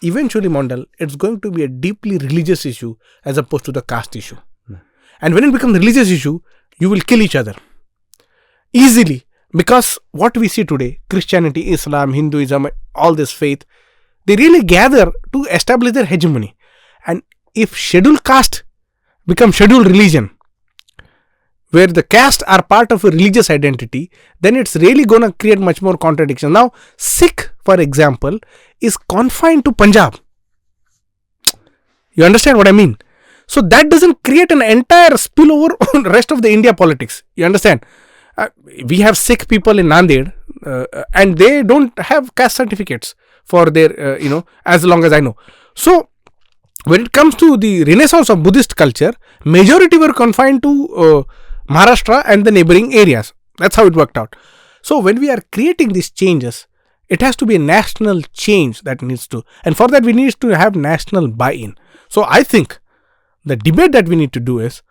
eventually, Mondal, it's going to be a deeply religious issue as opposed to the caste issue. And when it becomes a religious issue, you will kill each other easily. Because what we see today, Christianity, Islam, Hinduism, all this faith, they really gather to establish their hegemony. And if scheduled caste becomes scheduled religion, where the caste are part of a religious identity, then it's really going to create much more contradiction. Now, Sikh, for example, is confined to Punjab. You understand what I mean? So that doesn't create an entire spillover on the rest of the India politics. You understand? We have Sikh people in Nanded and they don't have caste certificates for their, as long as I know. So, when it comes to the renaissance of Buddhist culture, majority were confined to Maharashtra and the neighboring areas. That's how it worked out. So, when we are creating these changes, it has to be a national change that needs to, and for that we need to have national buy-in. So, I think the debate that we need to do is,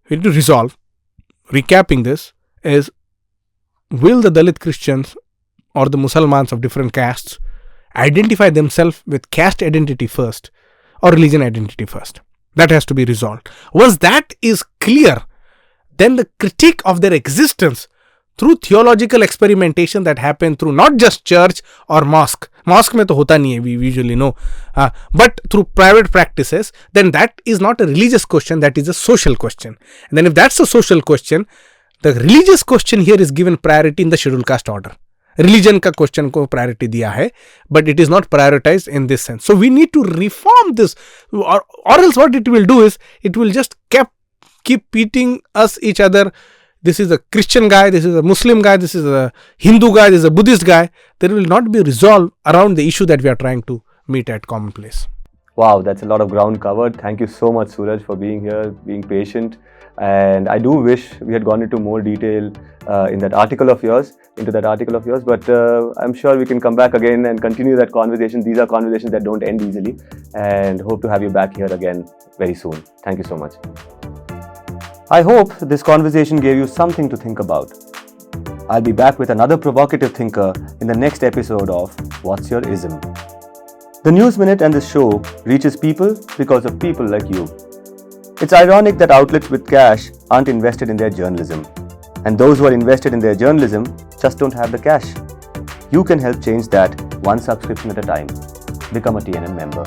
we need to resolve, recapping this, is will the Dalit Christians or the Musalmans of different castes identify themselves with caste identity first or religion identity first? That has to be resolved. Once that is clear, then the critique of their existence through theological experimentation that happen through not just church or mosque mein to hota nahi hai, we usually know, but through private practices, then that is not a religious question, that is a social question. And then if that's a social question, the religious question here is given priority in the scheduled caste order. Religion ka question ko priority diya hai, but it is not prioritized in this sense. So we need to reform this, or else what it will do is, it will just keep beating us each other. This is a Christian guy, this is a Muslim guy, this is a Hindu guy, this is a Buddhist guy. There will not be resolve around the issue that we are trying to meet at common place. Wow, that's a lot of ground covered. Thank you so much, Suraj, for being here, being patient. And I do wish we had gone into more detail into that article of yours, but I'm sure we can come back again and continue that conversation. These are conversations that don't end easily, and hope to have you back here again very soon. Thank you so much. I hope this conversation gave you something to think about. I'll be back with another provocative thinker in the next episode of What's Your Ism? The News Minute and this show reaches people because of people like you. It's ironic that outlets with cash aren't invested in their journalism, and those who are invested in their journalism just don't have the cash. You can help change that one subscription at a time. Become a TNM member.